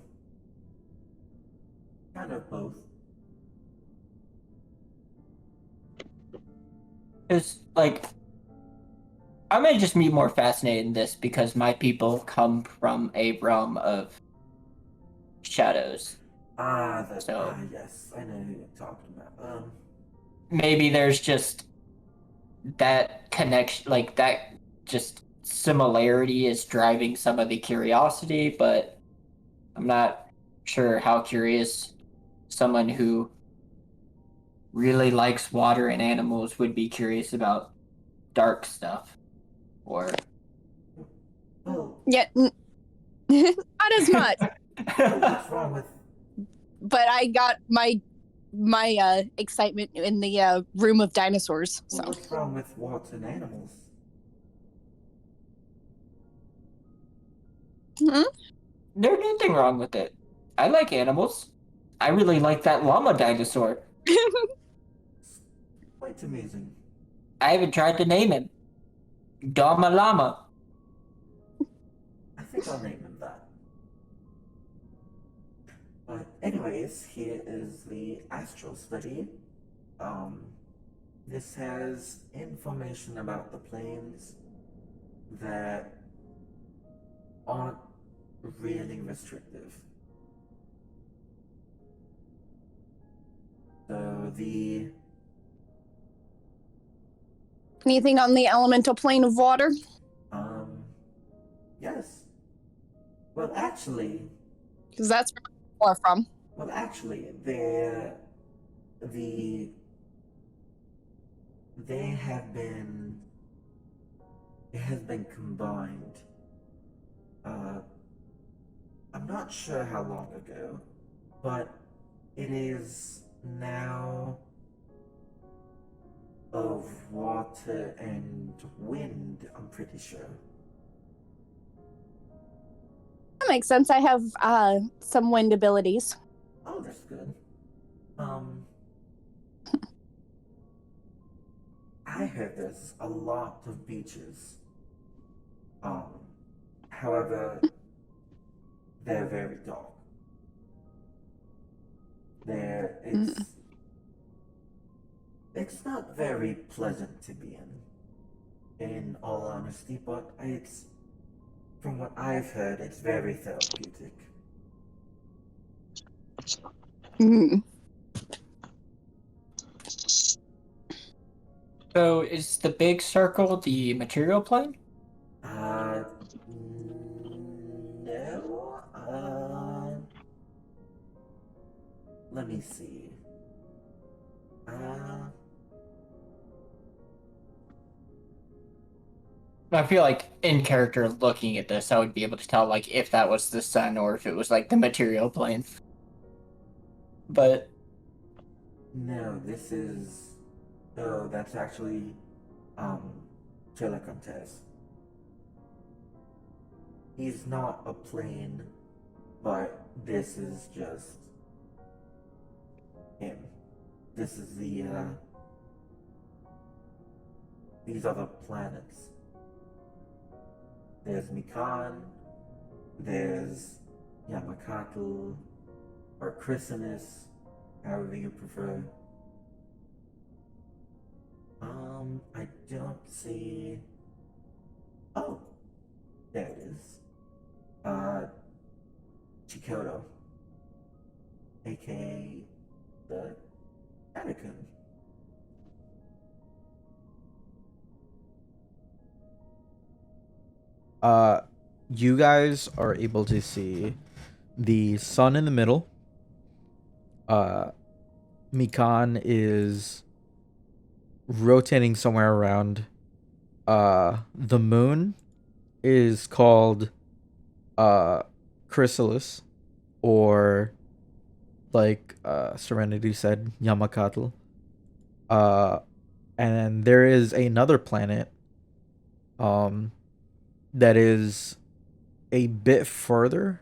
kind of both. It's like I may just be more fascinated in this because my people come from a realm of shadows. So Yes, I know who you're talking about. maybe there's just that connection, like that just similarity is driving some of the curiosity, but I'm not sure how curious someone who really likes water and animals would be curious about dark stuff. Or Well, Yeah, not as much. what's wrong with But I got my excitement in the room of dinosaurs. So what's wrong with water and animals? Mhm. there's nothing wrong with it. I like animals. I really like that llama dinosaur. It's quite amusing. I haven't tried to name him. Dama Llama. I think I'll name him that. But anyways, here is the astral study. Um, this has information about the planes that aren't really restrictive. So the anything on the elemental plane of water? yes. Well, actually, Because that's where I'm from. the they have been it has been combined. Uh, I'm not sure how long ago, but it is now of water and wind, I'm pretty sure. That makes sense. I have some wind abilities. Oh, that's good. I heard there's a lot of beaches. However, they're very dark. It's not very pleasant to be in all honesty, but from what I've heard, it's very therapeutic. Mm. So is the big circle the material plane? No. Let me see. I feel like in character looking at this, I would be able to tell like if that was the sun or if it was like the material plane. But No, this is. Oh, that's actually, Telecontest. He's not a plane, but this is just him. This is these other planets. There's Mikan, there's Yamakatl, or Chrysalis, however you prefer. I don't see. Oh, there it is. Chikoto, aka the Anakin. You guys are able to see the sun in the middle. Mikan is rotating somewhere around. The moon is called Chrysalis, or like Serenity said, Yamakatl. And there is another planet that is a bit further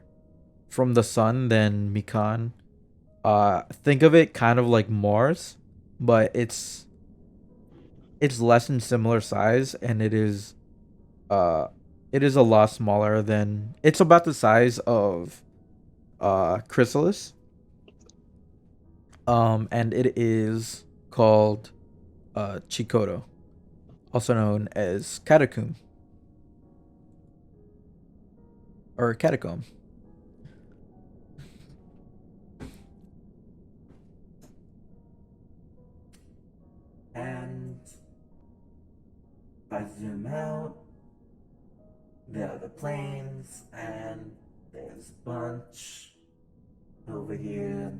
from the sun than Mikan. Think of it kind of like Mars, but it's less in similar size, and it is a lot smaller than, it's about the size of Chrysalis. And it is called Chikoto, also known as Catacomb or Catacomb. And if I zoom out, there are the planes, and there's a bunch over here.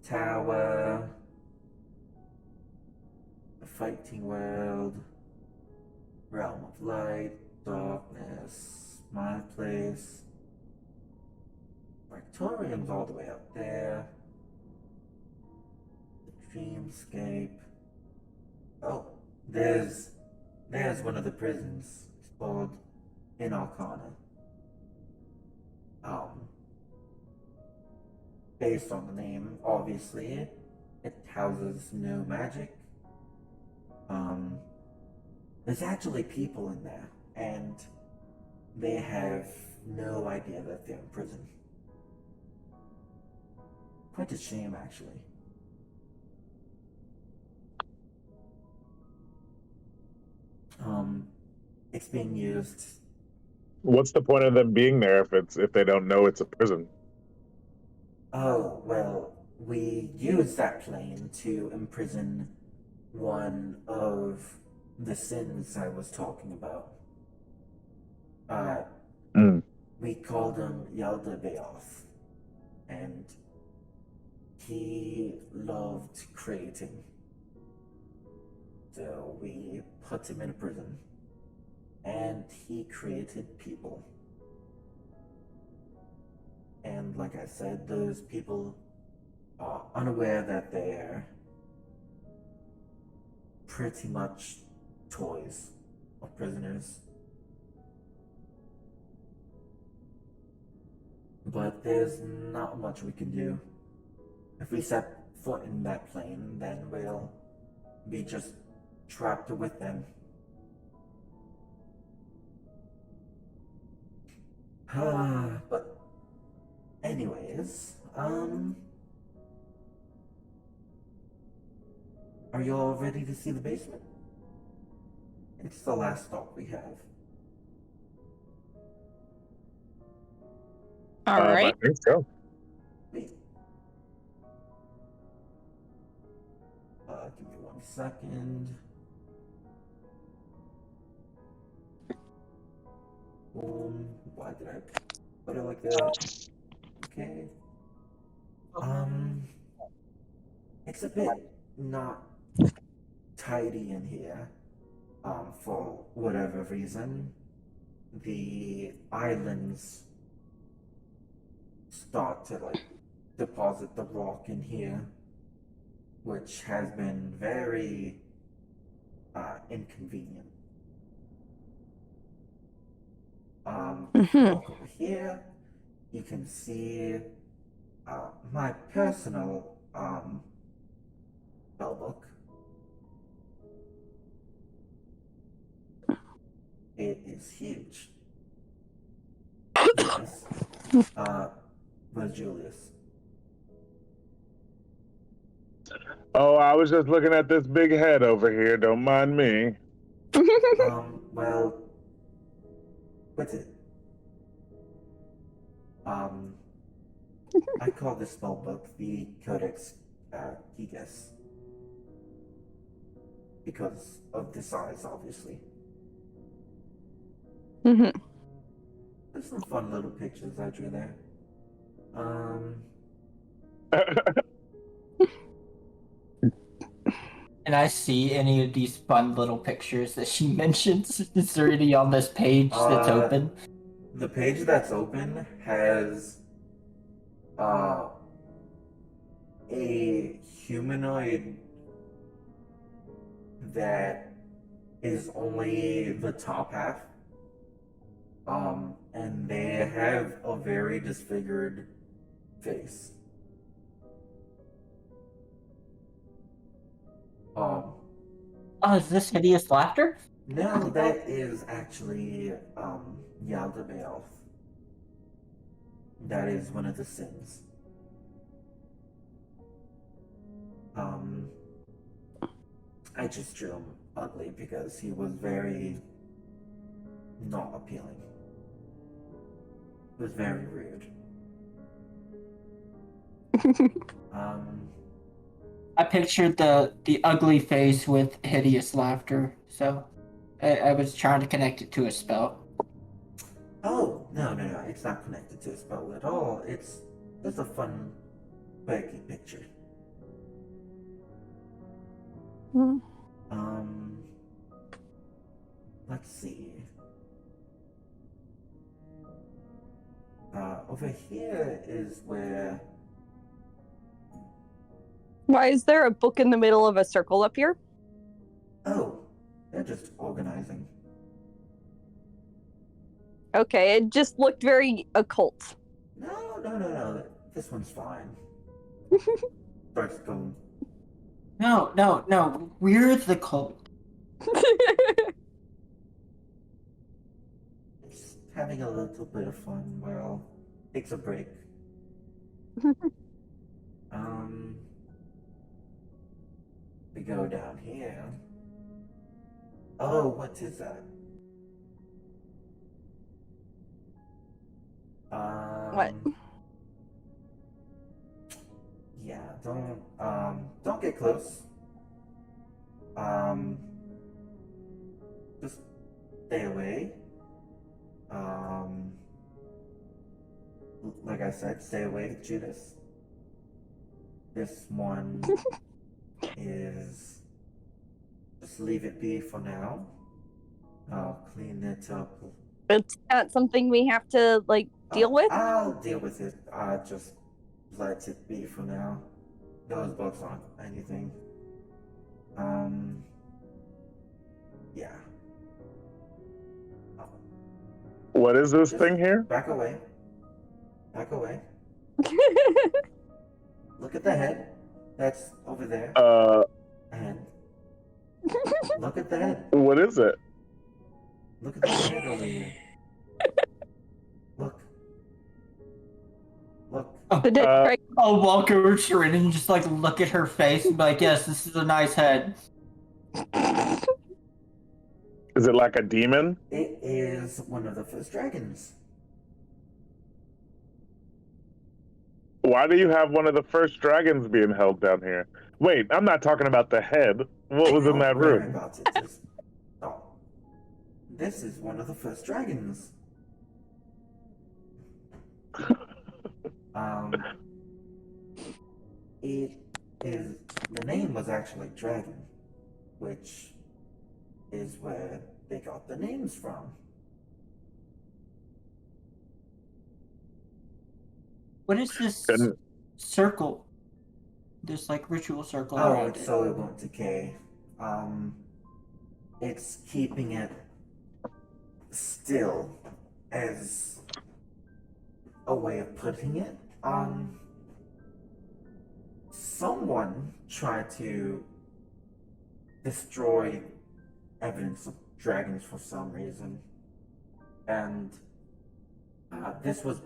Tower, the fighting world, realm of light, darkness, my place. Victorium's all the way up there. The dreamscape. Oh, there's one of the prisons. It's called Inarcana. Based on the name, obviously, it houses no magic. There's actually people in there, and they have no idea that they're in prison. Quite a shame, actually. It's being used. What's the point of them being there if they don't know it's a prison? Oh, well, we used that plane to imprison one of the sins I was talking about. We called him Yaldabaoth, and he loved creating. So we put him in a prison, and he created people. And like I said, those people are unaware that they're pretty much toys of prisoners. But there's not much we can do. If we set foot in that plane, then we'll be just trapped with them. But anyways, are you all ready to see the basement? It's the last stop we have. All right. I think so. Wait. Give me 1 second. Why did I put it like that? Okay. It's a bit not tidy in here. For whatever reason. The islands start to like deposit the rock in here, which has been very inconvenient. Walk over here, you can see my personal spell book. It is huge. Yes. Where's Julius? Oh, I was just looking at this big head over here. Don't mind me. Well, what's it? I call this spell book the Codex Gigas. Because of the size, obviously. There's some fun little pictures I drew there. Can I see any of these fun little pictures that she mentions? Is there any on this page that's open? The page that's open has a humanoid that is only the top half. And they have a very disfigured face. Oh, is this hideous laughter? No, that is actually Yaldabaoth. That is one of the sins. I just drew him ugly because he was very not appealing. It was very rude. I pictured the ugly face with hideous laughter, so I was trying to connect it to a spell. Oh, no, it's not connected to a spell at all. It's just a fun, quirky picture. Let's see. Over here is where... Why is there a book in the middle of a circle up here? Oh, they're just organizing. Okay, it just looked very occult. No. This one's fine. Starts going. No. We're the cult. It's having a little bit of fun. Well, takes a break. We go down here. Oh, what is that? What? Yeah, don't get close. Just stay away. Like I said, stay away, Judas. This one is... Just leave it be for now. I'll clean it up. It's not something we have to, like, deal with? I'll deal with it. Just let it be for now. Those books aren't anything. Yeah. What is this Just thing here? Back away. Back away. Look at the head. That's over there. And look at the head. What is it? Look at the head over here. Look. The dead Uh, dragon. I'll walk over to Serenity and just like look at her face and be like, yes, this is a nice head. Is it like a demon? It is one of the first dragons. Why do you have one of the first dragons being held down here? Wait, I'm not talking about the head. What was in that Don't worry room? about it. Just stop. This is one of the first dragons. Um, it is, the name was actually Dragon, which is where they got the names from. What is this And circle? This like ritual circle Oh, around it's it. so it won't decay. It's keeping it still as a way of putting it. Someone tried to destroy evidence of dragons for some reason, and this was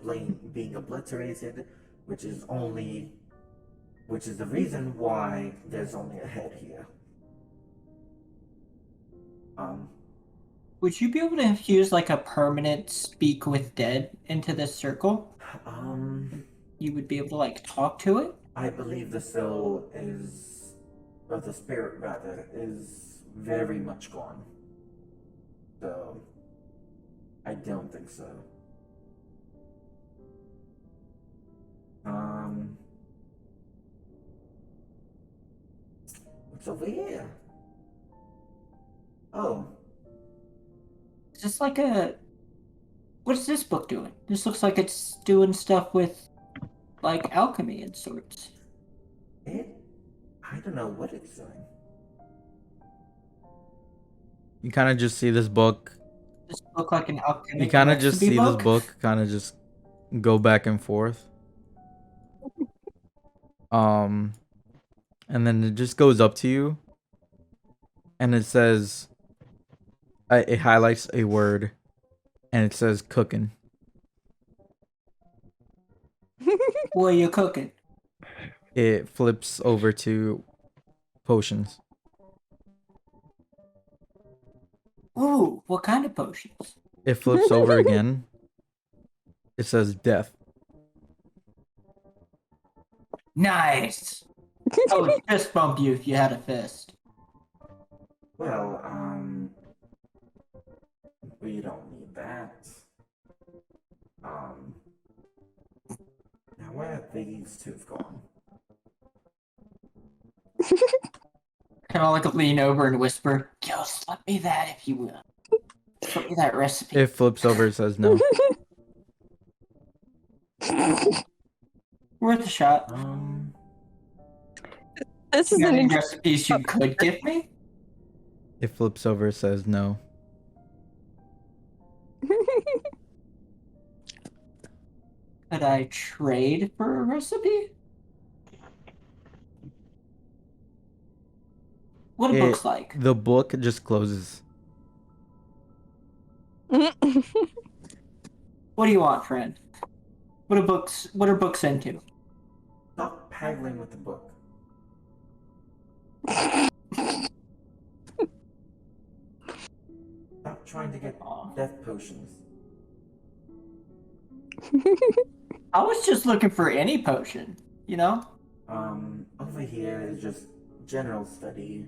being obliterated, which is the reason why there's only a head here. Would you be able to infuse like a permanent speak with dead into this circle? You would be able to like talk to it? I believe the soul is, or the spirit rather, is very much gone. So, I don't think so. What's over here? Oh, Is this like a... What is this book doing? This looks like it's doing stuff with like alchemy and sorts. I don't know what it's doing. You kind of just see this book. Does it look like an alchemy? You kind of just see this book kind of just go back and forth. And then it just goes up to you, and it says, it highlights a word, and it says cooking. What are you cooking? It flips over to potions. Ooh, what kind of potions? It flips over again. It says death. Nice! I would fist bump you if you had a fist. Well, we don't need that. Now where have these two gone? Kind of like lean over and whisper, yo, slip me that if you will. Slip me that recipe. It flips over. It says no. Worth a shot. This is Any an recipes you could give me? It flips over. It says no. Could I trade for a recipe? What a book's like. The book just closes. What do you want, friend? What are books into? Stop haggling with the book. Stop trying to get death potions. I was just looking for any potion, you know? Over here is just general study.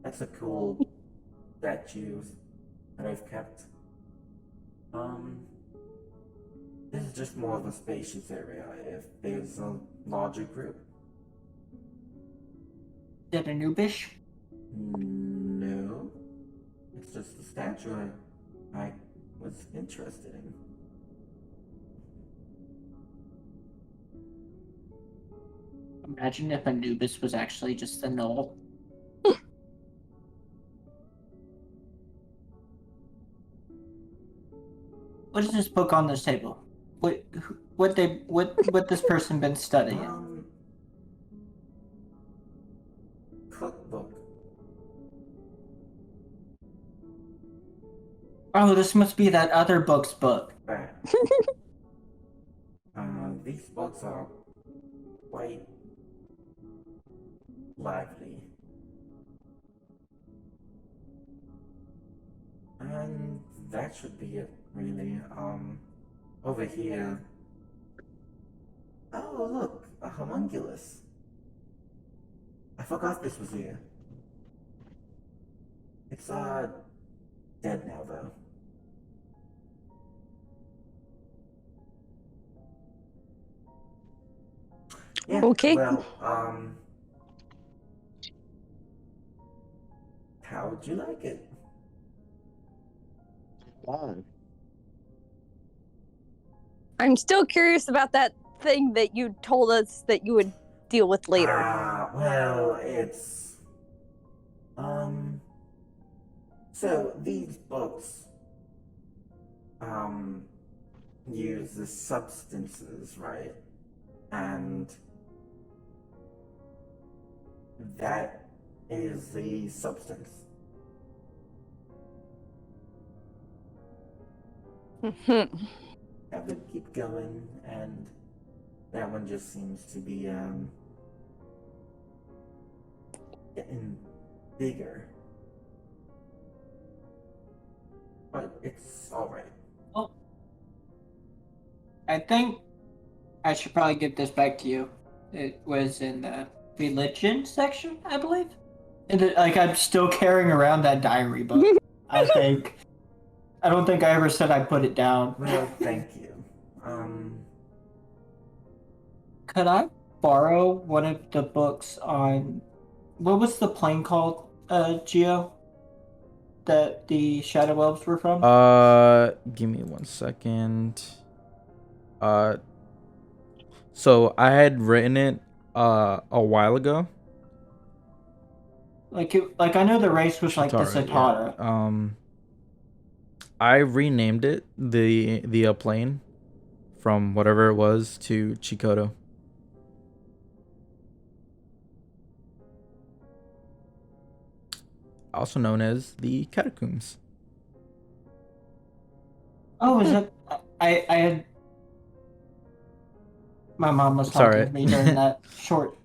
That's a cool statue that I've kept. This is just more of a spacious area if there's a larger group. Is that Anubish? No. It's just a statue I was interested in. Imagine if Anubis was actually just a null. What is this book on this table? What this person been studying? Cookbook. Oh, this must be that other book's book. Right. books are quite lively. And that should be it, really. Over here. Oh, look, a homunculus. I forgot this was here. It's, dead now, though. Yeah, Okay. well, how would you like it? Fine. I'm still curious about that thing that you told us that you would deal with later. Well, it's, so these books, use the substances, right? And that is the substance. Mhm. Have them keep going, and that one just seems to be, getting bigger. But it's alright. Well, I think I should probably give this back to you. It was in the religion section, I believe. And I'm still carrying around that diary book. I think. I don't think I ever said I put it down. Well, thank you. Could I borrow one of the books on what was the plane called, Geo? That the Shadow Elves were from? Give me 1 second. So I had written it a while ago. Like I know the race was like the Chitara, Satara. yeah. I renamed it the plane from whatever it was to Chikoto. Also known as the catacombs. Oh, is it? I had. My mom was talking Sorry. to me during that short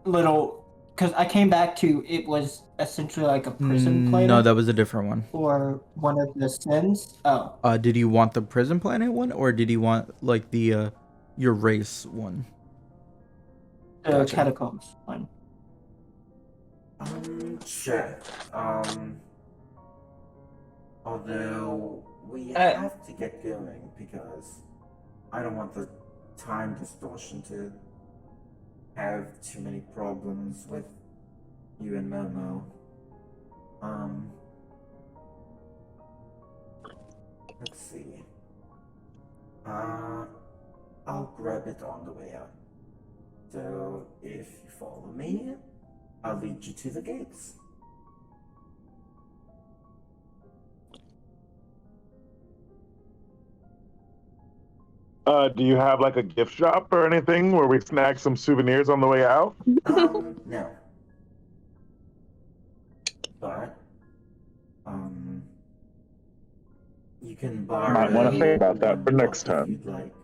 little. Because I came back to it was essentially like a prison planet. No, that was a different one. Or one of the sins. Oh. Did you want the prison planet one, or did you want like the your race one? The Gotcha. catacombs one. Sure. Although we have to get going because I don't want the time distortion to have too many problems with you and Momo. Let's see. I'll grab it on the way out. So if you follow me, I'll lead you to the gates. Do you have like a gift shop or anything where we snag some souvenirs on the way out? No. But, you can borrow. Might want to think about that for one next book if time. you'd like.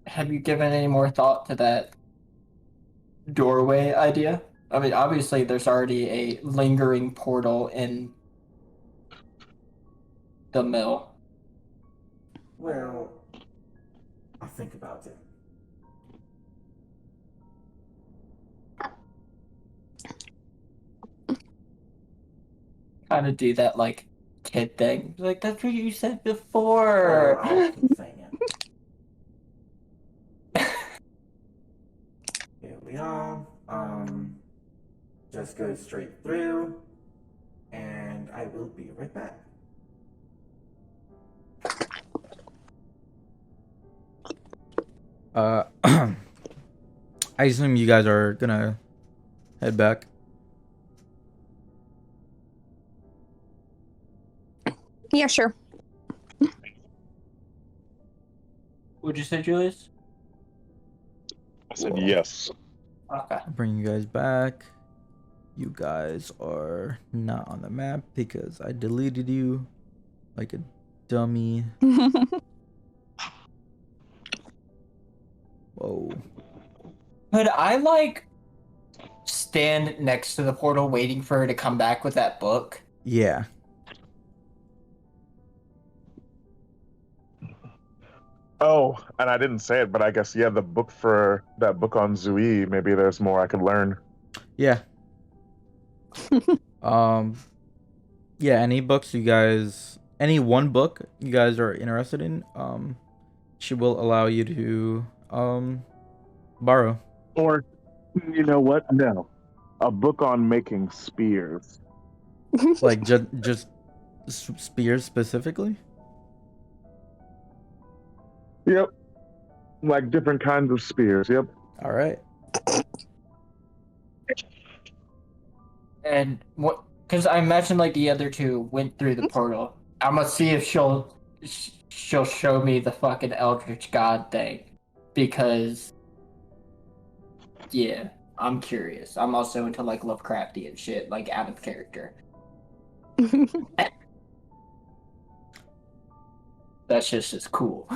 Have you given any more thought to that doorway idea? I mean, obviously, there's already a lingering portal in the mill. Well, I'll think about it. Kind of do that, like, kid thing. Like, that's what you said before. Well, I'll keep saying it. Here we are. Just go straight through, and I will be right back. I assume you guys are gonna head back. Yeah, sure. What'd you say, Julius? I said yes. Okay. Bring you guys back. You guys are not on the map because I deleted you like a dummy. Whoa. Could I like stand next to the portal waiting for her to come back with that book? Yeah. Oh, and I didn't say it, but I guess the book for that book on Zui. Maybe there's more I could learn. Yeah. um. Yeah. Any books you guys, any one book you guys are interested in, she will allow you to borrow. Or, you know what? No, a book on making spears. Like just spears specifically. Yep, like different kinds of spears. Yep. All right. And what? Because I imagine like the other two went through the portal. I'm gonna see if she'll show me the fucking Eldritch God thing, because yeah, I'm curious. I'm also into like Lovecraftian shit, like out of character. That's just as cool.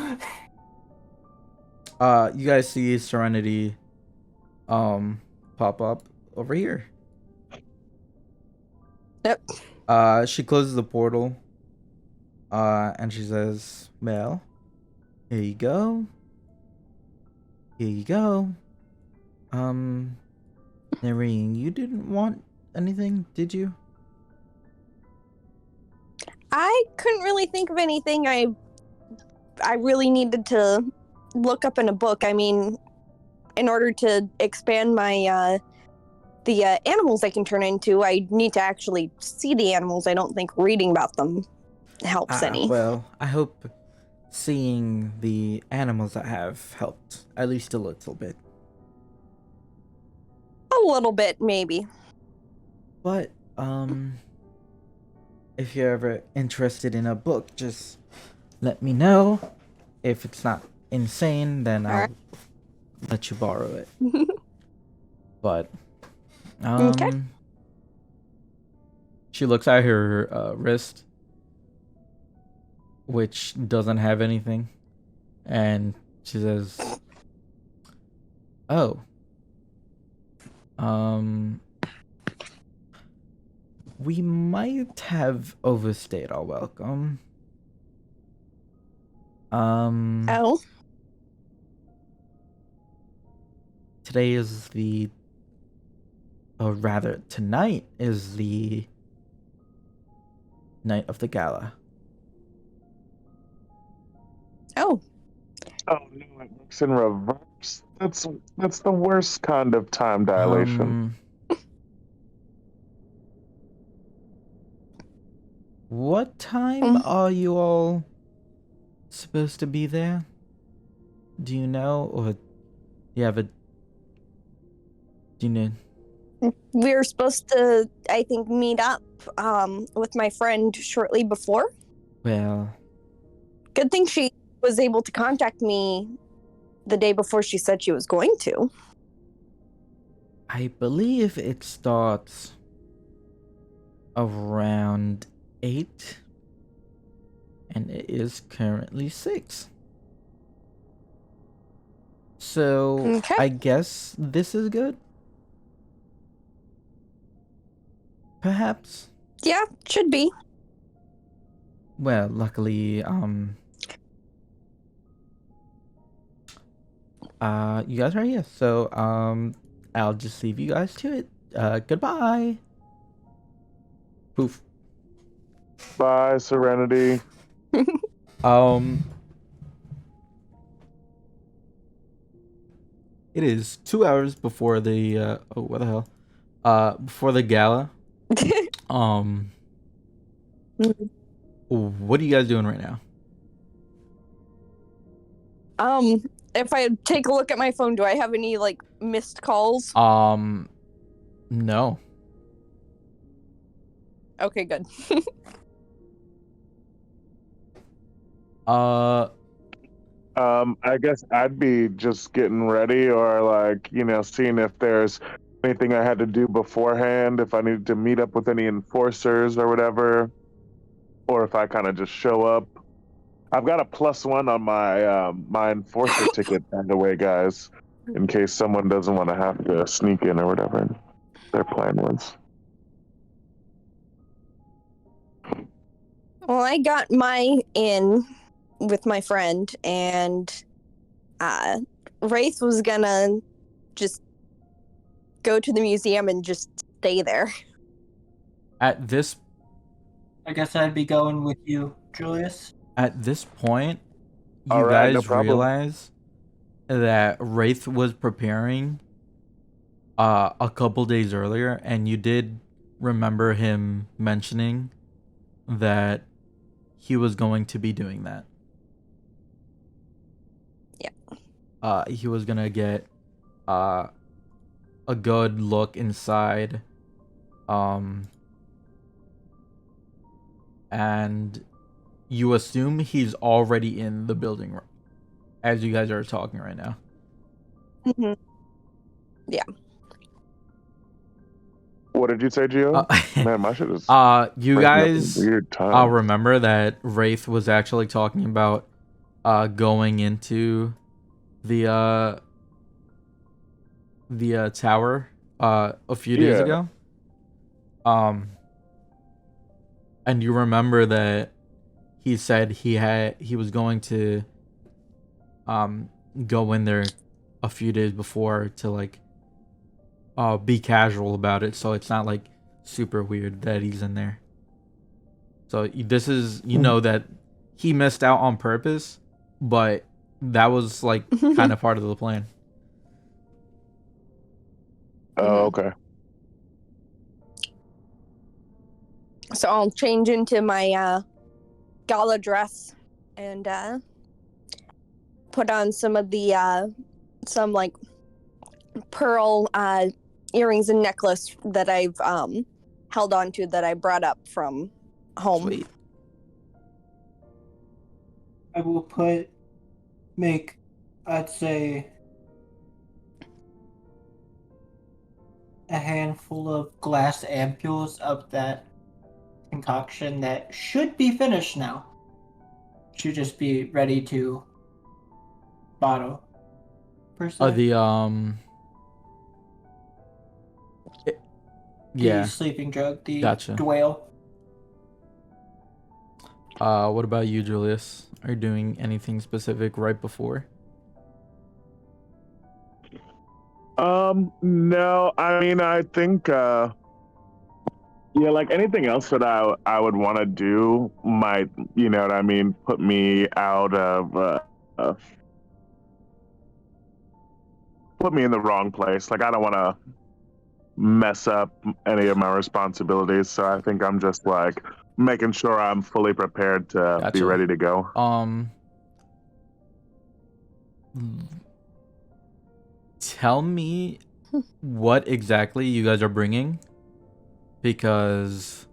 You guys see Serenity pop up over here. Yep. She closes the portal. And she says, "Well, here you go. Here you go. Narine, you didn't want anything, did you?" I couldn't really think of anything I really needed to look up in a book. I mean, in order to expand my the animals I can turn into, I need to actually see the animals. I don't think reading about them helps any. Well, I hope seeing the animals I have helped at least a little bit. A little bit, maybe. But if you're ever interested in a book, just let me know. If it's not insane, then I'll Alright. let you borrow it. But Okay. she looks at her wrist, which doesn't have anything, and she says, "Oh, we might have overstayed our welcome. Oh. Today is the, or rather, tonight is the night of the gala." Oh. Oh no, it works in reverse. That's the worst kind of time dilation. What time are you all supposed to be there? Do you know, or do you have a? Do you know? We were supposed to, I think, meet up with my friend shortly before. Well, Good thing she was able to contact me the day before she said she was going to. I believe it starts around 8, and it is currently 6. So Okay. I guess this is good. Perhaps. Yeah, should be. Well, luckily, you guys are here, so I'll just leave you guys to it. Goodbye. Poof. Bye, Serenity. It is 2 hours before the oh, what the hell? Before the gala. What are you guys doing right now? If I take a look at my phone, do I have any like missed calls? No. Okay, good. I guess I'd be just getting ready, or like, seeing if there's anything I had to do beforehand, if I needed to meet up with any enforcers or whatever, or if I kind of just show up. I've got a +1 on my enforcer ticket, by the way, guys, in case someone doesn't want to have to sneak in or whatever their plan was. Well, I got my in with my friend, and Wraith was gonna just go to the museum and just stay there. At this I guess I'd be going with you, Julius. point, you All right, no guys problem. realize that Wraith was preparing a couple days earlier, and you did remember him mentioning that he was going to be doing that. Yeah. He was gonna get a good look inside, and you assume he's already in the building as you guys are talking right now. Mm-hmm. Yeah. What did you say, Gio? Man, my shit is You breaking up in guys weird time. remember that Wraith was actually talking about going into the tower a few days Yeah. ago. And you remember that he said he was going to go in there a few days before to like be casual about it, so it's not like super weird that he's in there. So this is, you know, that he missed out on purpose, but that was like kind of part of the plan. Oh, okay. So I'll change into my gala dress and put on some of the some like pearl earrings and necklace that I've held on to that I brought up from home. Sweet. I will make, I'd say, a handful of glass ampules of that concoction that should be finished now. Should just be ready to bottle, per se. The yeah. The sleeping drug, the Gotcha. dwale. What about you, Julius? Are you doing anything specific right before? No, I mean, I think, yeah, like anything else that I would want to do might, you know what I mean, put me out of, put me in the wrong place. Like, I don't want to mess up any of my responsibilities, so I think I'm just like making sure I'm fully prepared to be Gotcha. ready to go. Tell me what exactly you guys are bringing, because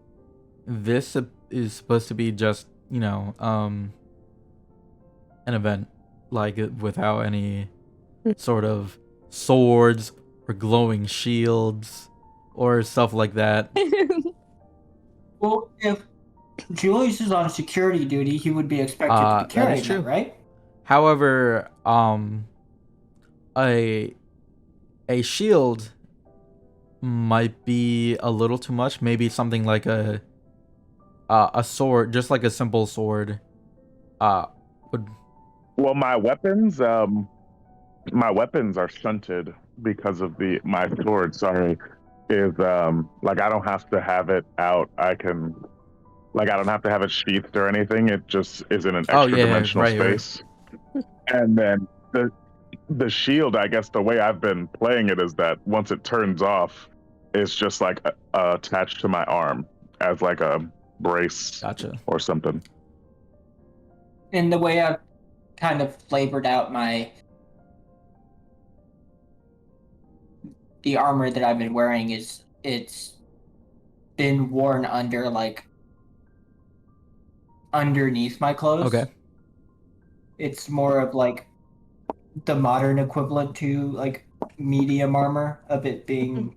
this is supposed to be just, you know, an event, like without any sort of swords or glowing shields or stuff like that. Well, if Julius is on security duty, he would be expected to That be carrying is true. that, right? However, a shield might be a little too much. Maybe something like a sword, just like a simple sword, would. Well, my weapons are stunted because of my sword. Sorry, is like I don't have to have it out. I can, like, I don't have to have it sheathed or anything. It just is in an extra dimensional space. Right. And then the shield, I guess the way I've been playing it is that once it turns off, it's just like attached to my arm as like a brace. Gotcha. Or something. And the way I've kind of flavored out the armor that I've been wearing is it's been worn under like underneath my clothes. Okay. It's more of like the modern equivalent to like medium armor, of it being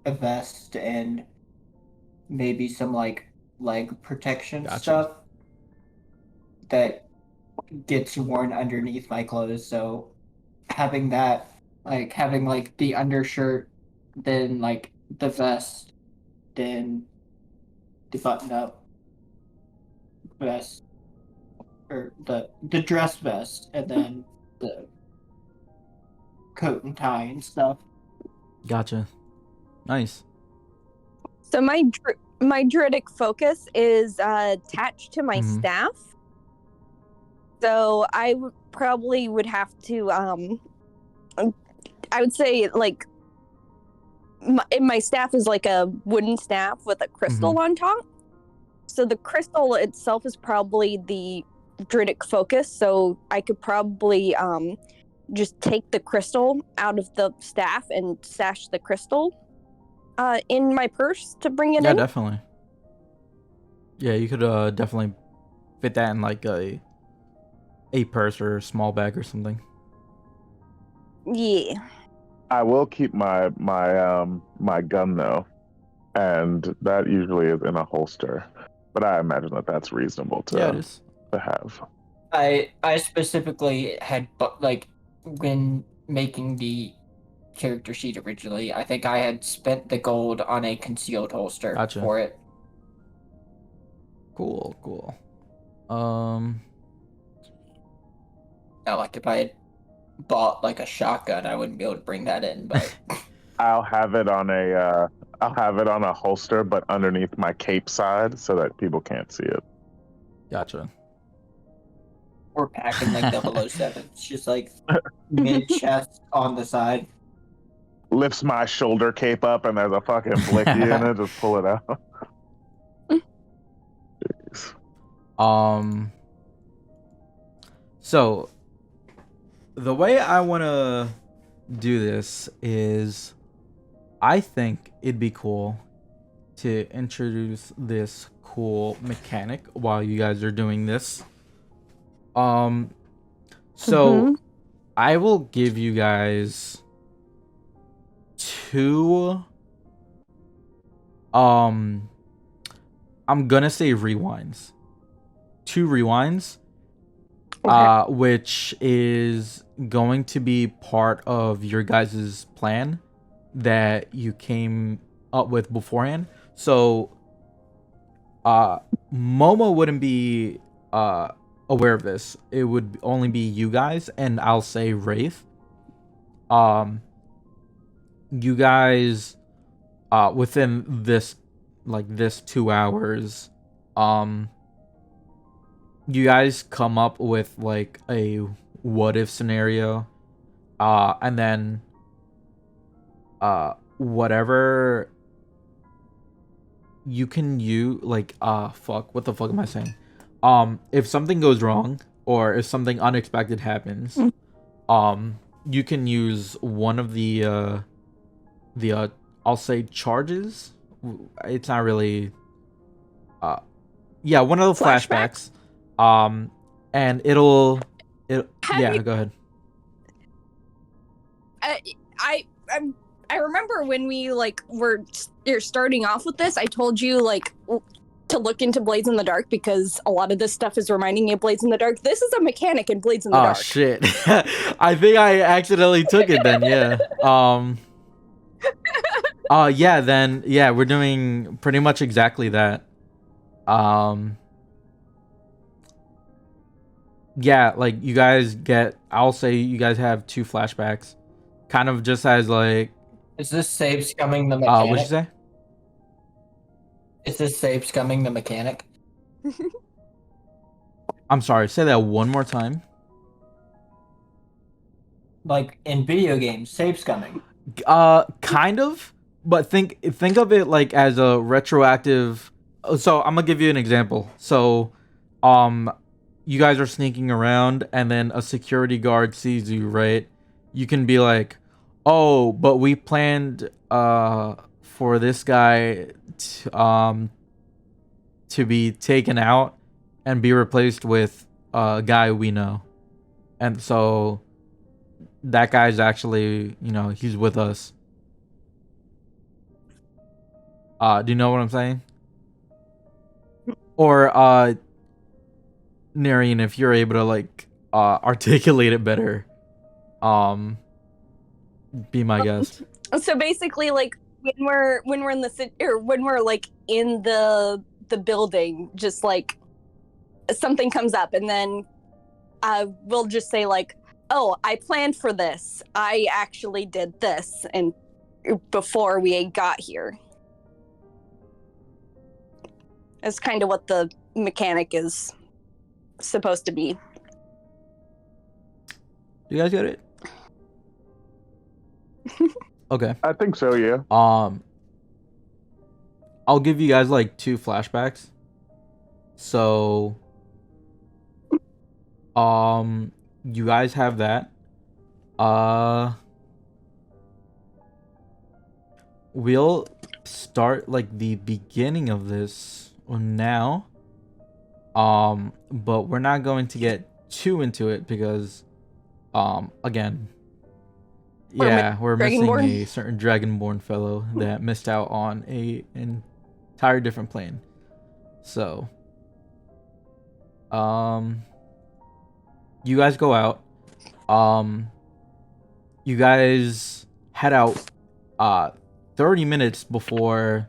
a vest and maybe some like leg protection stuff. that gets worn underneath my clothes. So having that, like having like the undershirt, then like the vest, then the button up vest, or the dress vest, and then the coat and tie and stuff. Gotcha. Nice. So my druidic focus is attached to my Mhm. staff. So I probably would have to I would say like my staff is like a wooden staff with a crystal on top. So the crystal itself is probably the druidic focus. So I could probably just take the crystal out of the staff and stash the crystal in my purse to bring it Yeah, in. definitely. Yeah, you could definitely fit that in like a purse or a small bag or something. Yeah. I will keep my gun though, and that usually is in a holster. But I imagine that that's reasonable Yeah, it to is. have. I specifically had like when making the character sheet originally, I think I had spent the gold on a concealed holster Gotcha. for it. Cool, cool. Now, like if I had bought like a shotgun, I wouldn't be able to bring that in. But I'll have it on a holster, but underneath my cape side, so that people can't see it. Gotcha. we're packing like 007. It's just like mid chest on the side. Lifts my shoulder cape up, and there's a fucking blicky in it. Just pull it out. Jeez. So the way I want to do this is I think it'd be cool to introduce this cool mechanic while you guys are doing this. So I will give you guys 2 I'm gonna say rewinds. 2 rewinds. Which is going to be part of your guys' plan that you came up with beforehand. So Momo wouldn't be aware of this. It would only be you guys, and I'll say Wraith. You guys within this 2 hours, you guys come up with like a what if scenario, and then whatever you can use, like fuck, what the fuck am I saying? If something goes wrong or if something unexpected happens, you can use one of the I'll say charges. It's not really yeah, one of the flashbacks. And it'll yeah, go ahead. I remember when we you're starting off with this, I told you to look into Blades in the Dark because a lot of this stuff is reminding me of Blades in the Dark. This is a mechanic in Blades in the Dark. Oh shit. I think I accidentally took it then, yeah. Yeah, then yeah, we're doing pretty much exactly that. Yeah, like you guys I'll say you guys have 2 flashbacks. Kind of just as like Is this save scumming the mechanic? what'd you say? Is this save scumming the mechanic? I'm sorry, say that one more time. Like in video games, save scumming. Kind of, but think of it like as a retroactive. So I'm gonna give you an example. So, you guys are sneaking around, and then a security guard sees you, right? You can be like, "Oh, but we planned for this guy to be taken out and be replaced with a guy we know," and so that guy's actually, he's with us. Do you know what I'm saying? Or Narian, if you're able to like articulate it better, be my guest. So basically, like when we're in the city, or when we're like in the building, just like something comes up, and then we'll just say like, "Oh, I planned for this. I actually did this," and before we got here, that's kind of what the mechanic is supposed to be. You guys get it? Okay. I think so, yeah. I'll give you guys like 2 flashbacks. So, you guys have that. We'll start like the beginning of this now. But we're not going to get too into it because, again, we're missing Dragonborn. a certain Dragonborn fellow that missed out on an entire different plane. So, you guys go out. You guys head out 30 minutes before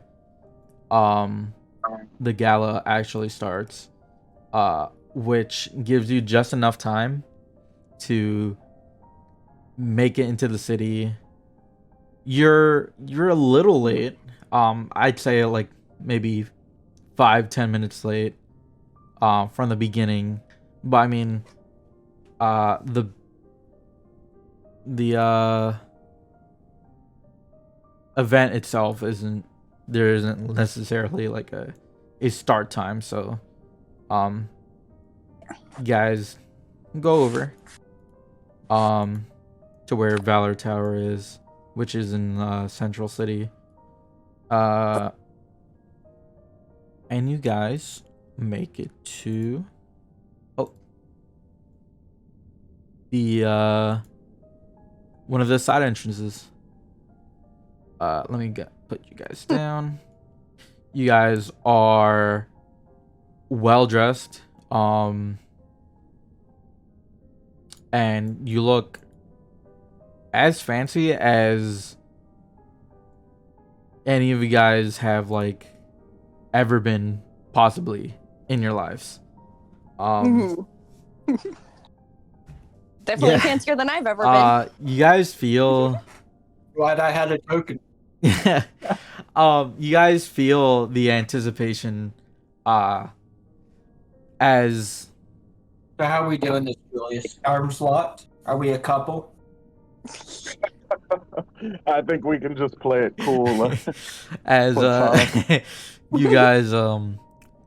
the gala actually starts, which gives you just enough time to make it into the city. You're a little late. I'd say like maybe 5-10 minutes late from the beginning, but I mean the event itself isn't necessarily like a start time, so guys go over to where Valor Tower is, which is in Central City, and you guys make it to the one of the side entrances. Let me put you guys down. You guys are well dressed, and you look as fancy as any of you guys have like ever been possibly in your lives. Definitely Yeah. fancier than I've ever been. You guys feel Glad I had a token. you guys feel the anticipation as So how are we doing this, Julius? Arms locked? Are we a couple? I think we can just play it cool. as What's you guys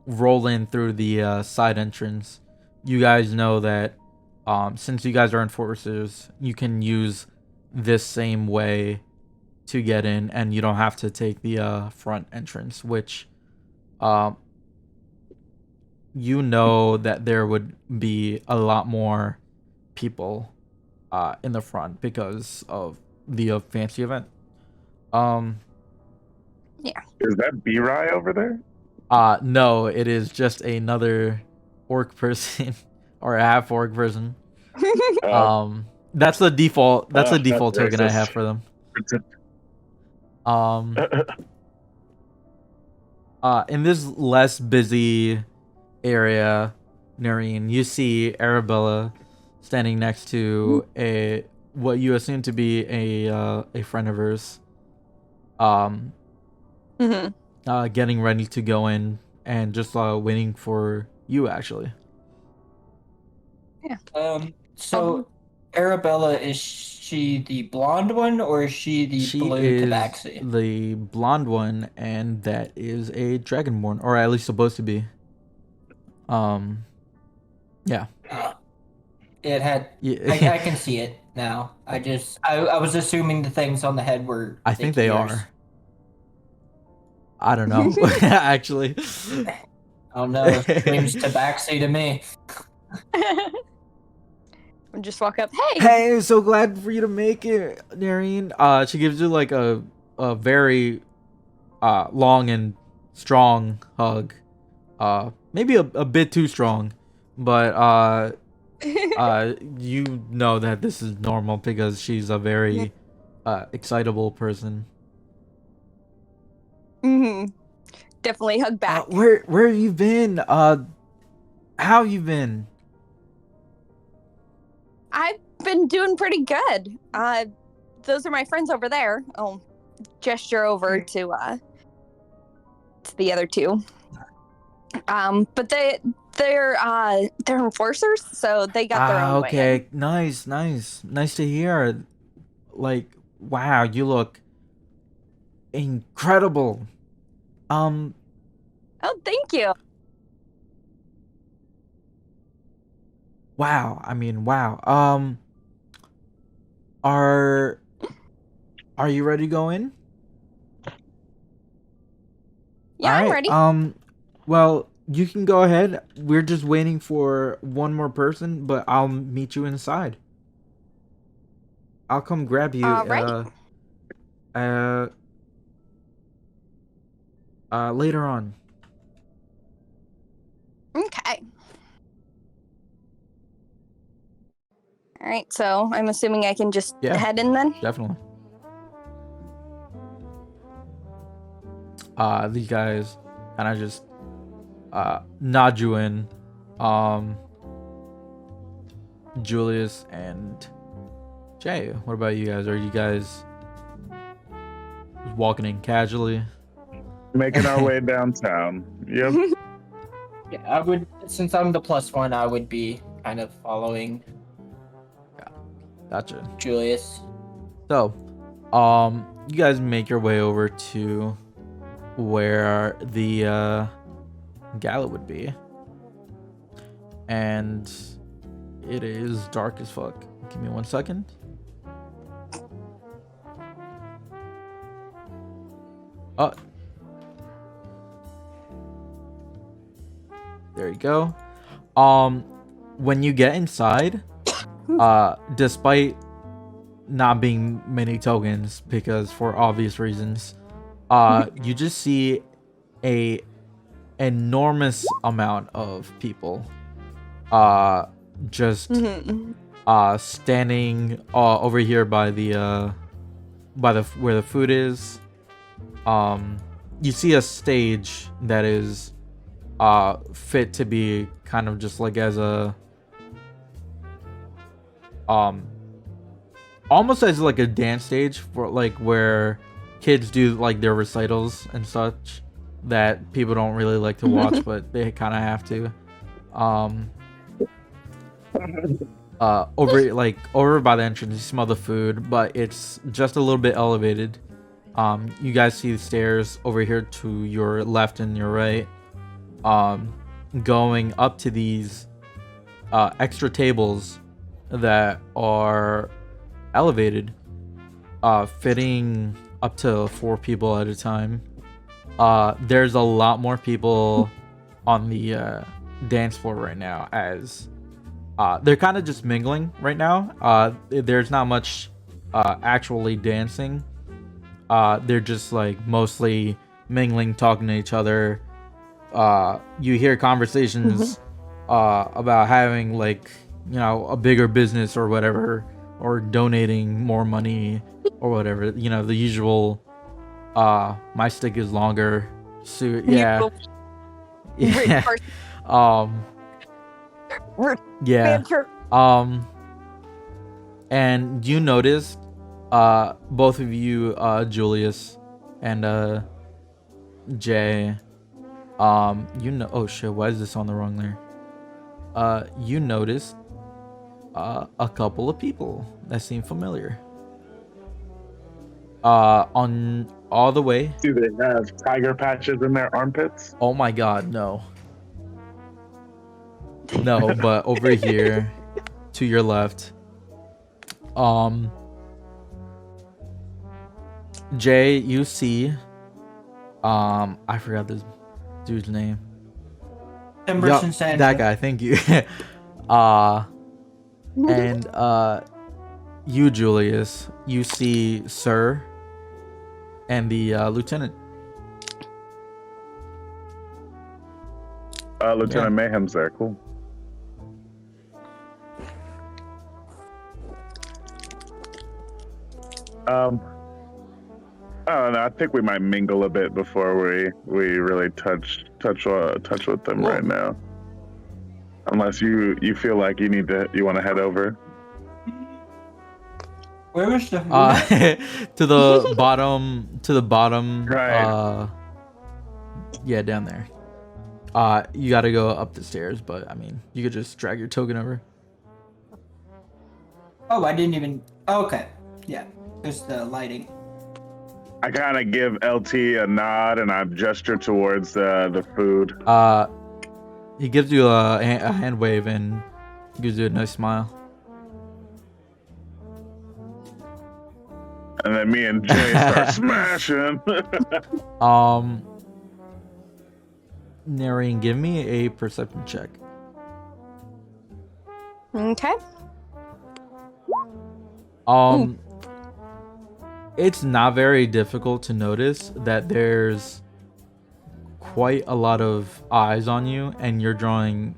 roll in through the side entrance. You guys know that since you guys are enforcers, you can use this same way to get in, and you don't have to take the front entrance, which you know that there would be a lot more people in the front because of the fancy event. Is that B-Rye over there? No, it is just another orc person or a half orc person. That's the default. That's the that's default token I racist. have for them. In this less busy area, Noreen, you see Arabella standing next to what you assume to be a friend of hers. Getting ready to go in and just waiting for you actually. So Arabella, is she the blonde one or is she the She blue is tabaxi? the blonde one, and that is a dragonborn, or at least supposed to be. Yeah. It had. Yeah. I can see it now. I was assuming the things on the head were. I think they ears. are. I don't know, actually. Oh no, screams tabaxi to me. Just walk up. Hey. Hey, so glad for you to make it, Nareen. She gives you like a very long and strong hug. Maybe a bit too strong, but you know that this is normal because she's a very excitable person. Definitely hug back. Where have you been? How have you been? I've been doing pretty good. Those are my friends over there. I'll gesture over to the other two. But they're enforcers, so they got their own way. Okay, nice to hear. Like, wow, you look incredible. Oh, thank you. Wow. I mean, wow. Are you ready to go in? Yeah, I'm ready. Well, you can go ahead. We're just waiting for one more person, but I'll meet you inside. I'll come grab you. Right. Later on. Okay. All right, so I'm assuming I can just head in then? Definitely. These guys kind of just nod you in. Julius and Jay, what about you guys? Are you guys just walking in casually? Making our way downtown. Yep. Yeah, I would, since I'm the +1, I would be kind of following Gotcha. Julius. So, you guys make your way over to where the Gala would be, and it is dark as fuck. Give me 1 second. There you go. When you get inside, despite not being many tokens, because for obvious reasons, you just see a enormous amount of people just standing over here by the where the food is. You see a stage that is fit to be kind of just like as a almost as like a dance stage for like where kids do like their recitals and such that people don't really like to watch but they kind of have to. Over by the entrance you smell the food, but it's just a little bit elevated. You guys see the stairs over here to your left and your right, going up to these extra tables that are elevated, fitting up to 4 people at a time. There's a lot more people on the dance floor right now, as they're kind of just mingling right now. There's not much actually dancing. They're just like mostly mingling, talking to each other. You hear conversations about having like, you know, a bigger business or whatever, or donating more money or whatever, you know, the usual my stick is longer suit. Yeah. And you notice both of you, Julius and Jay, oh shit, why is this on the wrong layer? You noticed a couple of people that seem familiar. On all the way. Do they have tiger patches in their armpits? Oh my god, no. No, but over here to your left. Jay, you see I forgot this dude's name. Emerson Sancho. That guy, thank you. And you, Julius, you see Sir and the lieutenant. Lieutenant Mayhem's there. Cool. I don't know. I think we might mingle a bit before we really touch with them Cool. right now. Unless you feel like you want to head over. Where was the food? To the bottom. Right. Yeah, down there. You got to go up the stairs, but I mean, you could just drag your token over. Oh, I didn't even. Oh, okay. Yeah, there's the lighting. I kind of give LT a nod and I gesture towards the food. He gives you a hand wave and gives you a nice smile. And then me and Jay start smashing. Narian, give me a perception check. Okay. It's not very difficult to notice that there's quite a lot of eyes on you, and you're drawing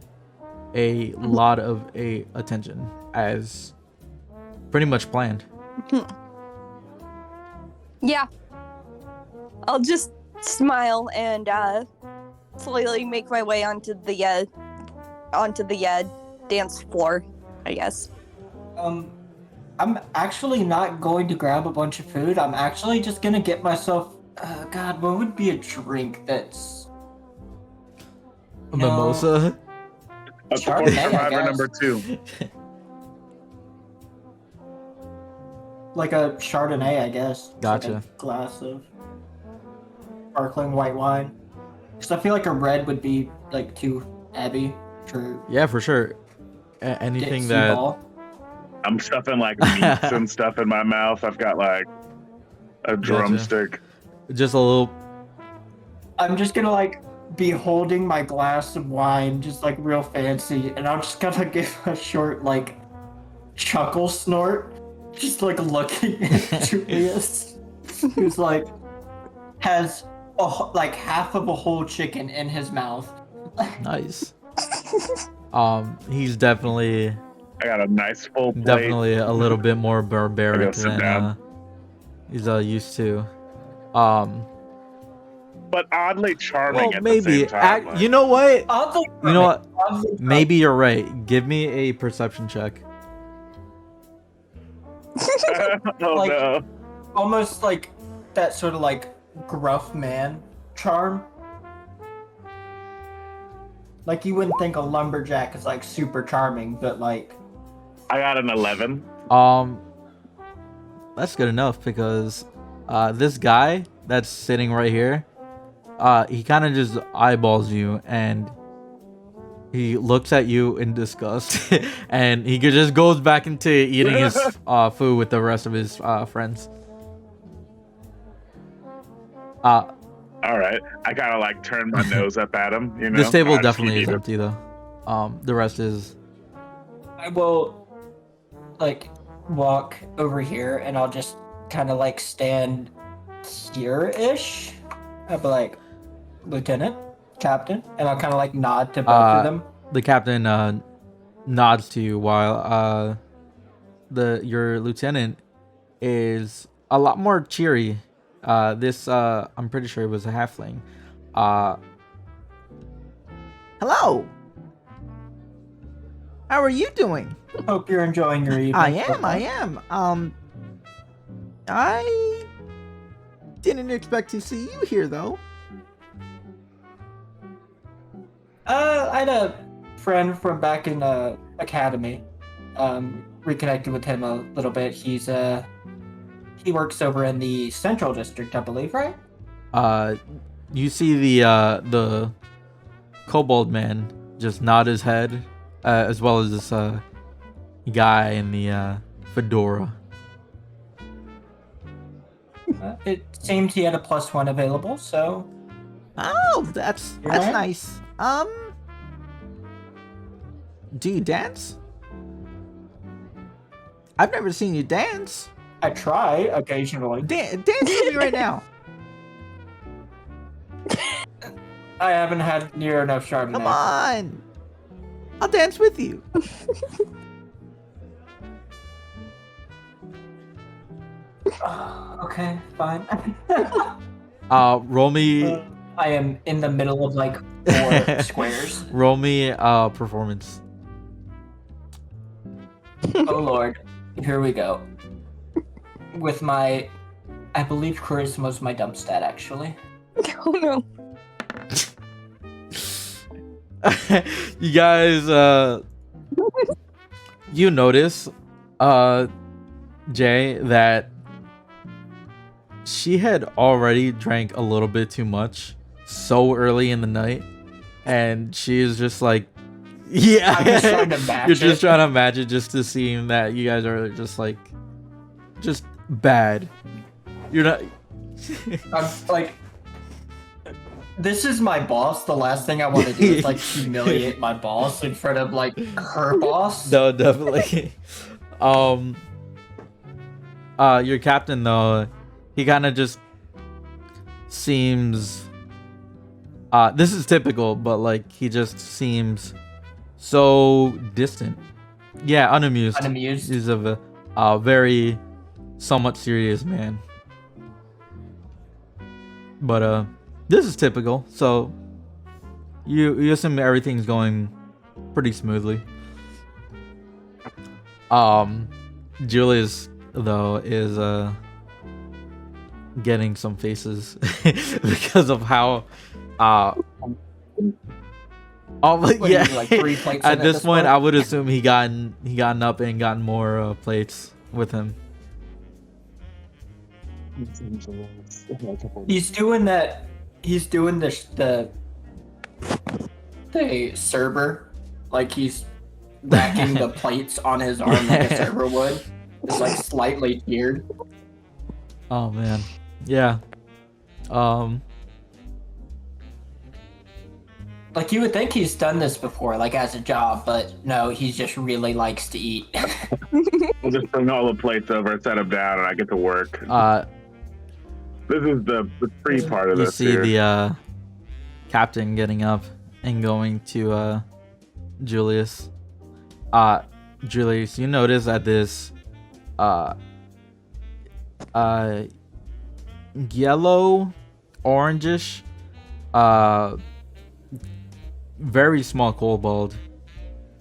a lot of attention, as pretty much planned. Yeah. I'll just smile and slowly make my way onto the dance floor, I guess. I'm actually not going to grab a bunch of food. I'm actually just gonna get myself. God, what would be a drink that's A mimosa. A support Chardonnay, I survivor guess. number 2. like a Chardonnay, I guess. It's Gotcha. Like a glass of sparkling white wine. Because I feel like a red would be like too heavy for Yeah, for sure. Anything Dixie that ball. I'm stuffing like meats and stuff in my mouth. I've got like a drumstick. just a little. I'm just gonna like be holding my glass of wine, just like real fancy, and I'm just gonna give a short like chuckle snort, just like looking at Julius, who's like has like half of a whole chicken in his mouth. Nice. He's definitely I got a nice full plate. definitely a little bit more I barbaric gotta sit than down. he's used to. But oddly charming Well, at maybe. the same time. You know what? Oddly You know what? oddly Maybe you're right. Give me a perception check. Oh like- no. almost like that sort of like gruff man charm. Like you wouldn't think a lumberjack is like super charming, but like I got an 11. That's good enough because this guy that's sitting right here, he kind of just eyeballs you and he looks at you in disgust and he just goes back into eating his food with the rest of his friends. All right. I kind of like turn my nose up at him. You know, This table I just definitely keep is eating. empty though. The rest is. I will like walk over here and I'll just kind of like stand here-ish. I'll be like, Lieutenant, Captain, and I'll kind of like nod to both of them. The captain nods to you while your lieutenant is a lot more cheery. This I'm pretty sure it was a halfling. Hello. How are you doing? Hope you're enjoying your evening. I am. I didn't expect to see you here though. I had a friend from back in academy. Reconnected with him a little bit. He works over in the Central District, I believe, right? You see the kobold man just nod his head, as well as this guy in the fedora. It seemed he had a +1 available, so Oh, that's You're right. nice. Do you dance? I've never seen you dance. I try occasionally. Dance with me right now. I haven't had near enough Chardonnay. Come on. I'll dance with you. Okay, fine. Roll me. I am in the middle of like 4 squares. Roll me performance. Oh lord. Here we go. With my, I believe charisma's my dump stat actually. Oh no. You guys, you notice, Jay, that she had already drank a little bit too much so early in the night, and she is just like, yeah, I'm just trying to match you're just it. trying to match it just to see that you guys are just like, just bad. You're not. I'm like, this is my boss. The last thing I want to do is like humiliate my boss in front of like her boss. No, definitely. Your captain though, he kind of just seems. This is typical, but like he just seems so distant. Yeah, unamused. Unamused. He's a very somewhat serious man. But this is typical, so you assume everything's going pretty smoothly. Julius though is getting some faces because of how oh What, yeah, like 3 plates at in this point I would assume he gotten up and gotten more plates with him. He's doing that. He's doing the server, like he's racking the plates on his arm like a server would. It's like slightly tiered. Oh man, yeah. Like you would think he's done this before, like as a job, but no, he just really likes to eat. We'll just bring all the plates over, set them down, and I get to work. This is the free part of You this see here. the captain getting up and going to Julius. Julius, you notice that this yellow, orangish, very small kobold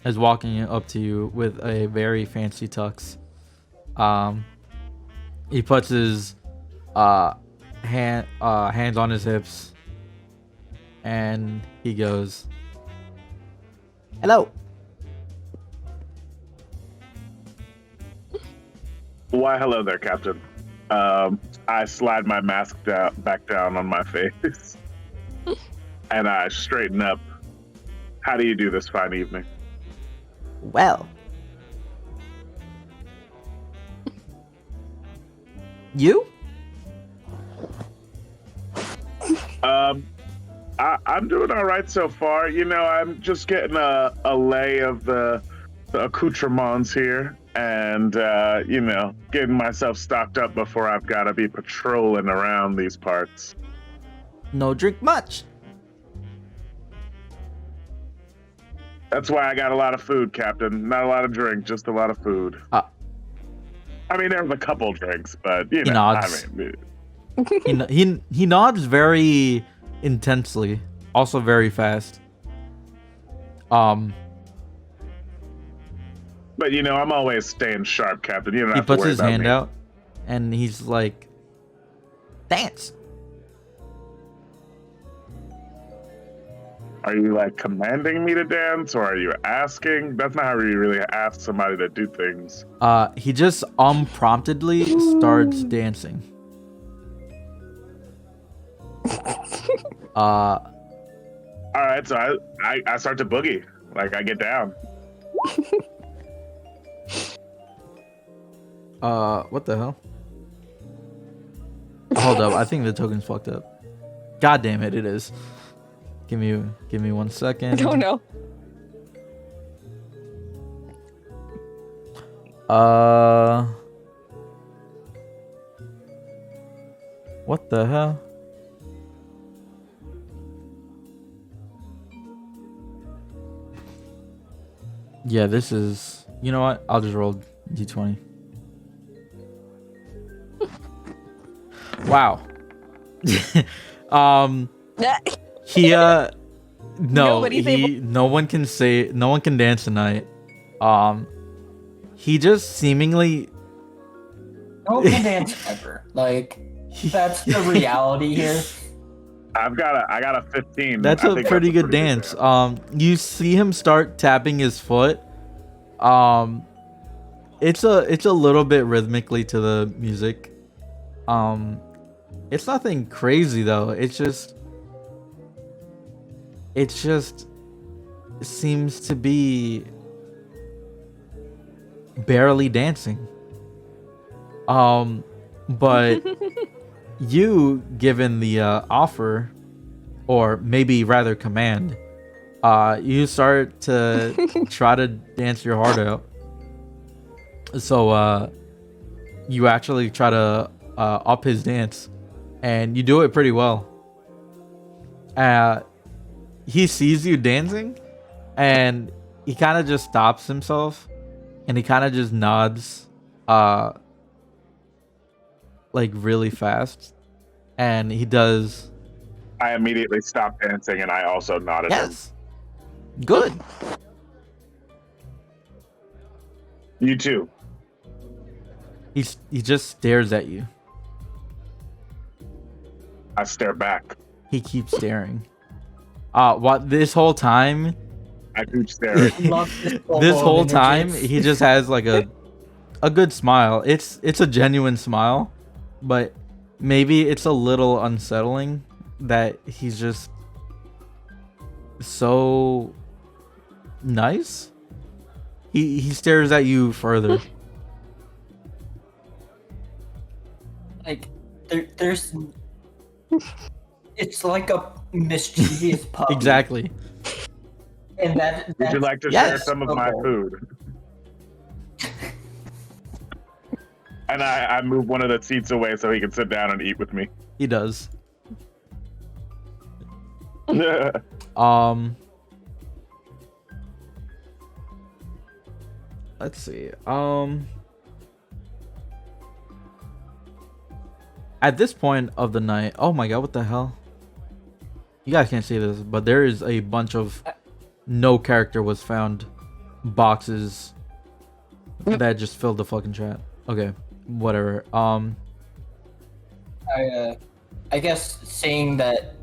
is walking up to you with a very fancy tux. He puts his hands on his hips and he goes, "Hello." Why, hello there, Captain. I slide my mask back down on my face, and I straighten up. How do you do this fine evening? Well, you? I'm doing all right so far. You know, I'm just getting a lay of the accoutrements here, and you know, getting myself stocked up before I've got to be patrolling around these parts. No drink much. That's why I got a lot of food, Captain. Not a lot of drink, just a lot of food. I mean, there's a couple drinks, but you know, nods. I mean, he nods very intensely, also very fast. but you know, I'm always staying sharp, Captain. You don't He have to puts worry his about hand me. out, and he's like, "Dance." Are you like commanding me to dance, or are you asking? That's not how you really ask somebody to do things. He just unpromptedly starts dancing. All right, so I start to boogie, like I get down. What the hell? Hold up, I think the token's fucked up. God damn it, it is. Give me 1 second. Oh no. What the hell? Yeah, this is. You know what? I'll just roll d20. Wow. He no, Nobody's no one can dance tonight. He just seemingly No one can dance ever. Like, that's the reality here. I got a 15. That's I a think pretty good dance. You see him start tapping his foot. It's a little bit rhythmically to the music. It's nothing crazy though. It just seems to be barely dancing. But you, given the offer, or maybe rather command, you start to try to dance your heart out. So you actually try to up his dance, and you do it pretty well. He sees you dancing, and he kind of just stops himself, and he kind of just nods, like really fast, and he does. I immediately stopped dancing and I also nodded. Yes. Good. You too. He just stares at you. I stare back. He keeps staring. What this whole time? I keep staring. This whole time he just has like a good smile. It's a genuine smile, but maybe it's a little unsettling that he's just so nice. He stares at you further. Like, there's... It's like a mischievous puppy. Exactly. And that... Would you like to share some of my food? And I move one of the seats away so he can sit down and eat with me. He does. Yeah. Let's see. At this point of the night, oh my god, what the hell? You guys can't see this, but there is a bunch of no character was found boxes that just filled the fucking chat. Okay, whatever. I guess seeing that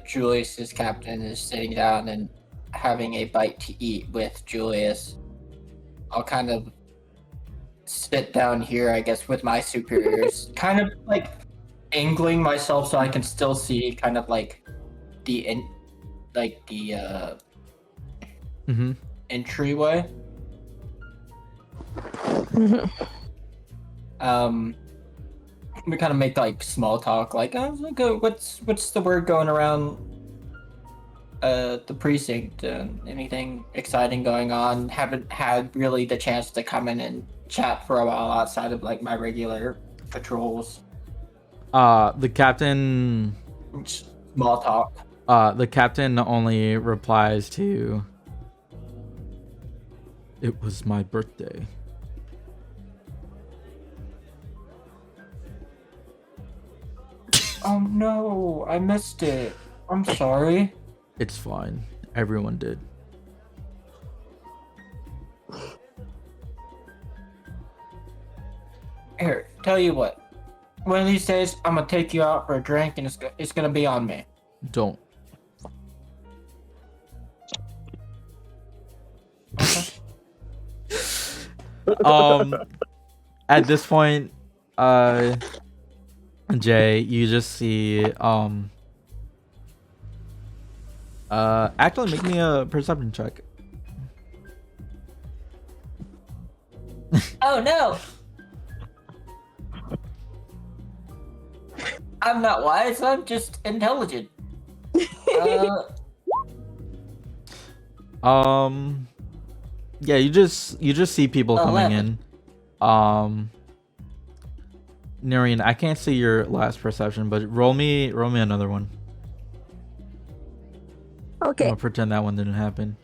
Julius's captain is sitting down and having a bite to eat with Julius, I'll kind of sit down here, I guess, with my superiors, kind of like angling myself so I can still see kind of like the entryway. We kind of make like small talk, like, what's the word going around the precinct? Anything exciting going on? Haven't had really the chance to come in and chat for a while outside of like my regular patrols. The captain. Small talk. The captain only replies to, "It was my birthday." Oh no, I missed it. I'm sorry. It's fine. Everyone did. Here, tell you what. One of these days, I'm gonna take you out for a drink, and it's gonna be on me. Don't. At this point, Jay, you just see actually make me a perception check. Oh no! I'm not wise, I'm just intelligent. Yeah, you just see people coming 11. in. Narian, I can't see your last perception, but roll me another one. Okay. I'll pretend that one didn't happen.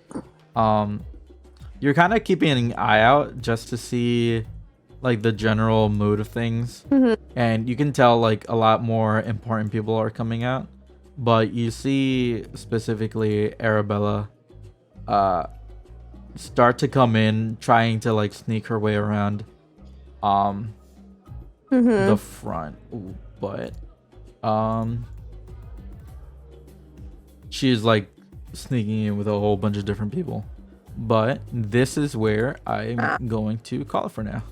You're kind of keeping an eye out just to see like the general mood of things, Mhm. and you can tell like a lot more important people are coming out. But you see specifically Arabella start to come in, trying to like sneak her way around the front. Ooh, but she's like sneaking in with a whole bunch of different people. But this is where I'm going to call it for now.